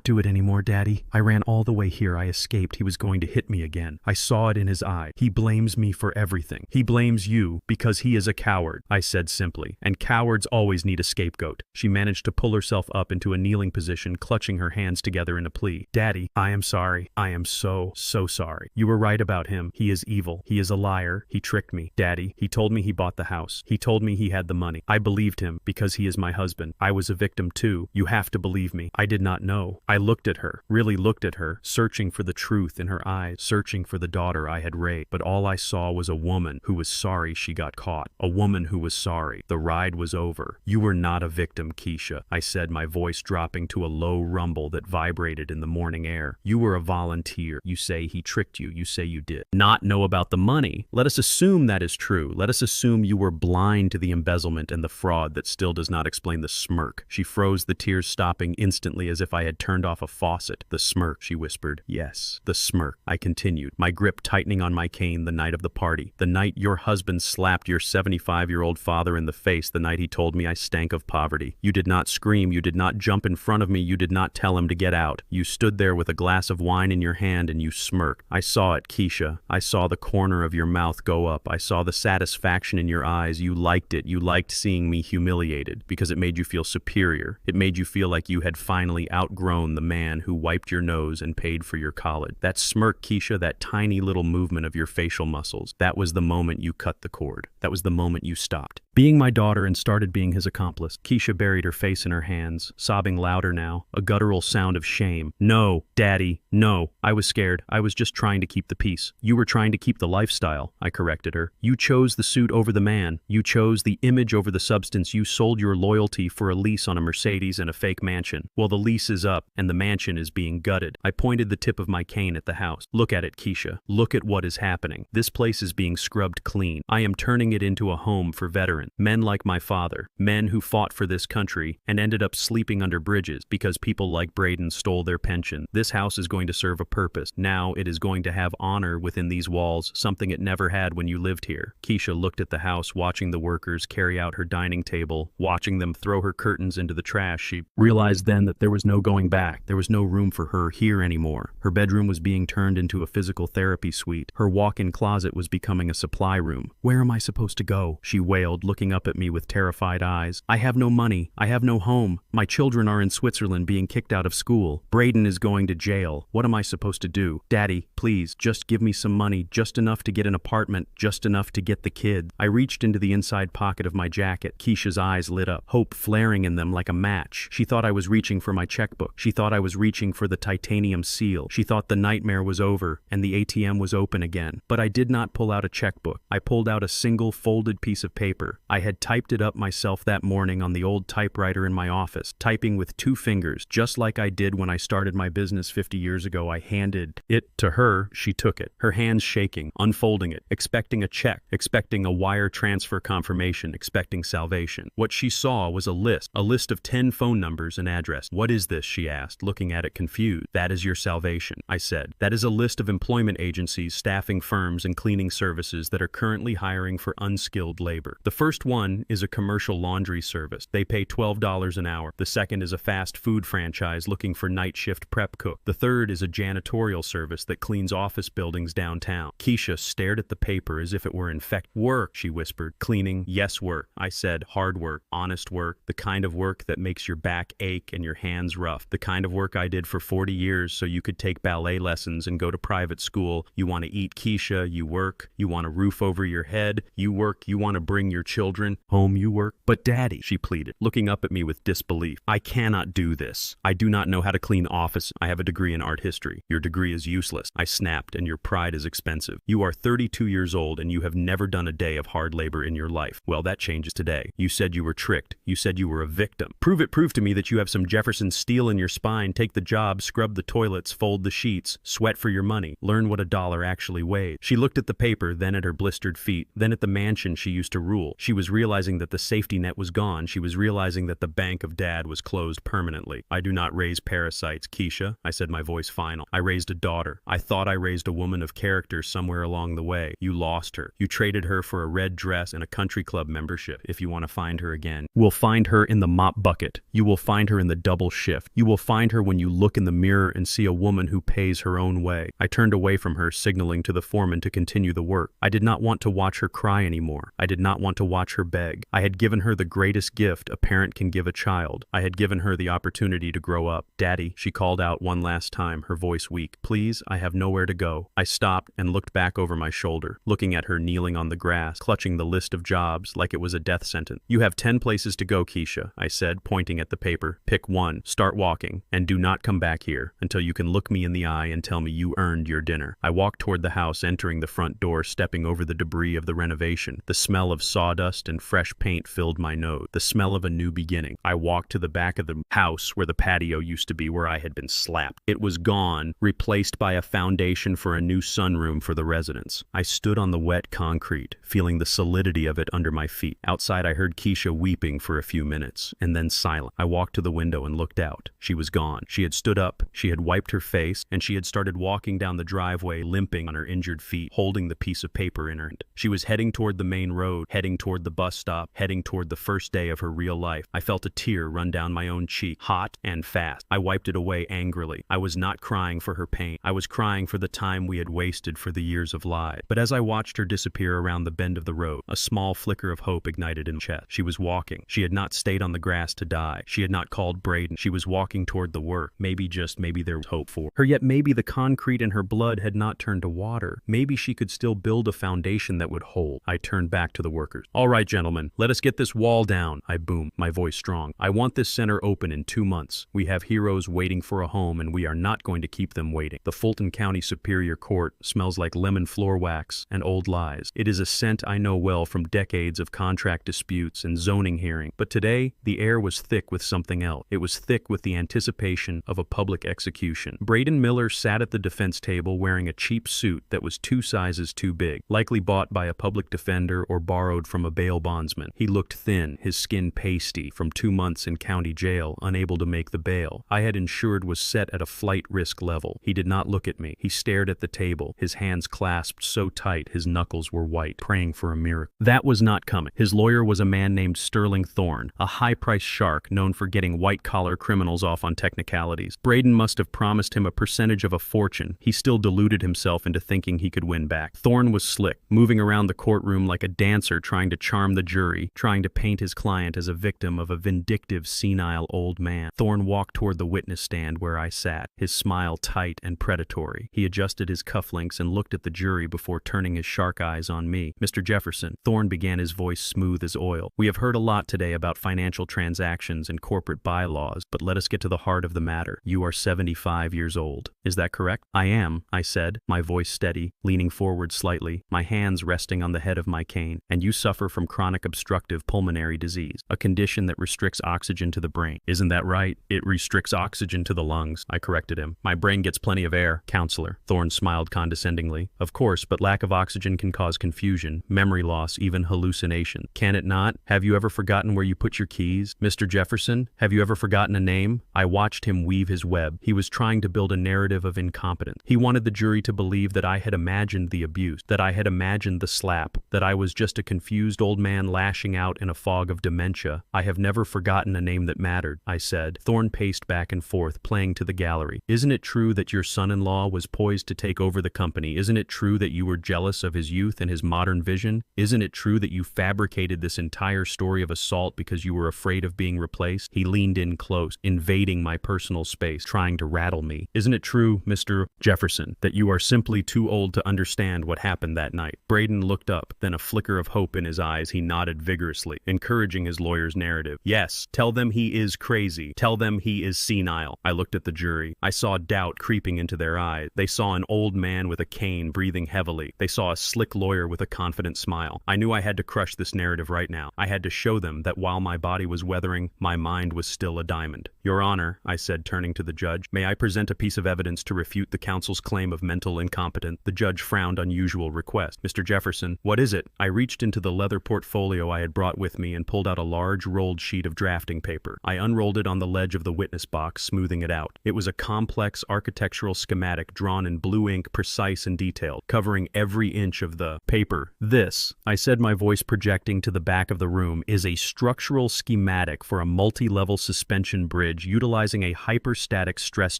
A: do it anymore, Daddy. I ran all the way here. I escaped. He was going to hit me again. I saw it in his eye. He blames me for everything. He blames you because he is a coward," I said simply. "And cowards always need a scapegoat." She managed to pull herself up into a kneeling position, clutching her hands together in a plea. "Daddy, I am sorry. I am so sorry. You were right about him. He is evil. He is a liar. He tricked me. Daddy, he told me he bought the house. He told me he had the money. I believed him because he is my husband. I was a victim too. You have to believe me. I did not know." I looked at her, really looked at her, searching for the truth in her eyes, searching for the daughter I had raised. But all I saw was a woman who was sorry she got caught. A woman who was sorry. The ride was over. "You were not a victim, Keisha," I said, my voice dropping to a low rumble that vibrated in the morning air. "You were a volunteer. You say he tricked you. You say you did not know about the money. Let us assume that is true. Let us assume you were blind to the embezzlement and the fraud. That still does not explain the smirk." She froze, the tears stopping instantly as if I had turned off a faucet. "The smirk," she whispered. "Yes, the smirk," I continued, my grip tightening on my cane. "The night of the party. The night your husband slapped your 75-year-old father in the face. The night he told me I stank of poverty. You did not scream. You did not jump in front of me. You did not tell him to get out. You stood there with a glass of wine in your hand and you smirked. I saw it, Keisha. I saw the corner of your mouth go up. I saw the satisfaction in your eyes. You liked it. You liked seeing me humiliated because it made you feel superior. It made you feel like you had finally outgrown the man who wiped your nose and paid for your college. That smirk, Keisha, that tiny little movement of your facial muscles, that was the moment you cut the cord. That was the moment you stopped. being my daughter and started being his accomplice. Keisha buried her face in her hands, sobbing louder now, a guttural sound of shame. No, Daddy, no. I was scared. I was just trying to keep the peace. You were trying to keep the lifestyle, I corrected her. You chose the suit over the man. You chose the image over the substance. You sold your loyalty for a lease on a Mercedes and a fake mansion. Well, the lease is up, and the mansion is being gutted. I pointed the tip of my cane at the house. Look at it, Keisha. Look at what is happening. This place is being scrubbed clean. I am turning it into a home for veterans. Men like my father, men who fought for this country and ended up sleeping under bridges because people like Braden stole their pension. This house is going to serve a purpose. Now it is going to have honor within these walls, something it never had when you lived here. Keisha looked at the house, watching the workers carry out her dining table, watching them throw her curtains into the trash. She realized then that there was no going back. There was no room for her here anymore. Her bedroom was being turned into a physical therapy suite. Her walk-in closet was becoming a supply room. Where am I supposed to go? She wailed, looking up at me with terrified eyes. I have no money. I have no home. My children are in Switzerland being kicked out of school. Braden is going to jail. What am I supposed to do? Daddy, please, just give me some money, just enough to get an apartment, just enough to get the kids. I reached into the inside pocket of my jacket. Keisha's eyes lit up, hope flaring in them like a match. She thought I was reaching for my checkbook. She thought I was reaching for the titanium seal. She thought the nightmare was over and the ATM was open again. But I did not pull out a checkbook. I pulled out a single folded piece of paper. I had typed it up myself that morning on the old typewriter in my office, typing with 2 fingers, just like I did when I started my business 50 years ago. I handed it to her. She took it, her hands shaking, unfolding it, expecting a check, expecting a wire transfer confirmation, expecting salvation. What she saw was a list of 10 phone numbers and address. What is this? She asked, looking at it confused. That is your salvation, I said. That is a list of employment agencies, staffing firms, and cleaning services that are currently hiring for unskilled labor. The first one is a commercial laundry service. They pay $12 an hour. The second is a fast food franchise looking for night shift prep cook. The third is a janitorial service that cleans office buildings downtown. Keisha stared at the paper as if it were infected. Work, she whispered. Cleaning, yes, work. I said, hard work, honest work, the kind of work that makes your back ache and your hands rough. The kind of work I did for 40 years so you could take ballet lessons and go to private school. You want to eat, Keisha, you work. You want a roof over your head, you work. You want to bring your children home, you work. But Daddy, she pleaded, looking up at me with disbelief. I cannot do this. I do not know how to clean office. I have a degree in art history. Your degree is useless. I snapped, and your pride is expensive. You are 32 years old and you have never done a day of hard labor in your life. Well, that changes today. You said you were tricked. You said you were a victim. Prove it. Prove to me that you have some Jefferson steel in your spine. Take the job, scrub the toilets, fold the sheets, sweat for your money. Learn what a dollar actually weighs. She looked at the paper, then at her blistered feet, then at the mansion she used to rule. She was realizing that the safety net was gone. She was realizing that the bank of Dad was closed permanently. I do not raise parasites, Keisha, I said, my voice final. I raised a daughter. I thought I raised a woman of character somewhere along the way. You lost her. You traded her for a red dress and a country club membership. If you want to find her again, we'll find her in the mop bucket. You will find her in the double shift. You will find her when you look in the mirror and see a woman who pays her own way. I turned away from her, signaling to the foreman to continue the work. I did not want to watch her cry anymore. I did not want to watch her beg. I had given her the greatest gift a parent can give a child. I had given her the opportunity to grow up. Daddy, she called out one last time, her voice weak. Please, I have nowhere to go. I stopped and looked back over my shoulder, looking at her kneeling on the grass, clutching the list of jobs like it was a death sentence. You have 10 places to go, Keisha, I said, pointing at the paper. Pick one, start walking, and do not come back here until you can look me in the eye and tell me you earned your dinner. I walked toward the house, entering the front door, stepping over the debris of the renovation. The smell of sawdust and fresh paint filled my nose, the smell of a new beginning. I walked to the back of the house where the patio used to be, where I had been slapped. It was gone, replaced by a foundation for a new sunroom for the residents. I stood on the wet concrete, feeling the solidity of it under my feet. Outside, I heard Keisha weeping for a few minutes, and then silent. I walked to the window and looked out. She was gone. She had stood up, she had wiped her face, and she had started walking down the driveway, limping on her injured feet, holding the piece of paper in her hand. She was heading toward the main road, heading toward the bus stop, heading toward the first day of her real life. I felt a tear run down my own cheek, hot and fast. I wiped it away angrily. I was not crying for her pain. I was crying for the time we had wasted, for the years of lies. But as I watched her disappear around the bend of the road, a small flicker of hope ignited in my chest. She was walking. She had not stayed on the grass to die. She had not called Braden. She was walking toward the work. Maybe, just maybe, there was hope for her. Yet maybe the concrete in her blood had not turned to water. Maybe she could still build a foundation that would hold. I turned back to the workers. All right. right, gentlemen, let us get this wall down, I boomed, my voice strong. I want this center open in 2 months. We have heroes waiting for a home, and we are not going to keep them waiting. The Fulton County Superior Court smells like lemon floor wax and old lies. It is a scent I know well from decades of contract disputes and zoning hearing. But today, the air was thick with something else. It was thick with the anticipation of a public execution. Braden Miller sat at the defense table wearing a cheap suit that was 2 sizes too big, likely bought by a public defender or borrowed from a bail bondsman. He looked thin, his skin pasty, from 2 months in county jail, unable to make the bail I had insured was set at a flight risk level. He did not look at me. He stared at the table, his hands clasped so tight his knuckles were white, praying for a miracle. That was not coming. His lawyer was a man named Sterling Thorne, a high-priced shark known for getting white-collar criminals off on technicalities. Braden must have promised him a percentage of a fortune. He still deluded himself into thinking he could win back. Thorne was slick, moving around the courtroom like a dancer trying to charm the jury, trying to paint his client as a victim of a vindictive, senile old man. Thorne walked toward the witness stand where I sat, his smile tight and predatory. He adjusted his cufflinks and looked at the jury before turning his shark eyes on me. Mr. Jefferson, Thorne began, his voice smooth as oil. We have heard a lot today about financial transactions and corporate bylaws, but let us get to the heart of the matter. You are 75 years old. Is that correct? I am, I said, my voice steady, leaning forward slightly, my hands resting on the head of my cane. And you suffer from chronic obstructive pulmonary disease, a condition that restricts oxygen to the brain. Isn't that right? It restricts oxygen to the lungs, I corrected him. My brain gets plenty of air, counselor. Thorne smiled condescendingly. Of course, but lack of oxygen can cause confusion, memory loss, even hallucination. Can it not? Have you ever forgotten where you put your keys? Mr. Jefferson, have you ever forgotten a name? I watched him weave his web. He was trying to build a narrative of incompetence. He wanted the jury to believe that I had imagined the abuse, that I had imagined the slap, that I was just a confused old man lashing out in a fog of dementia. I have never forgotten a name that mattered, I said. Thorne paced back and forth, playing to the gallery. Isn't it true that your son-in-law was poised to take over the company? Isn't it true that you were jealous of his youth and his modern vision? Isn't it true that you fabricated this entire story of assault because you were afraid of being replaced? He leaned in close, invading my personal space, trying to rattle me. Isn't it true, Mr. Jefferson, that you are simply too old to understand what happened that night? Braden looked up, then a flicker of hope in his eyes, he nodded vigorously, encouraging his lawyer's narrative. Yes, tell them he is crazy. Tell them he is senile. I looked at the jury. I saw doubt creeping into their eyes. They saw an old man with a cane breathing heavily. They saw a slick lawyer with a confident smile. I knew I had to crush this narrative right now. I had to show them that while my body was weathering, my mind was still a diamond. Your Honor, I said, turning to the judge, may I present a piece of evidence to refute the counsel's claim of mental incompetence? The judge frowned unusual request. Mr. Jefferson, what is it? I reached into the leather portfolio I had brought with me and pulled out a large rolled sheet of drafting paper. I unrolled it on the ledge of the witness box, smoothing it out. It was a complex architectural schematic drawn in blue ink, precise and detailed, covering every inch of the paper. This, I said, my voice projecting to the back of the room, is a structural schematic for a multi-level suspension bridge utilizing a hyperstatic stress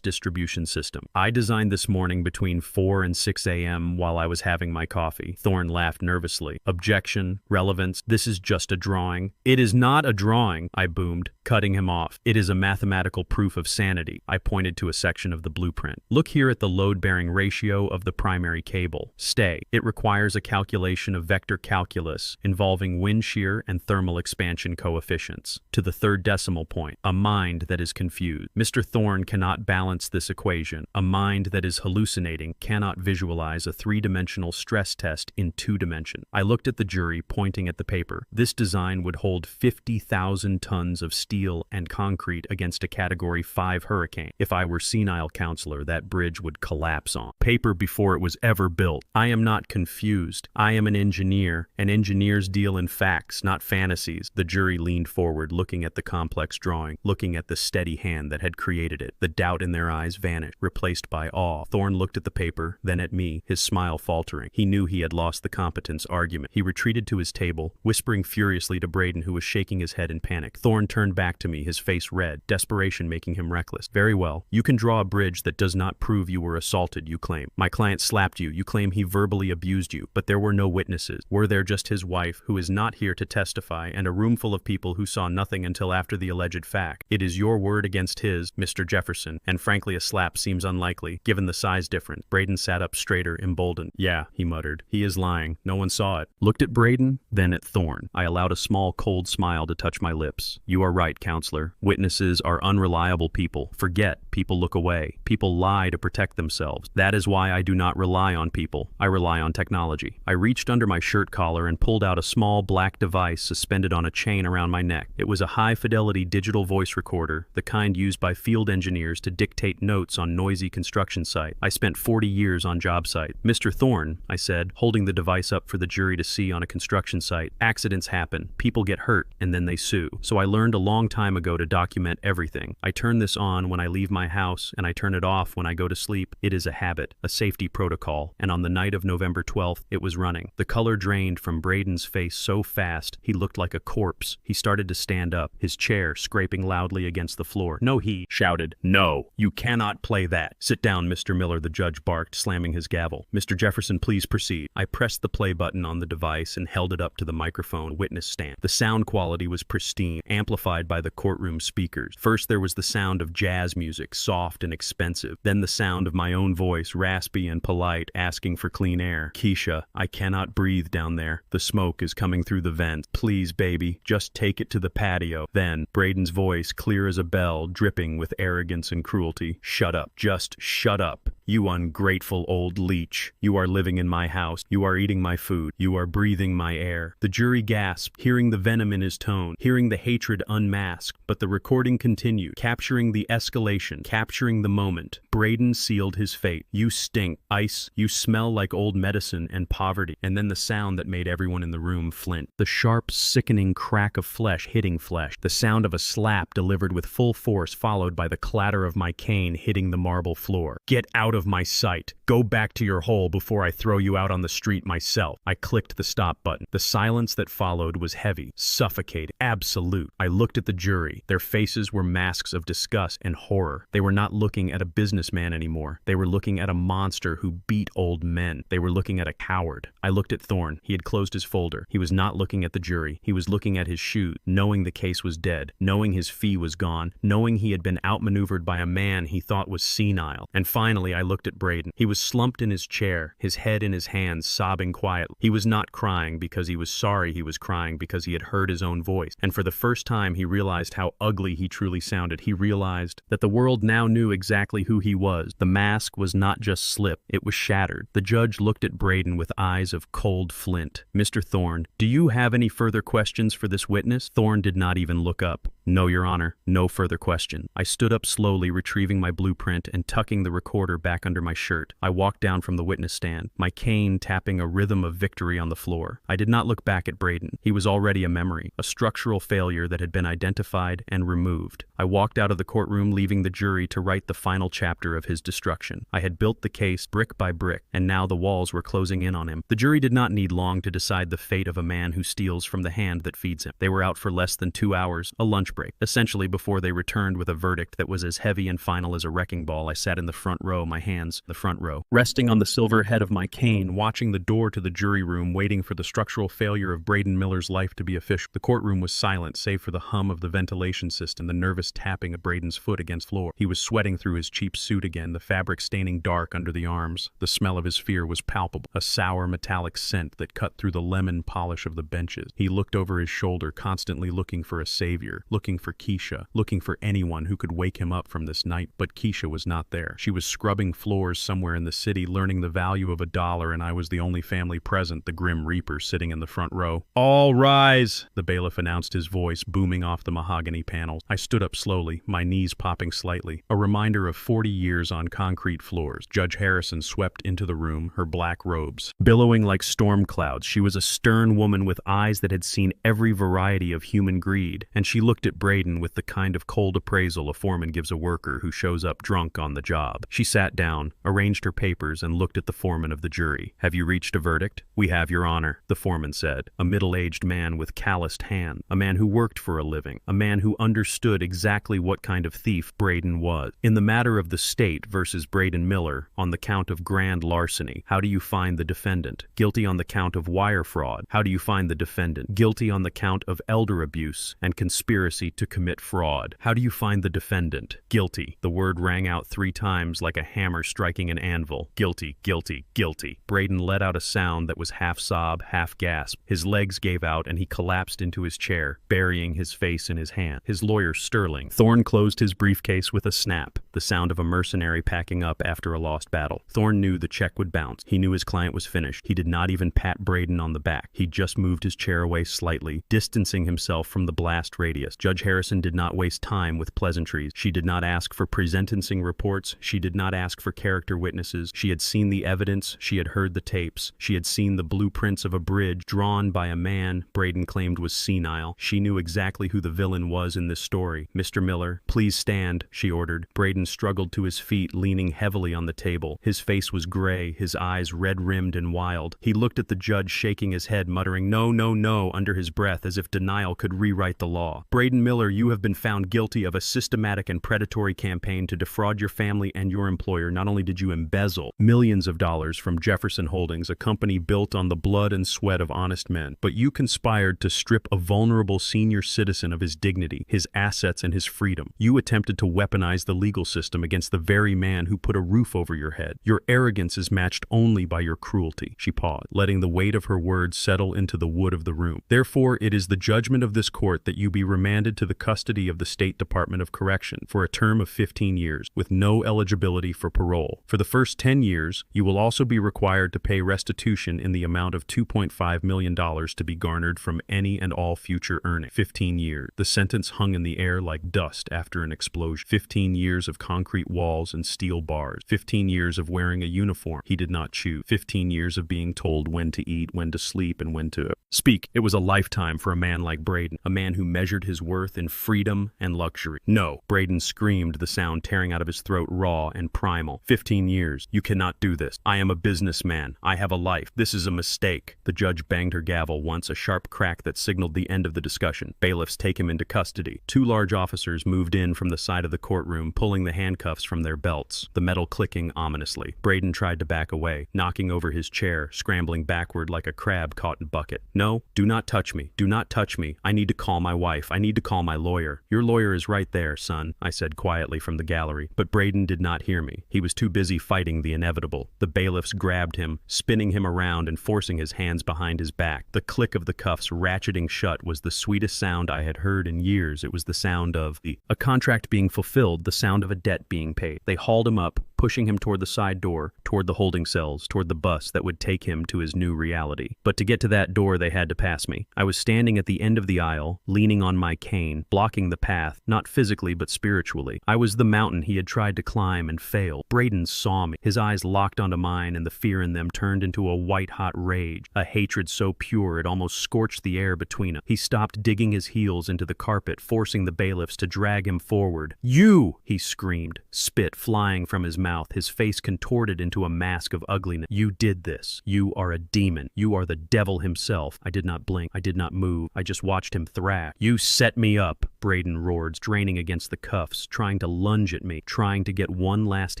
A: distribution system. I designed this morning between 4 and 6 a.m. while I was having my coffee. Thorne laughed nervously. Objection, relevance, this is just a drawing. It is not a drawing, I boomed, cutting him off. It is a mathematical proof of sanity. I pointed to a section of the blueprint. Look here at the load-bearing ratio of the primary cable. Stay. It requires a calculation of vector calculus involving wind shear and thermal expansion coefficients to the third decimal point. A mind that is confused. Mr. Thorne cannot balance this equation. A mind that is hallucinating cannot visualize a three-dimensional stress test in 2 dimensions. I looked at the jury, pointing at the paper. This design would hold 50,000 tons of steel and concrete against a Category 5 hurricane. If I were senile, counselor, that bridge would collapse on paper before it was ever built. I am not confused. I am an engineer, and engineers deal in facts, not fantasies. The jury leaned forward, looking at the complex drawing, looking at the steady hand that had created it. The doubt in their eyes vanished, replaced by awe. Thorne looked at the paper, then at me, his smile faltering. He knew he had lost the competence argument. He retreated to his table, whispering furiously to Braden, who was shaking his head in panic. Thorne turned back back to me, his face red, desperation making him reckless. Very well. You can draw a bridge that does not prove you were assaulted, you claim. My client slapped you. You claim he verbally abused you, but there were no witnesses. Were there just his wife, who is not here to testify, and a room full of people who saw nothing until after the alleged fact? It is your word against his, Mr. Jefferson, and frankly a slap seems unlikely, given the size difference. Braden sat up straighter, emboldened. Yeah, he muttered. He is lying. No one saw it. Looked at Braden, then at Thorne. I allowed a small, cold smile to touch my lips. You are right, counselor. Witnesses are unreliable people. Forget. People look away. People lie to protect themselves. That is why I do not rely on people. I rely on technology. I reached under my shirt collar and pulled out a small black device suspended on a chain around my neck. It was a high-fidelity digital voice recorder, the kind used by field engineers to dictate notes on noisy construction sites. I spent 40 years on job sites. Mr. Thorne, I said, holding the device up for the jury to see on a construction site, accidents happen, people get hurt, and then they sue. So I learned a long time ago to document everything. I turn this on when I leave my house, and I turn it off when I go to sleep. It is a habit, a safety protocol, and on the night of November 12th, it was running. The color drained from Braden's face so fast, he looked like a corpse. He started to stand up, his chair scraping loudly against the floor. No, he shouted. No, you cannot play that. Sit down, Mr. Miller, the judge barked, slamming his gavel. Mr. Jefferson, please proceed. I pressed the play button on the device and held it up to the microphone witness stand. The sound quality was pristine, amplified by the courtroom speakers. First there was the sound of jazz music, soft and expensive. Then the sound of my own voice, raspy and polite, asking for clean air. Keisha, I cannot breathe down there. The smoke is coming through the vents. Please, baby, just take it to the patio. Then, Braden's voice, clear as a bell, dripping with arrogance and cruelty. Shut up. Just shut up. You ungrateful old leech. You are living in my house. You are eating my food. You are breathing my air. The jury gasped, hearing the venom in his tone, hearing the hatred unmasked, but the recording continued, capturing the escalation, capturing the moment. Braden sealed his fate. You stink. Ice. You smell like old medicine and poverty. And then the sound that made everyone in the room flint. The sharp, sickening crack of flesh hitting flesh. The sound of a slap delivered with full force, followed by the clatter of my cane hitting the marble floor. Get out of my sight. Go back to your hole before I throw you out on the street myself. I clicked the stop button. The silence that followed was heavy, suffocating, absolute. I looked at the jury. Their faces were masks of disgust and horror. They were not looking at a businessman anymore. They were looking at a monster who beat old men. They were looking at a coward. I looked at Thorne. He had closed his folder. He was not looking at the jury. He was looking at his shoes, knowing the case was dead, knowing his fee was gone, knowing he had been outmaneuvered by a man he thought was senile. And finally, I looked at Braden. He was slumped in his chair, his head in his hands, sobbing quietly. He was not crying because he was sorry. He was crying because he had heard his own voice. And for the first time, he realized how ugly he truly sounded. He realized that the world now knew exactly who he was. The mask was not just slip, it was shattered. The judge looked at Braden with eyes of cold flint. Mr. Thorne, do you have any further questions for this witness? Thorne did not even look up. No, Your Honor, no further question. I stood up slowly, retrieving my blueprint and tucking the recorder back under my shirt. I walked down from the witness stand, my cane tapping a rhythm of victory on the floor. I did not look back at Braden. He was already a memory, a structural failure that had been identified and removed. I walked out of the courtroom, leaving the jury to write the final chapter of his destruction. I had built the case brick by brick, and now the walls were closing in on him. The jury did not need long to decide the fate of a man who steals from the hand that feeds him. They were out for less than 2 hours, a lunch break. Essentially, before they returned with a verdict that was as heavy and final as a wrecking ball, I sat in the front row, my hands the front row, resting on the silver head of my cane, watching the door to the jury room, waiting for the structural failure of Braden Miller's life to be official. The courtroom was silent, save for the hum of the ventilation system, the nervous tapping of Braden's foot against floor. He was sweating through his cheap suit again, the fabric staining dark under the arms. The smell of his fear was palpable, a sour metallic scent that cut through the lemon polish of the benches. He looked over his shoulder, constantly looking for a savior, looking for Keisha, looking for anyone who could wake him up from this night, but Keisha was not there. She was scrubbing floors somewhere in the city, learning the value of $1, and I was the only family present, the Grim Reaper sitting in the front row. All rise, the bailiff announced, his voice booming off the mahogany panels. I stood up slowly, my knees popping slightly, a reminder of 40 years on concrete floors. Judge Harrison swept into the room, her black robes billowing like storm clouds. She was a stern woman with eyes that had seen every variety of human greed, and she looked at at Braden with the kind of cold appraisal a foreman gives a worker who shows up drunk on the job. She sat down, arranged her papers, and looked at the foreman of the jury. "Have you reached a verdict?" "We have, Your Honor," the foreman said. A middle-aged man with calloused hands, a man who worked for a living, a man who understood exactly what kind of thief Braden was. "In the matter of the state versus Braden Miller, on the count of grand larceny, how do you find the defendant? Guilty on the count of wire fraud. How do you find the defendant? Guilty on the count of elder abuse and conspiracy to commit fraud. How do you find the defendant? Guilty." The word rang out 3 times like a hammer striking an anvil. "Guilty, guilty, guilty." Braden let out a sound that was half sob, half gasp. His legs gave out and he collapsed into his chair, burying his face in his hand. His lawyer, Sterling. Thorne closed his briefcase with a snap, the sound of a mercenary packing up after a lost battle. Thorne knew the check would bounce. He knew his client was finished. He did not even pat Braden on the back. He just moved his chair away slightly, distancing himself from the blast radius. Judge Harrison did not waste time with pleasantries. She did not ask for pre-sentencing reports. She did not ask for character witnesses. She had seen the evidence. She had heard the tapes. She had seen the blueprints of a bridge drawn by a man Braden claimed was senile. She knew exactly who the villain was in this story. "Mr. Miller, please stand," she ordered. Braden struggled to his feet, leaning heavily on the table. His face was gray, his eyes red-rimmed and wild. He looked at the judge, shaking his head, muttering, "No, no, no," under his breath, as if denial could rewrite the law. "Braden Miller, you have been found guilty of a systematic and predatory campaign to defraud your family and your employer. Not only did you embezzle millions of dollars from Jefferson Holdings, a company built on the blood and sweat of honest men, but you conspired to strip a vulnerable senior citizen of his dignity, his assets, and his freedom. You attempted to weaponize the legal system against the very man who put a roof over your head. Your arrogance is matched only by your cruelty." She paused, letting the weight of her words settle into the wood of the room. "Therefore, it is the judgment of this court that you be remanded to the custody of the State Department of Correction for a term of 15 years, with no eligibility for parole. For the first 10 years, you will also be required to pay restitution in the amount of $2.5 million to be garnered from any and all future earnings." 15 years. The sentence hung in the air like dust after an explosion. 15 years of concrete walls and steel bars. 15 years of wearing a uniform he did not choose. 15 years of being told when to eat, when to sleep, and when to speak. It was a lifetime for a man like Braden, a man who measured his worth in freedom and luxury. "No!" Braden screamed, the sound tearing out of his throat raw and primal. 15 years. You cannot do this. I am a businessman. I have a life. This is a mistake." The judge banged her gavel once, a sharp crack that signaled the end of the discussion. "Bailiffs, take him into custody." 2 large officers moved in from the side of the courtroom, pulling the handcuffs from their belts, the metal clicking ominously. Braden tried to back away, knocking over his chair, scrambling backward like a crab caught in a bucket. "No, do not touch me. Do not touch me. I need to call my wife. I need to call my lawyer." "Your lawyer is right there, son," I said quietly from the gallery. But Braden did not hear me. He was too busy fighting the inevitable. The bailiffs grabbed him, spinning him around and forcing his hands behind his back. The click of the cuffs ratcheting shut was the sweetest sound I had heard in years. It was the sound of a contract being fulfilled, the sound of a debt being paid. They hauled him up, pushing him toward the side door, toward the holding cells, toward the bus that would take him to his new reality. But to get to that door, they had to pass me. I was standing at the end of the aisle, leaning on my cane, blocking the path, not physically but spiritually. I was the mountain he had tried to climb and failed. Braden saw me. His eyes locked onto mine, and the fear in them turned into a white-hot rage, a hatred so pure it almost scorched the air between us. He stopped digging his heels into the carpet, forcing the bailiffs to drag him forward. "You!" he screamed, spit flying from his mouth, his face contorted into a mask of ugliness. "You did this. You are a demon. You are the devil himself." I did not blink. I did not move. I just watched him thrash. "You set me up," Braden roared, straining against the cuffs, trying to lunge at me, trying to get one last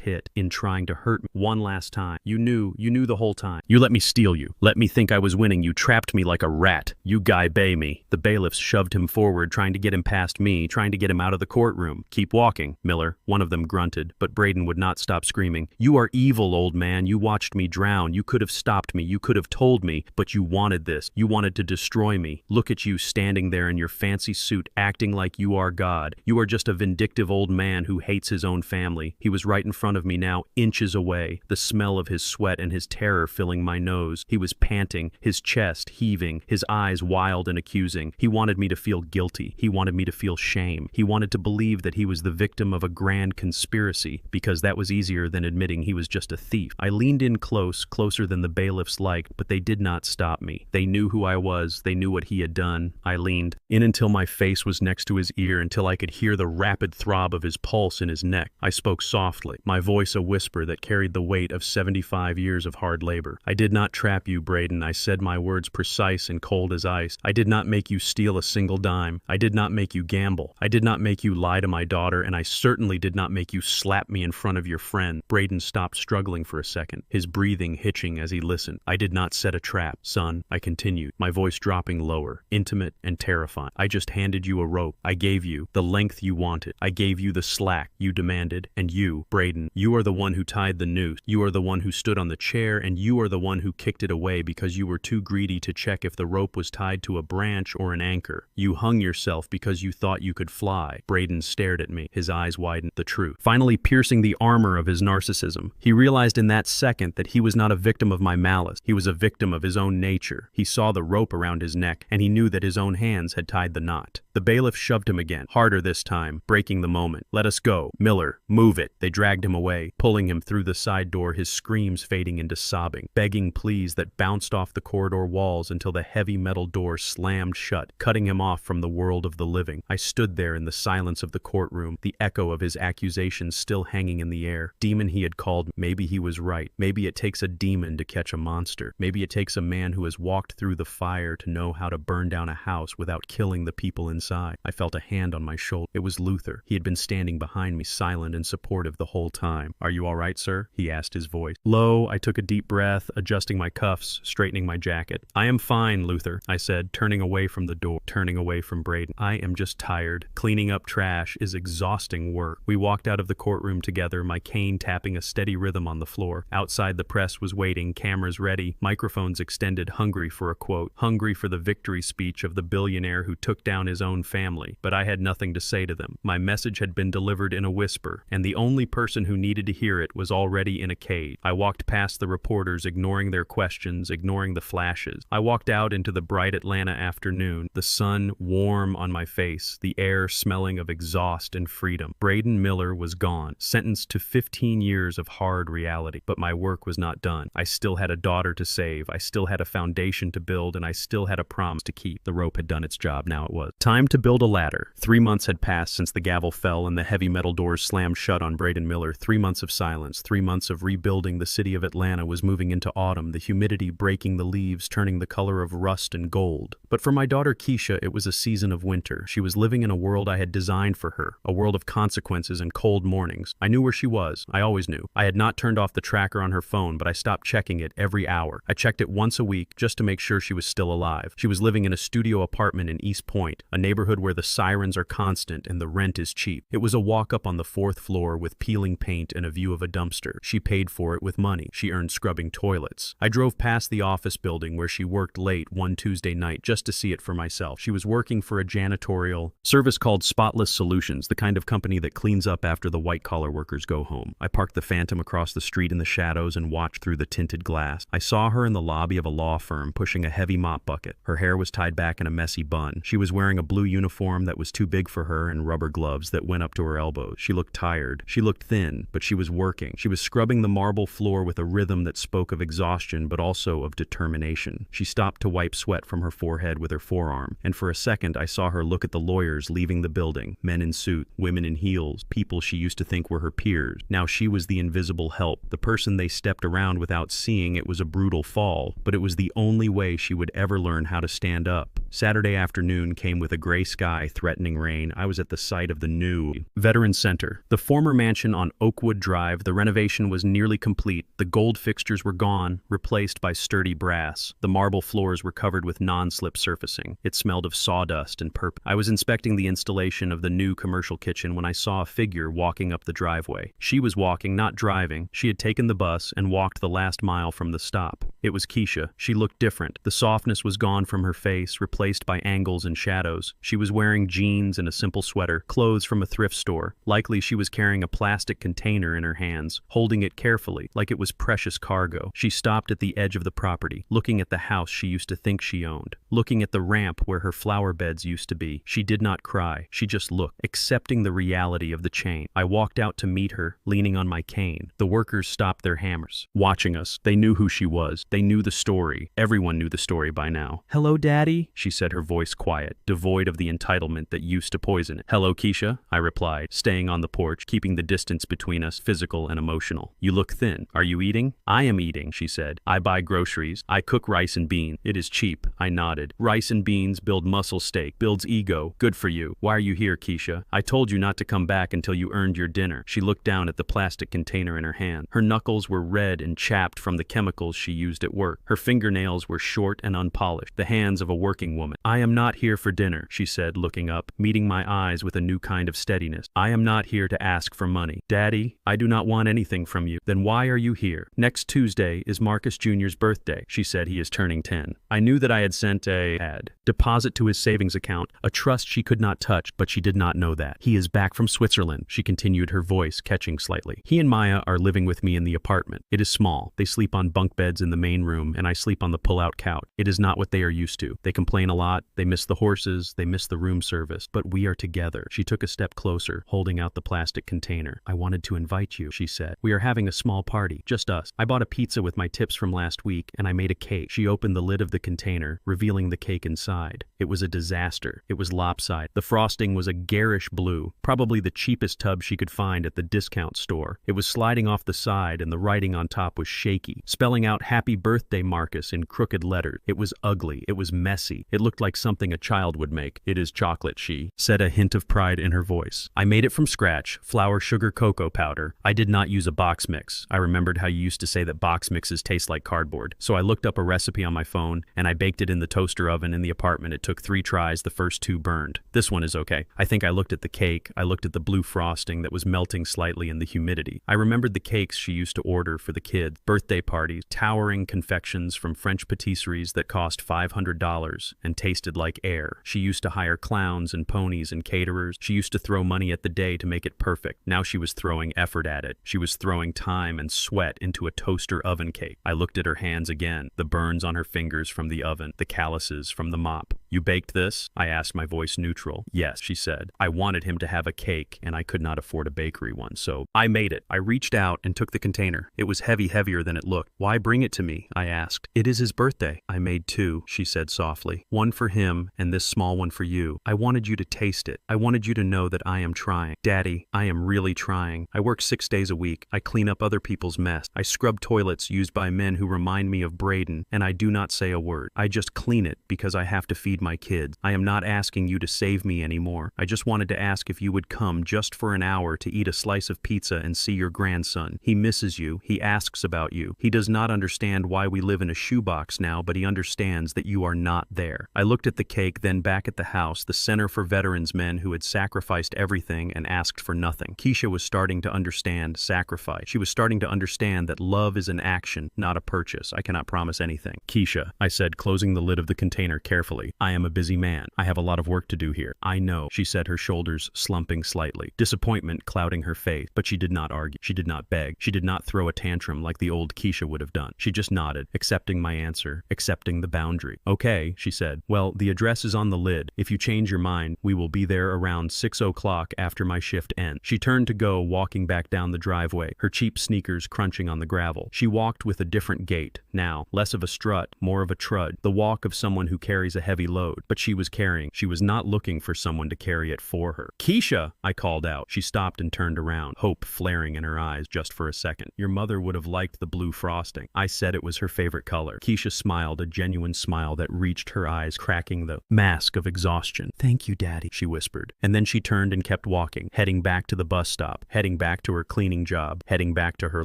A: hit, in trying to hurt me one last time. You knew the whole time. You let me steal you. Let me think I was winning. You trapped me like a rat. You guy bay me." The bailiffs shoved him forward, trying to get him past me, trying to get him out of the courtroom. "Keep walking, Miller," one of them grunted, but Braden would not stop screaming. "You are evil, old man. You watched me drown. You could have stopped me. You could have told me, but you wanted this. You wanted to destroy me. Look at you standing there in your fancy suit, acting like you are God. You are just a vindictive old man who hates his own family." He was right in front of me now, inches away, the smell of his sweat and his terror filling my nose. He was panting, his chest heaving, his eyes wild and accusing. He wanted me to feel guilty. He wanted me to feel shame. He wanted to believe that he was the victim of a grand conspiracy, because that was easier than admitting he was just a thief. I leaned in close, closer than the bailiffs liked, but they did not stop me. They knew who I was. They knew what he had done. I leaned in until my face was next to to his ear until I could hear the rapid throb of his pulse in his neck. I spoke softly, my voice a whisper that carried the weight of 75 years of hard labor. I did not trap you, Braden. I said, my words precise and cold as ice. I did not make you steal a single dime. I did not make you gamble. I did not make you lie to my daughter, and I certainly did not make you slap me in front of your friend. Braden stopped, struggling for a second, his breathing hitching as he listened. I did not set a trap, son, I continued, my voice dropping lower, intimate and terrifying. I just handed you a rope. I gave you the length you wanted. I gave you the slack you demanded, and you, Braden, you are the one who tied the noose. You are the one who stood on the chair, and you are the one who kicked it away because you were too greedy to check if the rope was tied to a branch or an anchor. You hung yourself because you thought you could fly. Braden stared at me, his eyes widened. The truth finally piercing the armor of his narcissism. He realized in that second that he was not a victim of my malice. He was a victim of his own nature. He saw the rope around his neck, and he knew that his own hands had tied the knot. The bailiff shoved him again, harder this time, breaking the moment. Let us go. Miller, move it. They dragged him away, pulling him through the side door, his screams fading into sobbing, begging pleas that bounced off the corridor walls until the heavy metal door slammed shut, cutting him off from the world of the living. I stood there in the silence of the courtroom, the echo of his accusations still hanging in the air. Demon he had called. Maybe he was right. Maybe it takes a demon to catch a monster. Maybe it takes a man who has walked through the fire to know how to burn down a house without killing the people inside. I felt a hand on my shoulder. It was Luther. He had been standing behind me, silent and supportive the whole time. Are you all right, sir? He asked, his voice low. I took a deep breath, adjusting my cuffs, straightening my jacket. I am fine, Luther, I said, turning away from the door, turning away from Braden. I am just tired. Cleaning up trash is exhausting work. We walked out of the courtroom together, my cane tapping a steady rhythm on the floor. Outside, the press was waiting, cameras ready, microphones extended, hungry for a quote, hungry for the victory speech of the billionaire who took down his own family. But I had nothing to say to them. My message had been delivered in a whisper, and the only person who needed to hear it was already in a cage. I walked past the reporters, ignoring their questions, ignoring the flashes. I walked out into the bright Atlanta afternoon, the sun warm on my face, the air smelling of exhaust and freedom. Braden Miller was gone, sentenced to 15 years of hard reality. But my work was not done. I still had a daughter to save, I still had a foundation to build, and I still had a promise to keep. The rope had done its job, now it was time to build a ladder. 3 months had passed since the gavel fell and the heavy metal doors slammed shut on Braden Miller. 3 months of silence, 3 months of rebuilding. The city of Atlanta was moving into autumn, the humidity breaking the leaves, turning the color of rust and gold. But for my daughter Keisha, it was a season of winter. She was living in a world I had designed for her, a world of consequences and cold mornings. I knew where she was. I always knew. I had not turned off the tracker on her phone, but I stopped checking it every hour. I checked it once a week just to make sure she was still alive. She was living in a studio apartment in East Point, a neighborhood where the sirens are constant and the rent is cheap. It was a walk up on the 4th floor with peeling paint and a view of a dumpster. She paid for it with money she earned scrubbing toilets. I drove past the office building where she worked late one Tuesday night just to see it for myself. She was working for a janitorial service called Spotless Solutions, the kind of company that cleans up after the white-collar workers go home. I parked the Phantom across the street in the shadows and watched through the tinted glass. I saw her in the lobby of a law firm pushing a heavy mop bucket. Her hair was tied back in a messy bun. She was wearing a blue uniform that was too big for her and rubber gloves that went up to her elbows. She looked tired. She looked thin, but she was working. She was scrubbing the marble floor with a rhythm that spoke of exhaustion but also of determination. She stopped to wipe sweat from her forehead with her forearm, and for a second I saw her look at the lawyers leaving the building, men in suit, women in heels, people she used to think were her peers. Now she was the invisible help, the person they stepped around without seeing. It was a brutal fall, but it was the only way she would ever learn how to stand up. Saturday afternoon came with a gray sky, threatening rain. I was at the site of the new Veterans Center, the former mansion on Oakwood Drive. The renovation was nearly complete. The gold fixtures were gone, replaced by sturdy brass. The marble floors were covered with non-slip surfacing. It smelled of sawdust and purple. I was inspecting the installation of the new commercial kitchen when I saw a figure walking up the driveway. She was walking, not driving. She had taken the bus and walked the last mile from the stop. It was Keisha. She looked different. The softness was gone from her face, replaced by angles and shadows. She was wearing jeans and a simple sweater, clothes from a thrift store. Likely she was carrying a plastic container in her hands, holding it carefully, like it was precious cargo. She stopped at the edge of the property, looking at the house she used to think she owned, looking at the ramp where her flower beds used to be. She did not cry. She just looked, accepting the reality of the chain. I walked out to meet her, leaning on my cane. The workers stopped their hammers, watching us. They knew who she was. They knew the story. Everyone knew the story by now. "Hello, Daddy," she said, her voice quiet, devoid of the entitlement that used to poison it. Hello, Keisha, I replied, staying on the porch, keeping the distance between us, physical and emotional. You look thin. Are you eating? I am eating, she said. I buy groceries. I cook rice and beans. It is cheap. I nodded. Rice and beans build muscle steak, builds ego. Good for you. Why are you here, Keisha? I told you not to come back until you earned your dinner. She looked down at the plastic container in her hand. Her knuckles were red and chapped from the chemicals she used at work. Her fingernails were short and unpolished, the hands of a working woman. I am not here for dinner, she said, looking up, meeting my eyes with a new kind of steadiness. I am not here to ask for money. Daddy, I do not want anything from you. Then why are you here? Next Tuesday is Marcus Jr.'s birthday. She said he is turning 10. I knew that I had sent a deposit to his savings account, a trust she could not touch, but she did not know that. He is back from Switzerland, she continued, her voice catching slightly. He and Maya are living with me in the apartment. It is small. They sleep on bunk beds in the main room, and I sleep on the pull-out couch. It is not what they are used to. They complain a lot. They miss the horses. They miss the room service. But we are together. She took a step closer, holding out the plastic container. I wanted to invite you, she said. We are having a small party, just us. I bought a pizza with my tips from last week, and I made a cake. She opened the lid of the container, revealing the cake inside. It was a disaster. It was lopsided. The frosting was a garish blue, probably the cheapest tub she could find at the discount store. It was sliding off the side, and the writing on top was shaky, spelling out "Happy Birthday, Marcus" in crooked letters. It was ugly. It was messy. It looked like something a child would make. It is chocolate, she said, a hint of pride in her voice. I made it from scratch, flour, sugar, cocoa powder. I did not use a box mix. I remembered how you used to say that box mixes taste like cardboard. So I looked up a recipe on my phone, and I baked it in the toaster oven in the apartment. It took 3 tries. The first 2 burned. This one is okay. I think I looked at the cake. I looked at the blue frosting that was melting slightly in the humidity. I remembered the cakes she used to order for the kids, birthday parties, towering confections from French patisseries that cost $500 and tasted like air. She used to hire clowns and ponies and caterers. She used to throw money at the day to make it perfect. Now she was throwing effort at it. She was throwing time and sweat into a toaster oven cake. I looked at her hands again, the burns on her fingers from the oven, the calluses from the mop. You baked this? I asked, my voice neutral. Yes, she said. I wanted him to have a cake, and I could not afford a bakery one, so I made it. I reached out and took the container. It was heavier than it looked. Why bring it to me? I asked. It is his birthday. I made 2, she said softly. 1 for him and this small one for you. I wanted you to taste it. I wanted you to know that I am trying. Daddy, I am really trying. I work 6 days a week. I clean up other people's mess. I scrub toilets used by men who remind me of Braden, and I do not say a word. I just clean it because I have to feed my kids. I am not asking you to save me anymore. I just wanted to ask if you would come just for an hour to eat a slice of pizza and see your grandson. He misses you. He asks about you. He does not understand why we live in a shoebox now, but he understands that you are not there. I looked at the cake, then back at the house, the center for veterans men who had sacrificed everything and asked for nothing. Keisha was starting to understand sacrifice. She was starting to understand that love is an action, not a purchase. I cannot promise anything. Keisha, I said, closing the lid of the container carefully. I am a busy man. I have a lot of work to do here. I know, she said, her shoulders slumping slightly, disappointment clouding her face, but she did not argue. She did not beg. She did not throw a tantrum like the old Keisha would have done. She just nodded, accepting my answer, accepting the boundary. Okay, she said. Well, the address is on the lid. If you change your mind, we will be there around 6 o'clock after my shift ends. She turned to go, walking back down the driveway, her cheap sneakers crunching on the gravel. She walked with a different gait, now, less of a strut, more of a trud, the walk of someone who carries a heavy load. But she was carrying. She was not looking for someone to carry it for her. Keisha, I called out. She stopped and turned around, hope flaring in her eyes just for a second. Your mother would have liked the blue frosting. I said it was her favorite color. Keisha smiled, a genuine smile that reached her eyes, cracking the mask of exhaustion. Thank you, Daddy, she whispered. And then she turned and kept walking, heading back to the bus stop, heading back to her cleaning job, heading back to her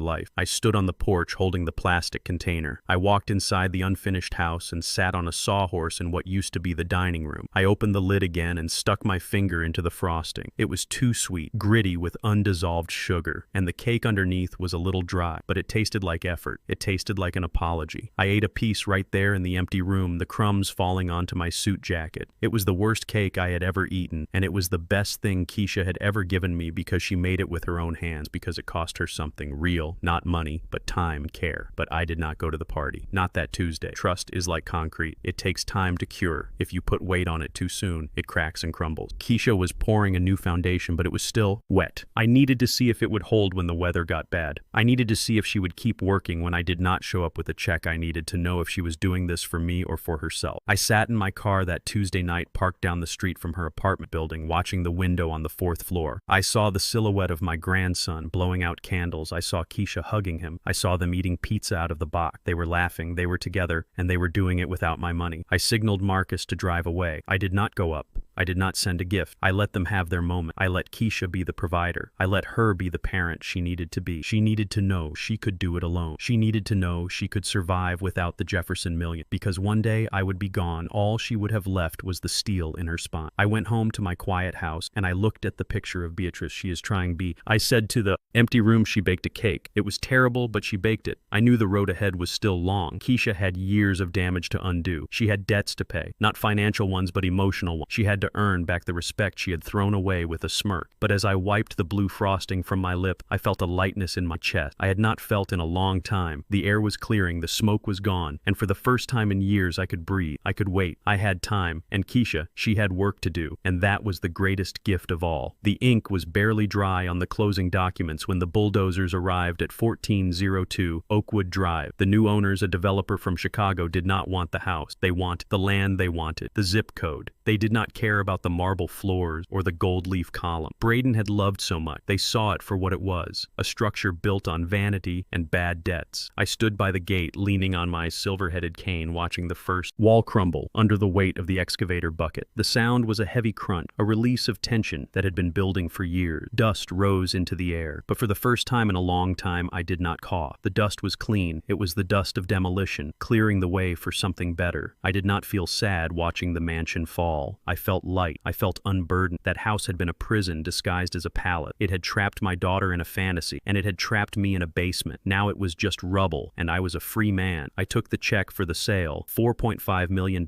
A: life. I stood on the porch holding the plastic container. I walked inside the unfinished house and sat on a sawhorse in what used to be the dining room. I opened the lid again and stuck my finger into the frosting. It was too sweet, gritty with undissolved sugar, and the cake underneath was a little dry, but it tasted like effort. It tasted like an apology. I ate a piece right there in the empty room, the crumbs falling onto my suit jacket. It was the worst cake I had ever eaten, and it was the best thing Keisha had ever given me because she made it with her own hands, because it cost her something real, not money, but time and care. But I did not go to the party. Not that Tuesday. Trust is like concrete. It takes time to cure. If you put weight on it too soon, it cracks and crumbles. Keisha was pouring a new foundation, but it was still wet. I needed to see if it would hold when the weather got bad. I needed to see if she would keep working when I did not show up with the check I needed to know if she was doing this for me or for herself. I sat sat in my car that Tuesday night parked down the street from her apartment building, watching the window on the 4th floor. I saw the silhouette of my grandson blowing out candles. I saw Keisha hugging him. I saw them eating pizza out of the box. They were laughing, they were together, and they were doing it without my money. I signaled Marcus to drive away. I did not go up. I did not send a gift. I let them have their moment. I let Keisha be the provider. I let her be the parent she needed to be. She needed to know she could do it alone. She needed to know she could survive without the Jefferson million. Because one day I would be gone, all she would have left was the steel in her spine. I went home to my quiet house, and I looked at the picture of Beatrice. She is trying B. I said to the empty room she baked a cake. It was terrible, but she baked it. I knew the road ahead was still long. Keisha had years of damage to undo. She had debts to pay. Not financial ones, but emotional ones. She had to earn back the respect she had thrown away with a smirk. But as I wiped the blue frosting from my lip, I felt a lightness in my chest I had not felt in a long time. The air was clearing, the smoke was gone, and for the first time in years I could breathe. I could wait. I had time. And Keisha, she had work to do, and that was the greatest gift of all. The ink was barely dry on the closing documents when the bulldozers arrived at 1402 Oakwood Drive. The new owners, a developer from Chicago, did not want the house. They wanted the land, they wanted the zip code. They did not care about the marble floors or the gold leaf column Braden had loved so much. They saw it for what it was, a structure built on vanity and bad debts. I stood by the gate, leaning on my silver-headed cane, watching the first wall crumble under the weight of the excavator bucket. The sound was a heavy crunch, a release of tension that had been building for years. Dust rose into the air, but for the first time in a long time, I did not cough. The dust was clean. It was the dust of demolition, clearing the way for something better. I did not feel sad watching the mansion fall. I felt light. I felt unburdened. That house had been a prison disguised as a palace. It had trapped my daughter in a fantasy, and it had trapped me in a basement. Now it was just rubble, and I was a free man. I took the check for the sale, $4.5 million,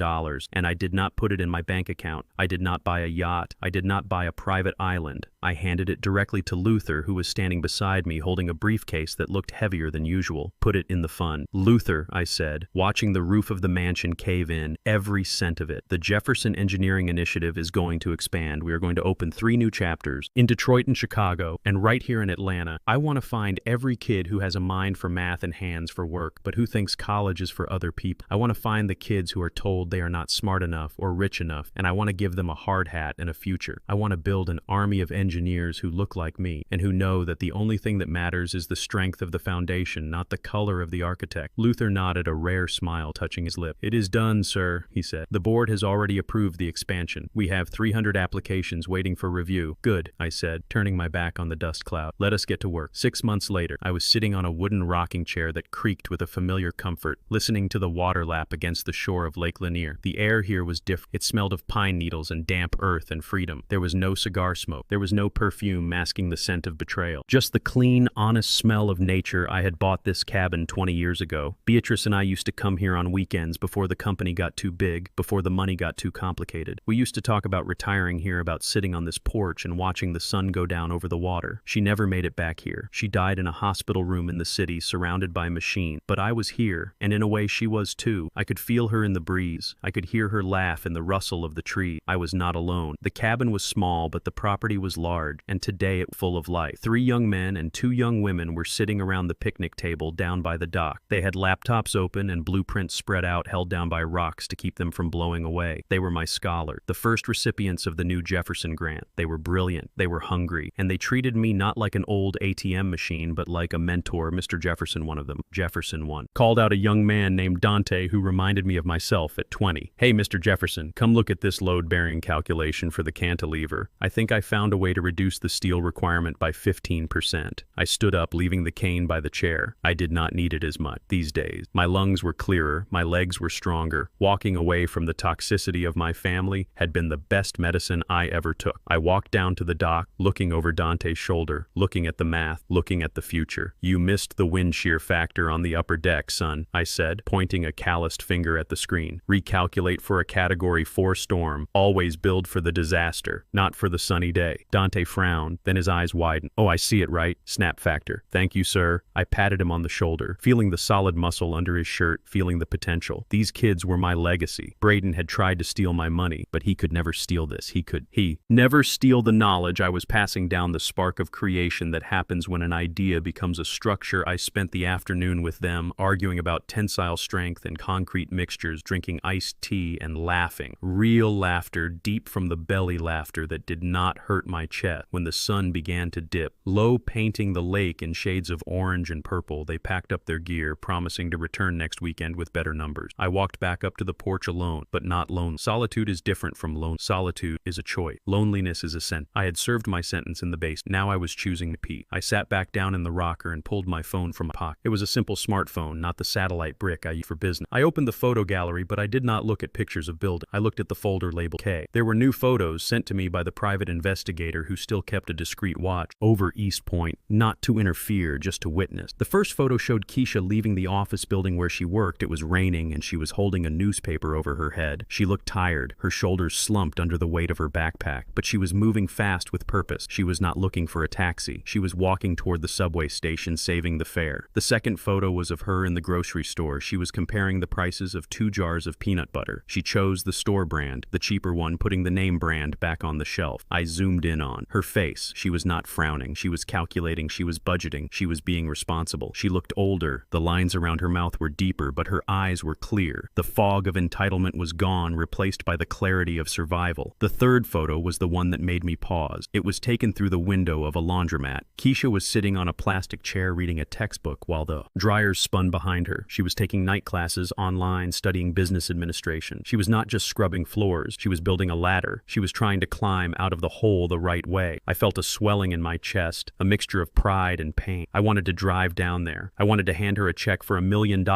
A: and I did not put it in my bank account. I did not buy a yacht. I did not buy a private island. I handed it directly to Luther, who was standing beside me holding a briefcase that looked heavier than usual. Put it in the fund. Luther, I said, watching the roof of the mansion cave in, every cent of it. The Jefferson Engineering Initiative is going to expand. We are going to open 3 new chapters in Detroit and Chicago, and right here in Atlanta. I want to find every kid who has a mind for math and hands for work, but who thinks college is for other people. I want to find the kids who are told they are not smart enough or rich enough, and I want to give them a hard hat and a future. I want to build an army of engineers who look like me, and who know that the only thing that matters is the strength of the foundation, not the color of the architect. Luther nodded, a rare smile touching his lip. It is done, sir, he said. The board has already approved the expansion. We have 300 applications waiting for review. Good, I said, turning my back on the dust cloud. Let us get to work. 6 months later, I was sitting on a wooden rocking chair that creaked with a familiar comfort, listening to the water lap against the shore of Lake Lanier. The air here was different. It smelled of pine needles and damp earth and freedom. There was no cigar smoke. There was no perfume masking the scent of betrayal. Just the clean, honest smell of nature. I had bought this cabin 20 years ago. Beatrice and I used to come here on weekends before the company got too big, before the money got too complicated. We used to talk about retiring here, about sitting on this porch and watching the sun go down over the water. She never made it back here. She died in a hospital room in the city, surrounded by machines. But I was here, and in a way she was too. I could feel her in the breeze. I could hear her laugh in the rustle of the tree. I was not alone. The cabin was small, but the property was large, and today it was full of life. 3 young men and 2 young women were sitting around the picnic table down by the dock. They had laptops open and blueprints spread out, held down by rocks to keep them from blowing away. They were my scholars, the first recipients of the new Jefferson grant. They were brilliant. They were hungry, and they treated me not like an old ATM machine, but like a mentor. Mr. Jefferson, one of them, Jefferson one, called out a young man named Dante who reminded me of myself at 20. Hey, Mr. Jefferson, come look at this load-bearing calculation for the cantilever. I think I found a way to reduce the steel requirement by 15%. I stood up, leaving the cane by the chair. I did not need it as much these days. My lungs were clearer. My legs were stronger. Walking away from the toxicity of my family had been the best medicine I ever took. I walked down to the dock, looking over Dante's shoulder, looking at the math, looking at the future. You missed the wind shear factor on the upper deck, son, I said, pointing a calloused finger at the screen. Recalculate for a Category 4 storm. Always build for the disaster, not for the sunny day. Dante Dante frowned, then his eyes widened. "Oh, I see it, right? Snap factor. Thank you, sir." I patted him on the shoulder, feeling the solid muscle under his shirt, feeling the potential. These kids were my legacy. Braden had tried to steal my money, but he could never steal this. He never steal the knowledge I was passing down, the spark of creation that happens when an idea becomes a structure. I spent the afternoon with them, arguing about tensile strength and concrete mixtures, drinking iced tea and laughing. Real laughter, deep from the belly laughter that did not hurt my chest. When the sun began to dip, low painting the lake in shades of orange and purple, they packed up their gear, promising to return next weekend with better numbers. I walked back up to the porch alone, but not lone. Solitude is different from lone. Solitude is a choice. Loneliness is a sentence. I had served my sentence in the base. Now I was choosing to pee. I sat back down in the rocker and pulled my phone from my pocket. It was a simple smartphone, not the satellite brick I use for business. I opened the photo gallery, but I did not look at pictures of buildings. I looked at the folder labeled K. There were new photos sent to me by the private investigator who still kept a discreet watch over East Point, not to interfere, just to witness. The first photo showed Keisha leaving the office building where she worked. It was raining and she was holding a newspaper over her head. She looked tired, her shoulders slumped under the weight of her backpack, but she was moving fast with purpose. She was not looking for a taxi. She was walking toward the subway station, saving the fare. The second photo was of her in the grocery store. She was comparing the prices of 2 jars of peanut butter. She chose the store brand, the cheaper one, putting the name brand back on the shelf. I zoomed in on her face. She was not frowning. She was calculating. She was budgeting. She was being responsible. She looked older. The lines around her mouth were deeper, but her eyes were clear. The fog of entitlement was gone, replaced by the clarity of survival. The third photo was the one that made me pause. It was taken through the window of a laundromat. Keisha was sitting on a plastic chair reading a textbook while the dryers spun behind her. She was taking night classes online, studying business administration. She was not just scrubbing floors. She was building a ladder. She was trying to climb out of the hole the right way. I felt a swelling in my chest, a mixture of pride and pain. I wanted to drive down there. I wanted to hand her a check for $1 million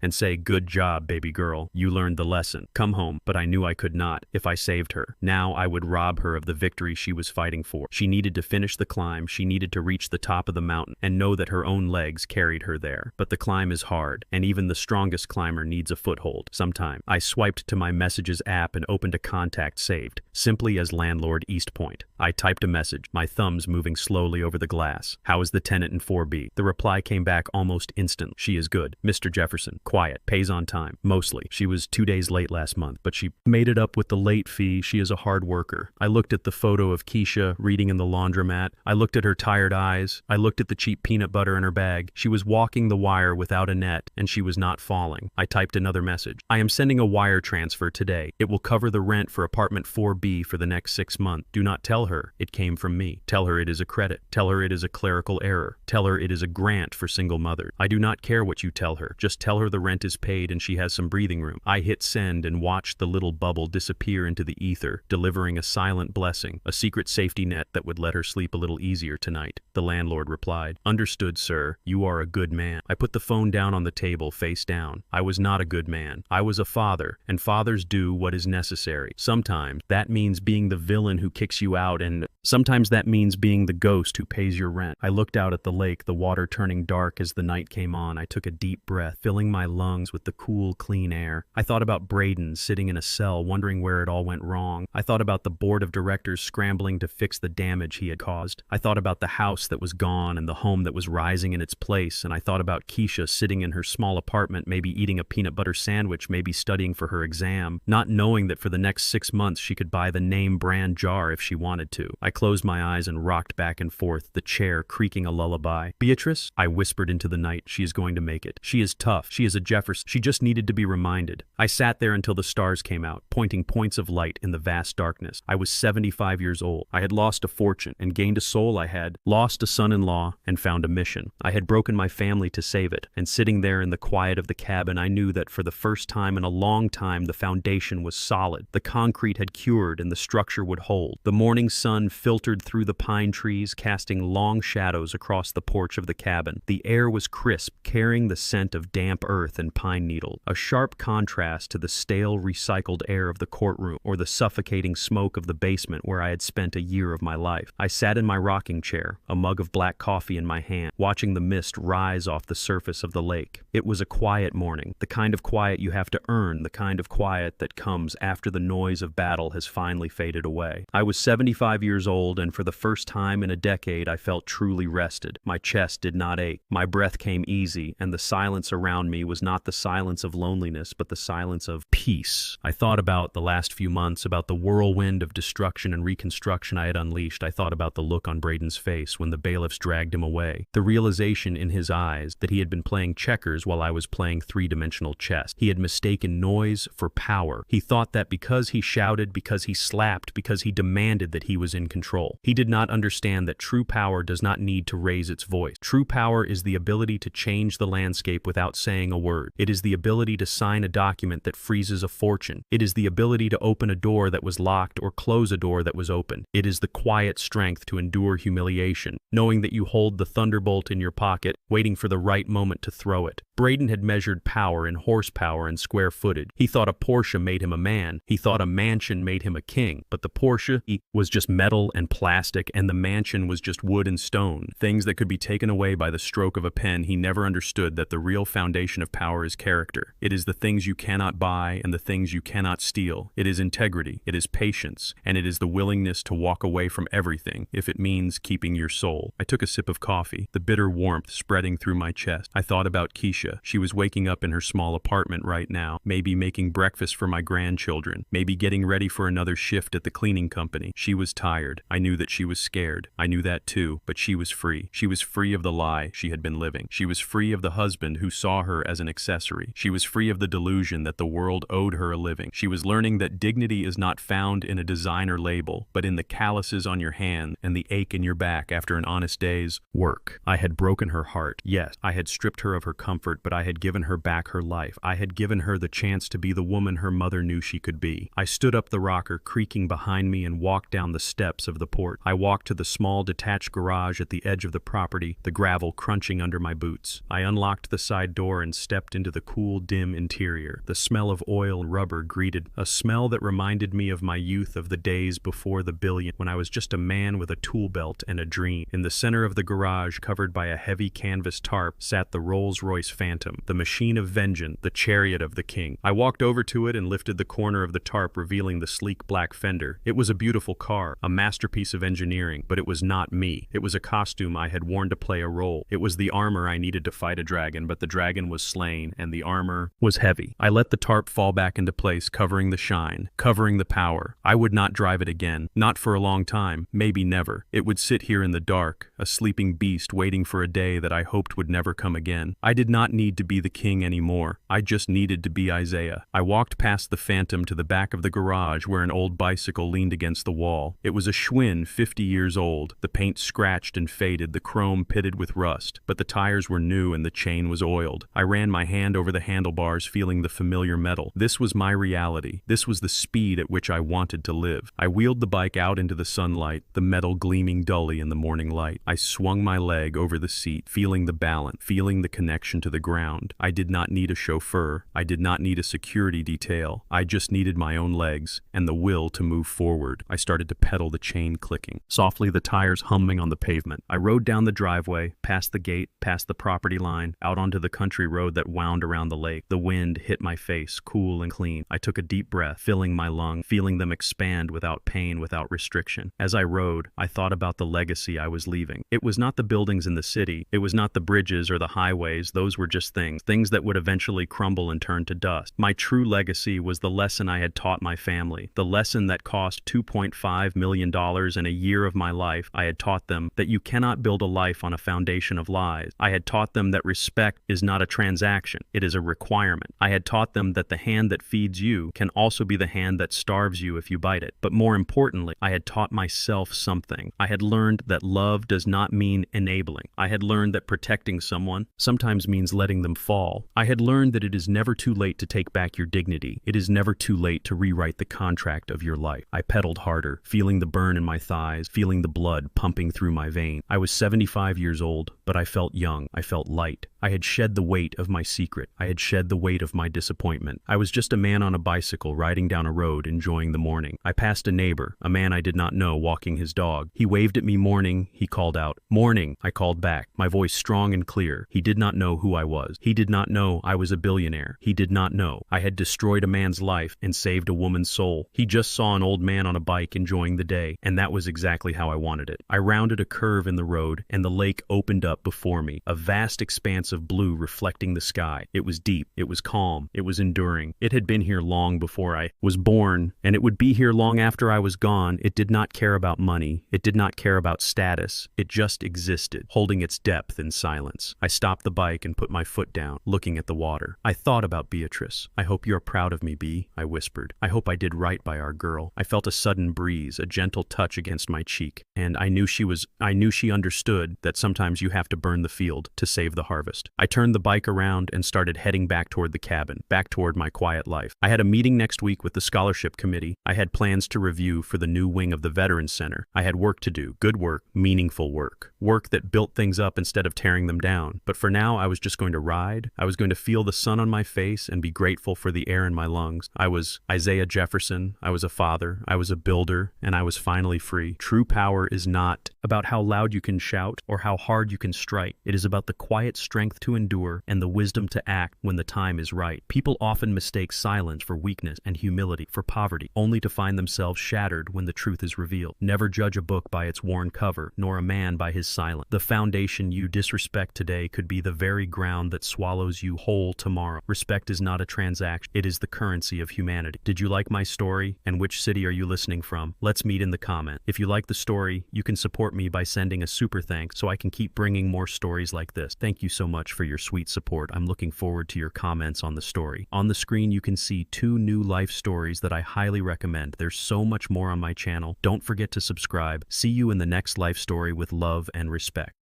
A: and say, "Good job, baby girl. You learned the lesson. Come home." But I knew I could not. If I saved her, now I would rob her of the victory she was fighting for. She needed to finish the climb. She needed to reach the top of the mountain and know that her own legs carried her there. But the climb is hard, and even the strongest climber needs a foothold sometime. I swiped to my messages app and opened a contact saved, simply as landlord East Point. I typed a message, my thumbs moving slowly over the glass. "How is the tenant in 4B? The reply came back almost instantly. "She is good. Mr. Jefferson. Quiet. Pays on time. Mostly. She was 2 days late last month, but she made it up with the late fee. She is a hard worker." I looked at the photo of Keisha reading in the laundromat. I looked at her tired eyes. I looked at the cheap peanut butter in her bag. She was walking the wire without a net, and she was not falling. I typed another message. "I am sending a wire transfer today. It will cover the rent for apartment 4B for the next 6 months. Do not tell her it came from me. Tell her it is a credit. Tell her it is a clerical error. Tell her it is a grant for single mothers. I do not care what you tell her. Just tell her the rent is paid and she has some breathing room." I hit send and watched the little bubble disappear into the ether, delivering a silent blessing, a secret safety net that would let her sleep a little easier tonight. The landlord replied, "Understood, sir. You are a good man." I put the phone down on the table, face down. I was not a good man. I was a father, and fathers do what is necessary. Sometimes that means being the villain who kicks you out, and sometimes that means being the ghost who pays your rent. I looked out at the lake, the water turning dark as the night came on. I took a deep breath, filling my lungs with the cool, clean air. I thought about Braden sitting in a cell, wondering where it all went wrong. I thought about the board of directors scrambling to fix the damage he had caused. I thought about the house that was gone and the home that was rising in its place, and I thought about Keisha sitting in her small apartment, maybe eating a peanut butter sandwich, maybe studying for her exam, not knowing that for the next 6 months she could buy the name brand jar if she wanted to. I closed my eyes and rocked back and forth, the chair creaking a lullaby. "Beatrice," I whispered into the night, "she is going to make it. She is tough. She is a Jefferson. She just needed to be reminded." I sat there until the stars came out, pointing points of light in the vast darkness. I was 75 years old. I had lost a fortune and gained a soul. I had lost a son-in-law and found a mission. I had broken my family to save it, and sitting there in the quiet of the cabin, I knew that for the first time in a long time the foundation was solid. The concrete had cured and the structure would hold. The morning sun filtered through the pine trees, casting long shadows across the porch of the cabin. The air was crisp, carrying the scent of damp earth and pine needles, a sharp contrast to the stale, recycled air of the courtroom or the suffocating smoke of the basement where I had spent a year of my life. I sat in my rocking chair, a mug of black coffee in my hand, watching the mist rise off the surface of the lake. It was a quiet morning, the kind of quiet you have to earn, the kind of quiet that comes after the noise of battle has finally faded away. I was 75 years years old, and for the first time in a decade I felt truly rested. My chest did not ache. My breath came easy, and the silence around me was not the silence of loneliness, but the silence of peace. I thought about the last few months, about the whirlwind of destruction and reconstruction I had unleashed. I thought about the look on Braden's face when the bailiffs dragged him away, the realization in his eyes that he had been playing checkers while I was playing three-dimensional chess. He had mistaken noise for power. He thought that because he shouted, because he slapped, because he demanded that he was in control. He did not understand that true power does not need to raise its voice. True power is the ability to change the landscape without saying a word. It is the ability to sign a document that freezes a fortune. It is the ability to open a door that was locked or close a door that was open. It is the quiet strength to endure humiliation, knowing that you hold the thunderbolt in your pocket, waiting for the right moment to throw it. Braden had measured power in horsepower and square footage. He thought a Porsche made him a man. He thought a mansion made him a king. But the Porsche was just metal and plastic, and the mansion was just wood and stone, things that could be taken away by the stroke of a pen. He never understood that the real foundation of power is character. It is the things you cannot buy and the things you cannot steal. It is integrity, it is patience, and it is the willingness to walk away from everything if it means keeping your soul. I took a sip of coffee, the bitter warmth spreading through my chest. I thought about Keisha. She was waking up in her small apartment right now, maybe making breakfast for my grandchildren, maybe getting ready for another shift at the cleaning company. She was tired. I knew that she was scared. I knew that too, but she was free. She was free of the lie she had been living. She was free of the husband who saw her as an accessory. She was free of the delusion that the world owed her a living. She was learning that dignity is not found in a designer label, but in the calluses on your hand and the ache in your back after an honest day's work. I had broken her heart. Yes, I had stripped her of her comfort, but I had given her back her life. I had given her the chance to be the woman her mother knew she could be. I stood up the rocker creaking behind me and walked down the steps of the porch. I walked to the small detached garage at the edge of the property, the gravel crunching under my boots. I unlocked the side door and stepped into the cool, dim interior. The smell of oil and rubber greeted, a smell that reminded me of my youth, of the days before the billion, when I was just a man with a tool belt and a dream. In the center of the garage, covered by a heavy canvas tarp, sat the Rolls-Royce Phantom, the machine of vengeance, the chariot of the king. I walked over to it and lifted the corner of the tarp, revealing the sleek black fender. It was a beautiful car, a masterpiece of engineering, but it was not me. It was a costume I had worn to play a role. It was the armor I needed to fight a dragon, but the dragon was slain, and the armor was heavy. I let the tarp fall back into place, covering the shine, covering the power. I would not drive it again, not for a long time, maybe never. It would sit here in the dark, a sleeping beast waiting for a day that I hoped would never come again. I did not need to be the king anymore. I just needed to be Isaiah. I walked past the Phantom to the back of the garage where an old bicycle leaned against the wall. It was a Schwinn 50 years old, the paint scratched and faded, the chrome pitted with rust, but the tires were new and the chain was oiled. I ran my hand over the handlebars, feeling the familiar metal. This was my reality. This was the speed at which I wanted to live. I wheeled the bike out into the sunlight, the metal gleaming dully in the morning light. I swung my leg over the seat, feeling the balance, feeling the connection to the ground. I did not need a chauffeur. I did not need a security detail. I just needed my own legs and the will to move forward. I started to pedal, the chain clicking. Softly, the tires humming on the pavement. I rode down the driveway, past the gate, past the property line, out onto the country road that wound around the lake. The wind hit my face, cool and clean. I took a deep breath, filling my lungs, feeling them expand without pain, without restriction. As I rode, I thought about the legacy I was leaving. It was not the buildings in the city. It was not the bridges or the highways. Those were just things that would eventually crumble and turn to dust. My true legacy was the lesson I had taught my family, the lesson that cost $2.5 million in a year of my life. I had taught them that you cannot build a life on a foundation of lies. I had taught them that respect is not a transaction, it is a requirement. I had taught them that the hand that feeds you can also be the hand that starves you if you bite it. But more importantly, I had taught myself something. I had learned that love does not mean enabling. I had learned that protecting someone sometimes means letting them fall. I had learned that it is never too late to take back your dignity. It is never too late to rewrite the contract of your life. I pedaled harder, feeling the burn in my thighs, feeling the blood pumping through my veins. I was 75 years old, but but I felt young. I felt light. I had shed the weight of my secret. I had shed the weight of my disappointment. I was just a man on a bicycle riding down a road enjoying the morning. I passed a neighbor, a man I did not know, walking his dog. He waved at me. Morning, he called out. Morning, I called back, my voice strong and clear. He did not know who I was. He did not know I was a billionaire. He did not know I had destroyed a man's life and saved a woman's soul. He just saw an old man on a bike enjoying the day, and that was exactly how I wanted it. I rounded a curve in the road, and the lake opened up before me, a vast expanse of blue reflecting the sky. It was deep, it was calm, it was enduring. It had been here long before I was born, and it would be here long after I was gone. It did not care about money. It did not care about status. It just existed, holding its depth in silence. I stopped the bike and put my foot down, looking at the water. I thought about Beatrice. I hope you're proud of me, Bea, I whispered. I hope I did right by our girl. I felt a sudden breeze, a gentle touch against my cheek, and I knew she understood that sometimes you have to burn the field to save the harvest. I turned the bike around and started heading back toward the cabin, back toward my quiet life. I had a meeting next week with the scholarship committee. I had plans to review for the new wing of the Veterans Center. I had work to do, good work, meaningful work, work that built things up instead of tearing them down. But for now, I was just going to ride. I was going to feel the sun on my face and be grateful for the air in my lungs. I was Isaiah Jefferson. I was a father. I was a builder, and I was finally free. True power is not about how loud you can shout or how hard you can strike. It is about the quiet strength to endure and the wisdom to act when the time is right. People often mistake silence for weakness and humility for poverty, only to find themselves shattered when the truth is revealed. Never judge a book by its worn cover, nor a man by his silence. The foundation you disrespect today could be the very ground that swallows you whole tomorrow. Respect is not a transaction. It is the currency of humanity. Did you like my story? And which city are you listening from? Let's meet in the comment. If you like the story, you can support me by sending a super thanks so I can keep bringing more stories like this. Thank you so much for your sweet support. I'm looking forward to your comments on the story. On the screen, you can see 2 new life stories that I highly recommend. There's so much more on my channel. Don't forget to subscribe. See you in the next life story with love and respect.